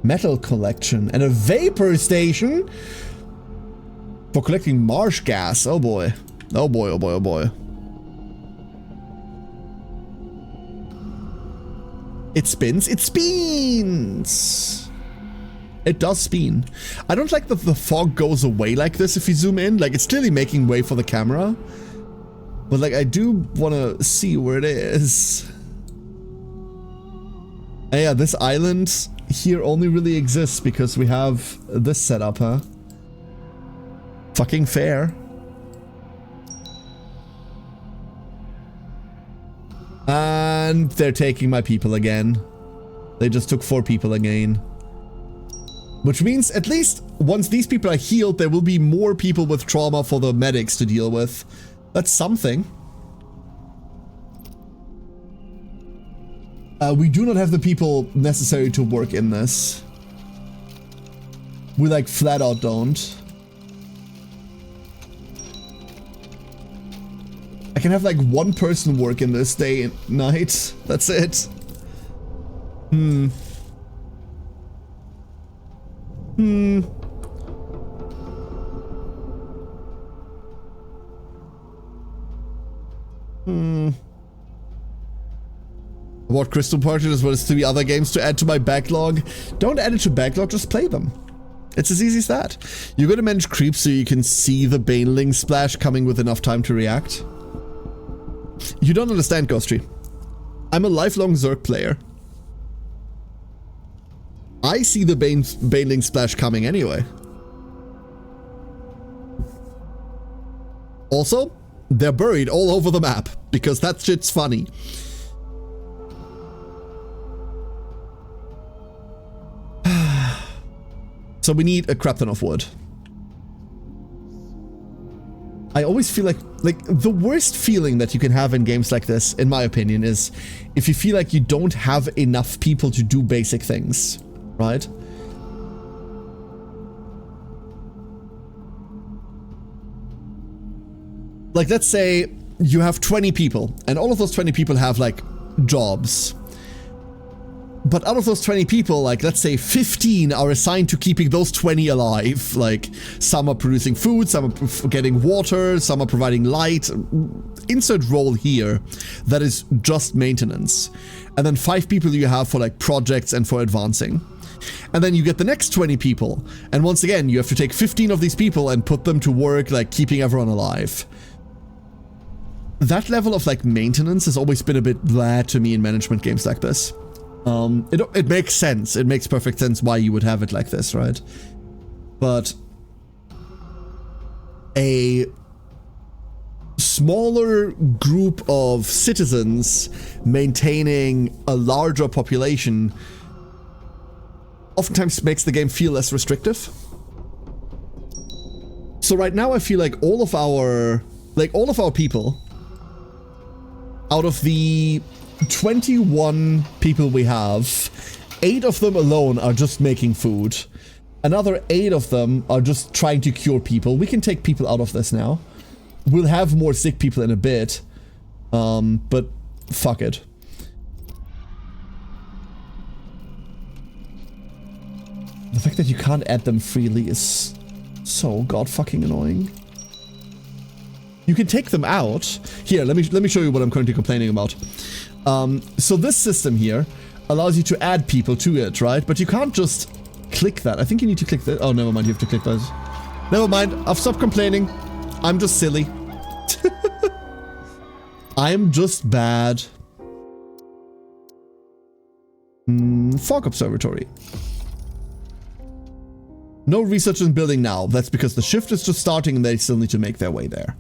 Metal collection and a vapor station for collecting marsh gas. Oh boy. Oh boy, oh boy, oh boy. It spins, it spins! It does spin. I don't like that the fog goes away like this if you zoom in. Like, it's clearly making way for the camera. But, like, I do want to see where it is. And yeah, this island here only really exists because we have this setup, huh? Fucking fair. And they're taking my people again. They just took 4 people again. Which means at least once these people are healed, there will be more people with trauma for the medics to deal with. That's something. We do not have the people necessary to work in this. We like flat out don't. I can have like 1 person work in this day and night. That's it. What Crystal Party as well as 3 other games to add to my backlog. Don't add it to backlog, just play them. It's as easy as that. You're gonna manage creeps so you can see the Baneling splash coming with enough time to react. You don't understand, Ghost Tree. I'm a lifelong Zerg player. I see the Baneling splash coming anyway. Also, they're buried all over the map because that shit's funny. So we need a crap ton of wood. I always feel like the worst feeling that you can have in games like this, in my opinion, is if you feel like you don't have enough people to do basic things, right? Like, let's say you have 20 people, and all of those 20 people have, like, jobs. But out of those 20 people, like, let's say 15 are assigned to keeping those 20 alive. Like, some are producing food, some are getting water, some are providing light. Insert role here that is just maintenance. And then 5 people you have for, like, projects and for advancing. And then you get the next 20 people. And once again, you have to take 15 of these people and put them to work, like, keeping everyone alive. That level of, like, maintenance has always been a bit blah to me in management games like this. It makes sense. It makes perfect sense why you would have it like this, right? But a smaller group of citizens maintaining a larger population oftentimes makes the game feel less restrictive. So right now I feel like all of our people, out of the 21 people we have, 8 of them alone are just making food. Another 8 of them are just trying to cure people. We can take people out of this now. We'll have more sick people in a bit. But fuck it. The fact that you can't add them freely is so god fucking annoying. You can take them out. Here, let me show you what I'm currently complaining about. So this system here allows you to add people to it, right? But you can't just click that. I think you need to click that. Oh, never mind. You have to click that. Never mind. I've stopped complaining. I'm just silly. I'm just bad. Fog Observatory. No research in building now. That's because the shift is just starting and they still need to make their way there.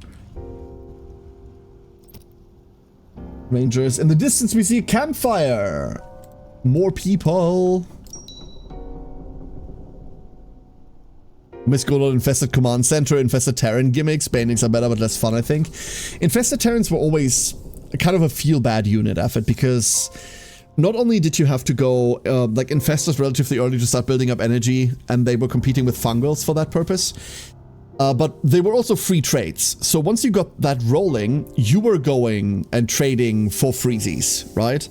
Rangers. In the distance we see a campfire. More people. Miss good old Infested Command Center, Infested Terran gimmicks. Bandings are better but less fun, I think. Infested Terrans were always kind of a feel-bad unit effort because not only did you have to go, like, Infestors relatively early to start building up energy, and they were competing with Fungals for that purpose, but they were also free trades. So once you got that rolling, you were going and trading for freezies, right?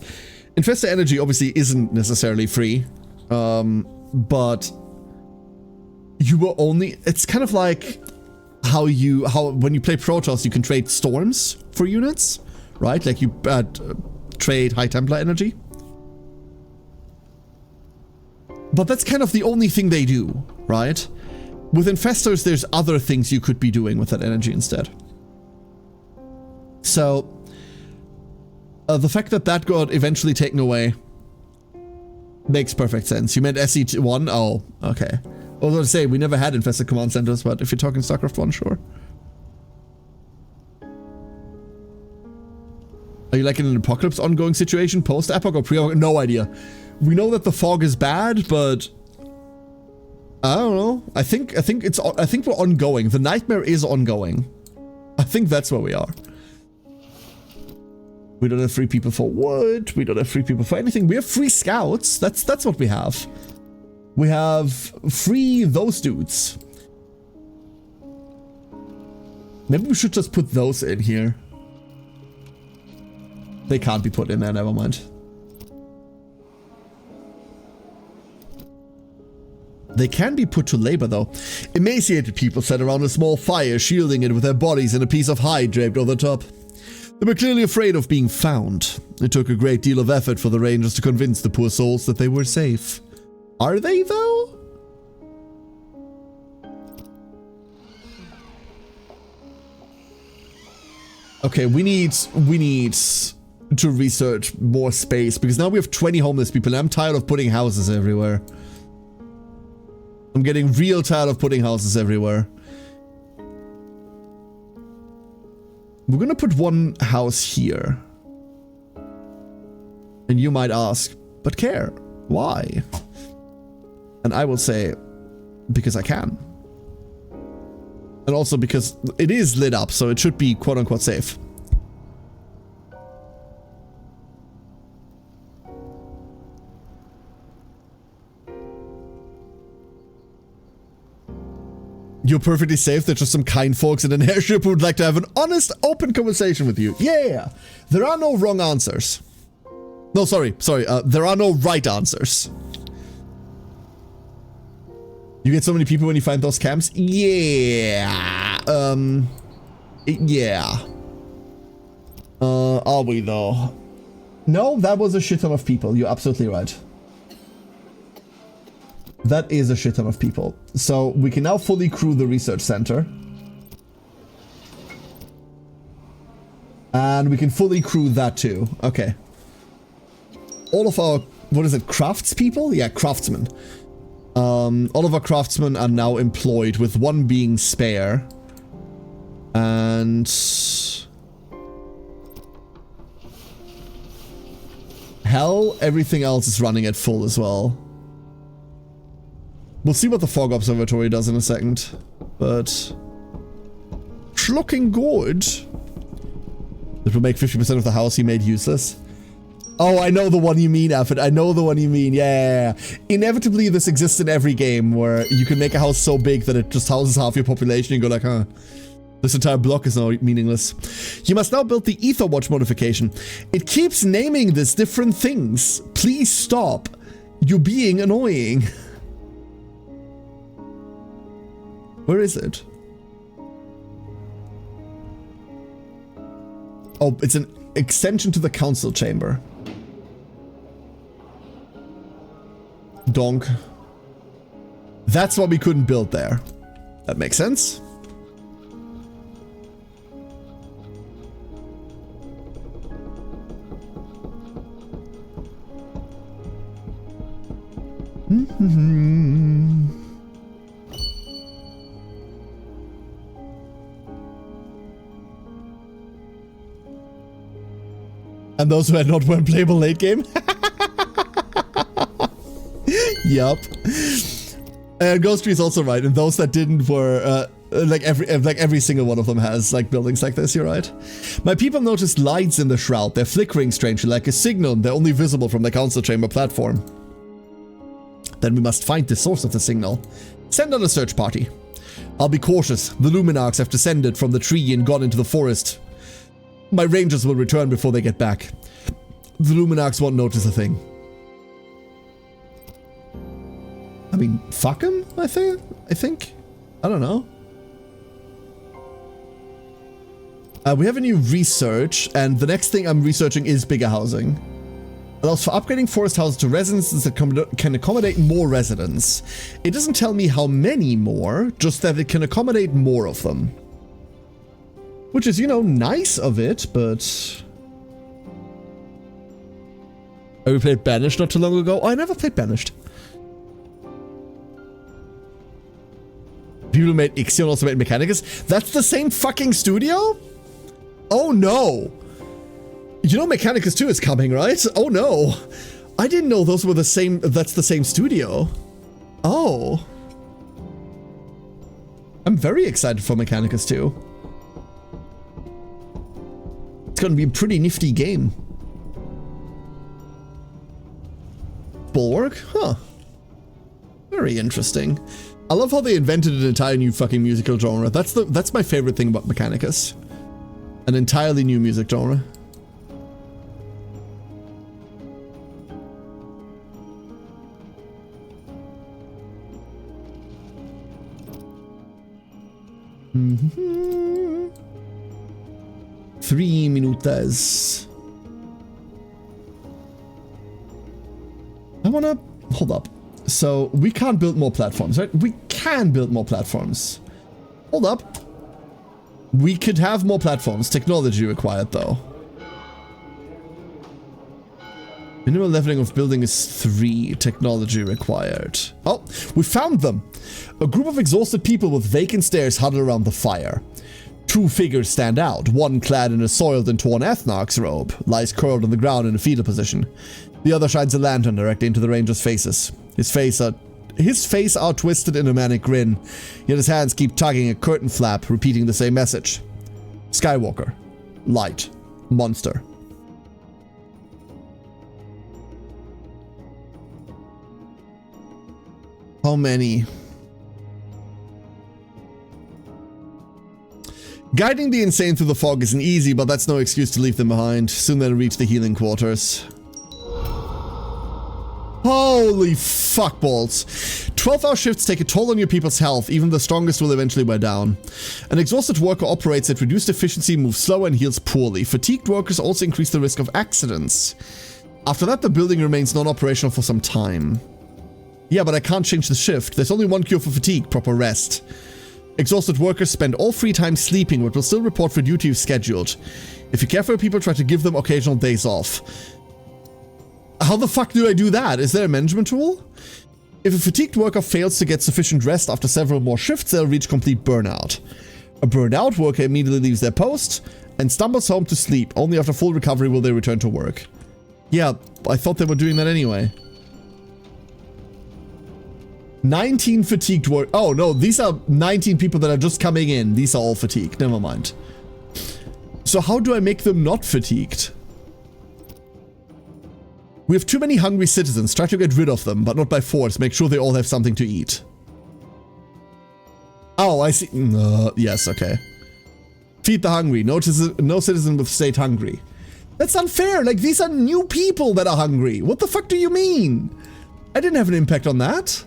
Infestor energy obviously isn't necessarily free, but you were only, it's kind of like how when you play Protoss, you can trade storms for units, right? Like you trade High Templar energy. But that's kind of the only thing they do, right? With Infestors, there's other things you could be doing with that energy instead. So, the fact that that got eventually taken away makes perfect sense. You meant SE1? Oh, okay. I was going to say, we never had Infested Command Centers, but if you're talking StarCraft 1, sure. Are you like in an apocalypse ongoing situation, post-apoc or pre-apoc? No idea. We know that the fog is bad, but I don't know. I think we're ongoing. The nightmare is ongoing. I think that's where we are. We don't have free people for wood. We don't have free people for anything. We have free scouts. That's what we have. We have free those dudes. Maybe we should just put those in here. They can't be put in there, never mind. They can be put to labor, though. Emaciated people sat around a small fire, shielding it with their bodies and a piece of hide draped over the top. They were clearly afraid of being found. It took a great deal of effort for the Rangers to convince the poor souls that they were safe. Are they, though? Okay, we need to research more space, because now we have 20 homeless people, and I'm tired of putting houses everywhere. I'm getting real tired of putting houses everywhere. We're gonna put one house here. And you might ask, but Care, why? And I will say, because I can. And also because it is lit up, so it should be quote-unquote safe. You're perfectly safe. There's just some kind folks in an airship who would like to have an honest, open conversation with you. Yeah, there are no wrong answers. No, sorry. There are no right answers. You get so many people when you find those camps? Yeah. Yeah. Are we though? No, that was a shit ton of people. You're absolutely right. That is a shit ton of people. So we can now fully crew the research center. And we can fully crew that too. Okay. All of our, what is it, craftspeople? Yeah, craftsmen. All of our craftsmen are now employed, with one being spare. And hell, everything else is running at full as well. We'll see what the fog observatory does in a second, but it's looking good. It will make 50% of the house he made useless. Oh, I know the one you mean, Affid. I know the one you mean. Yeah. Inevitably, this exists in every game where you can make a house so big that it just houses half your population. You go like, huh, this entire block is now meaningless. You must now build the Ether Watch modification. It keeps naming this different things. Please stop. You're being annoying. Where is it? Oh, it's an extension to the council chamber. Donk. That's why we couldn't build there. That makes sense. And those who had not won playable late game. Yup. Ghost Tree is also right, and those that didn't were like every single one of them has like buildings like this. You're right. My people noticed lights in the shroud. They're flickering strangely, like a signal. They're only visible from the council chamber platform. Then we must find the source of the signal. Send out a search party. I'll be cautious. The Luminarchs have descended from the tree and gone into the forest. My rangers will return before they get back. The Luminarchs won't notice a thing. I mean, fuck them, I think. I don't know. We have a new research, and the next thing I'm researching is bigger housing. Allows for upgrading forest houses to residences that can accommodate more residents. It doesn't tell me how many more, just that it can accommodate more of them. Which is, you know, nice of it, but... We played Banished not too long ago. Oh, I never played Banished. People who made Ixion also made Mechanicus. That's the same fucking studio? Oh no! You know Mechanicus 2 is coming, right? Oh no! I didn't know those were the same, that's the same studio. Oh. I'm very excited for Mechanicus 2. It's gonna be a pretty nifty game. Bulwark? Huh. Very interesting. I love how they invented an entire new fucking musical genre. That's my favorite thing about Mechanicus. An entirely new music genre. Mm-hmm. 3 minutos. I wanna... Hold up. So, we can't build more platforms, right? We can build more platforms. Hold up. We could have more platforms. Technology required, though. Minimal leveling of building is 3. Technology required. Oh, we found them! A group of exhausted people with vacant stares huddle around the fire. 2 figures stand out. One clad in a soiled and torn Ethnarch's robe, lies curled on the ground in a fetal position. The other shines a lantern directly into the ranger's faces. His face are twisted in a manic grin, yet his hands keep tugging a curtain flap, repeating the same message. Skywalker. Light. Monster. How many? Guiding the insane through the fog isn't easy, but that's no excuse to leave them behind. Soon they'll reach the healing quarters. Holy fuckballs. 12-hour shifts take a toll on your people's health. Even the strongest will eventually wear down. An exhausted worker operates at reduced efficiency, moves slower, and heals poorly. Fatigued workers also increase the risk of accidents. After that, the building remains non-operational for some time. Yeah, but I can't change the shift. There's only one cure for fatigue, proper rest. Exhausted workers spend all free time sleeping, but will still report for duty if scheduled. If you care for your people, try to give them occasional days off. How the fuck do I do that? Is there a management tool? If a fatigued worker fails to get sufficient rest after several more shifts, they'll reach complete burnout. A burned out worker immediately leaves their post and stumbles home to sleep. Only after full recovery will they return to work. Yeah, I thought they were doing that anyway. 19 fatigued work. Oh no, these are 19 people that are just coming in. These are all fatigued. Never mind. So how do I make them not fatigued? We have too many hungry citizens. Try to get rid of them, but not by force. Make sure they all have something to eat. Oh, I see. Yes, okay. Feed the hungry. No citizen will stay hungry. That's unfair. Like, these are new people that are hungry. What the fuck do you mean? I didn't have an impact on that.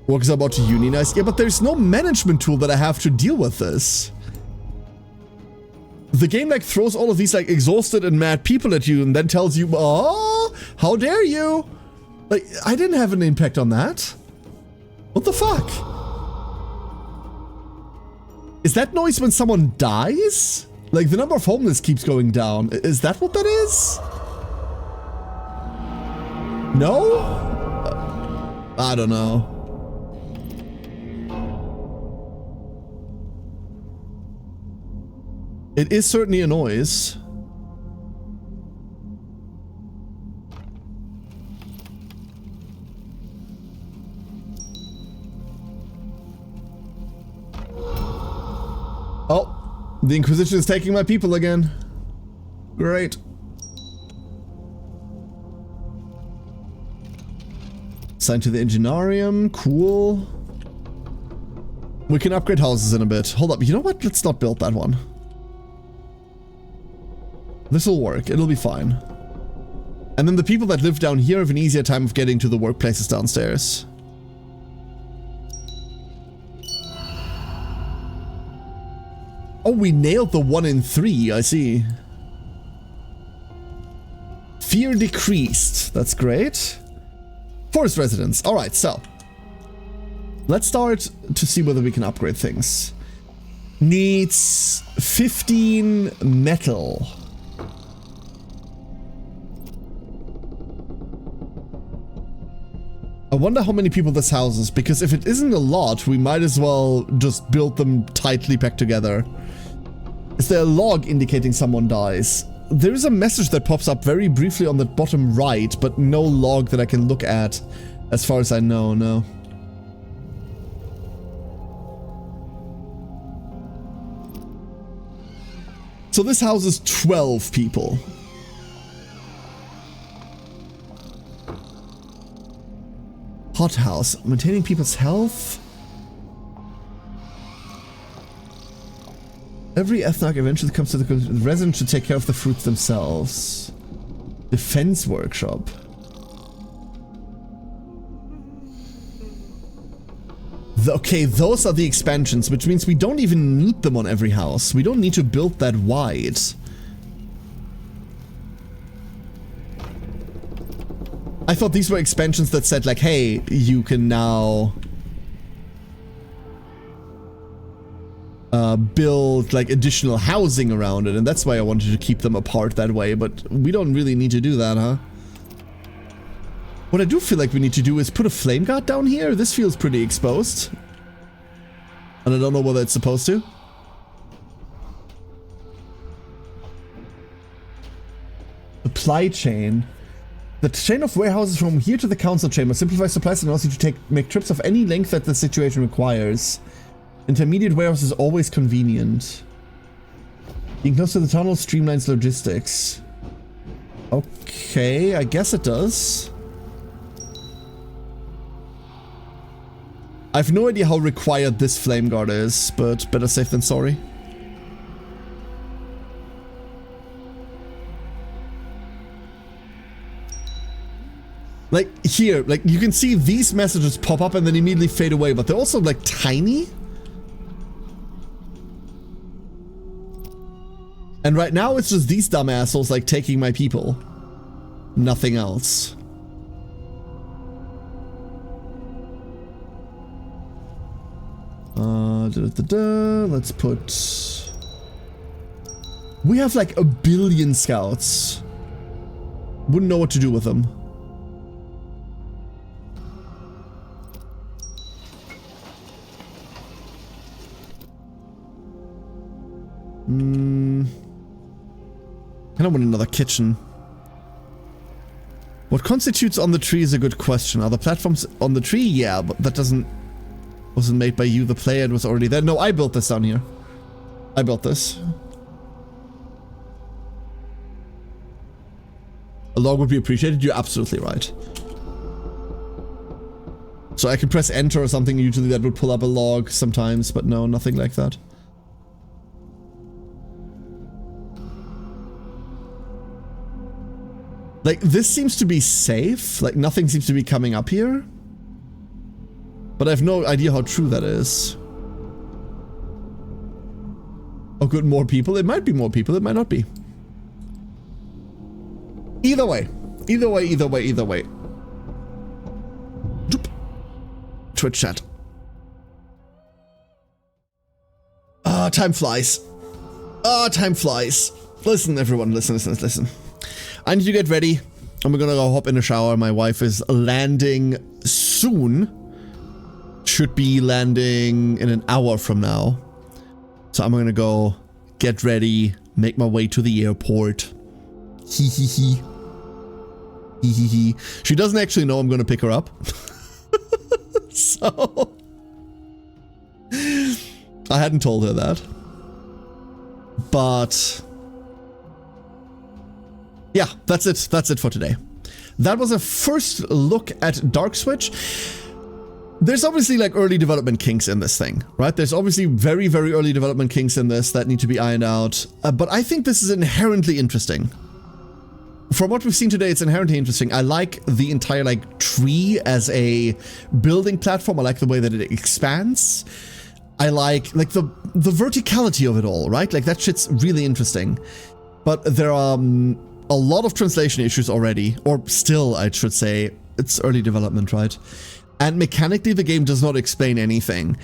Workers are about to unionize. Yeah, but there's no management tool that I have to deal with this. The game like throws all of these like exhausted and mad people at you and then tells you, oh, how dare you? Like, I didn't have an impact on that. What the fuck? Is that noise when someone dies? Like, the number of homeless keeps going down. Is that what that is? No? I don't know. It is certainly a noise. Oh, the Inquisition is taking my people again. Great. Assigned to the Engineerium. Cool. We can upgrade houses in a bit. Hold up. You know what? Let's not build that one. This'll work. It'll be fine. And then the people that live down here have an easier time of getting to the workplaces downstairs. Oh, we nailed the 1 in 3. I see. Fear decreased. That's great. Forest residents. Alright, so. Let's start to see whether we can upgrade things. Needs 15 metal. I wonder how many people this houses, because if it isn't a lot, we might as well just build them tightly packed together. Is there a log indicating someone dies? There is a message that pops up very briefly on the bottom right, but no log that I can look at, as far as I know, no. So this houses 12 people. Hothouse. Maintaining people's health. Every ethnarch eventually comes to the conclusion the residents should take care of the fruits themselves. Defense workshop. Okay, those are the expansions, which means we don't even need them on every house. We don't need to build that wide. I thought these were expansions that said like, hey, you can now build like additional housing around it, and that's why I wanted to keep them apart that way, but we don't really need to do that, huh? What I do feel like we need to do is put a flame guard down here. This feels pretty exposed. And I don't know whether it's supposed to. Supply chain. The chain of warehouses from here to the council chamber simplifies supplies and allows you to make trips of any length that the situation requires. Intermediate warehouse is always convenient. Being close to the tunnel streamlines logistics. Okay, I guess it does. I have no idea how required this flame guard is, but better safe than sorry. Like here, like you can see these messages pop up and then immediately fade away, but they're also like tiny. And right now it's just these dumb assholes like taking my people. Nothing else. Let's put... We have like 1 billion scouts. Wouldn't know what to do with them. I don't want another kitchen. What constitutes on the tree is a good question. Are the platforms on the tree? Yeah, but that wasn't made by you, the player. It was already there. No, I built this down here. I built this. A log would be appreciated. You're absolutely right. So I could press enter or something. Usually that would pull up a log sometimes, but no, nothing like that. Like, this seems to be safe. Like, nothing seems to be coming up here. But I have no idea how true that is. Oh, good, more people? It might be more people. It might not be. Either way. Either way, either way, either way. Doop. Twitch chat. Ah, time flies. Ah, time flies. Listen, everyone. Listen, listen, listen. I need to get ready. I'm gonna go hop in the shower. My wife is landing soon. Should be landing in an hour from now. So I'm gonna go get ready, make my way to the airport. Hee hee hee. Hee hee hee. She doesn't actually know I'm gonna pick her up. So I hadn't told her that. But yeah, that's it. That's it for today. That was a first look at Dark Switch. There's obviously like early development kinks in this thing, right? There's obviously very, very early development kinks in this that need to be ironed out. But I think this is inherently interesting. From what we've seen today, it's inherently interesting. I like the entire like tree as a building platform. I like the way that it expands. I like the verticality of it all, right? Like that shit's really interesting. But there are a lot of translation issues already, or still, I should say. It's early development, right? And mechanically, the game does not explain anything.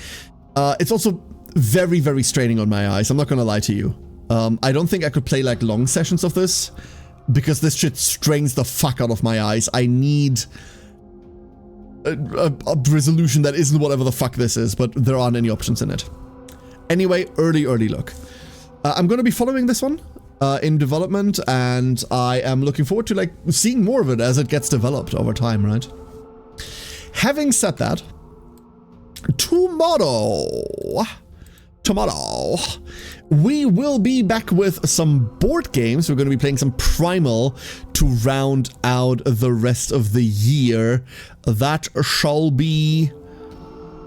It's also very, very straining on my eyes. I'm not gonna lie to you. I don't think I could play like long sessions of this because this shit strains the fuck out of my eyes. I need a resolution that isn't whatever the fuck this is, but there aren't any options in it. Anyway, early look. I'm gonna be following this one in development, and I am looking forward to like seeing more of it as it gets developed over time, right? Having said that, tomorrow, we will be back with some board games. We're going to be playing some Primal to round out the rest of the year. That shall be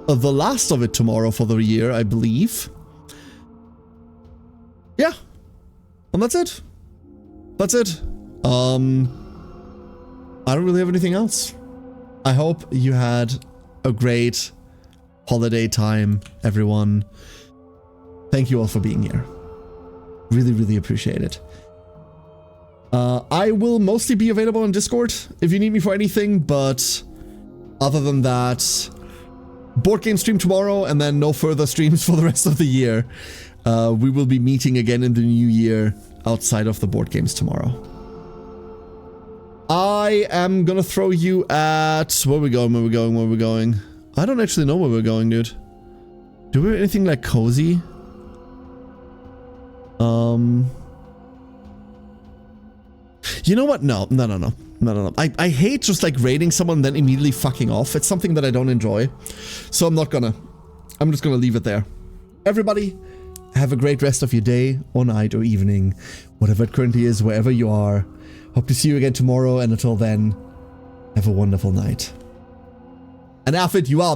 the last of it tomorrow for the year, I believe. Yeah. And that's it. That's it. I don't really have anything else. I hope you had a great holiday time, everyone. Thank you all for being here. Really, really appreciate it. I will mostly be available on Discord if you need me for anything, but other than that, board game stream tomorrow and then no further streams for the rest of the year. We will be meeting again in the new year outside of the board games tomorrow. I am gonna throw you at... Where are we going? Where are we going? Where are we going? I don't actually know where we're going, dude. Do we have anything like cozy? You know what? No. I hate just like raiding someone and then immediately fucking off. It's something that I don't enjoy. So I'm just gonna leave it there. Everybody, have a great rest of your day or night or evening. Whatever it currently is, wherever you are. Hope to see you again tomorrow, and until then, have a wonderful night. And Alfred, you are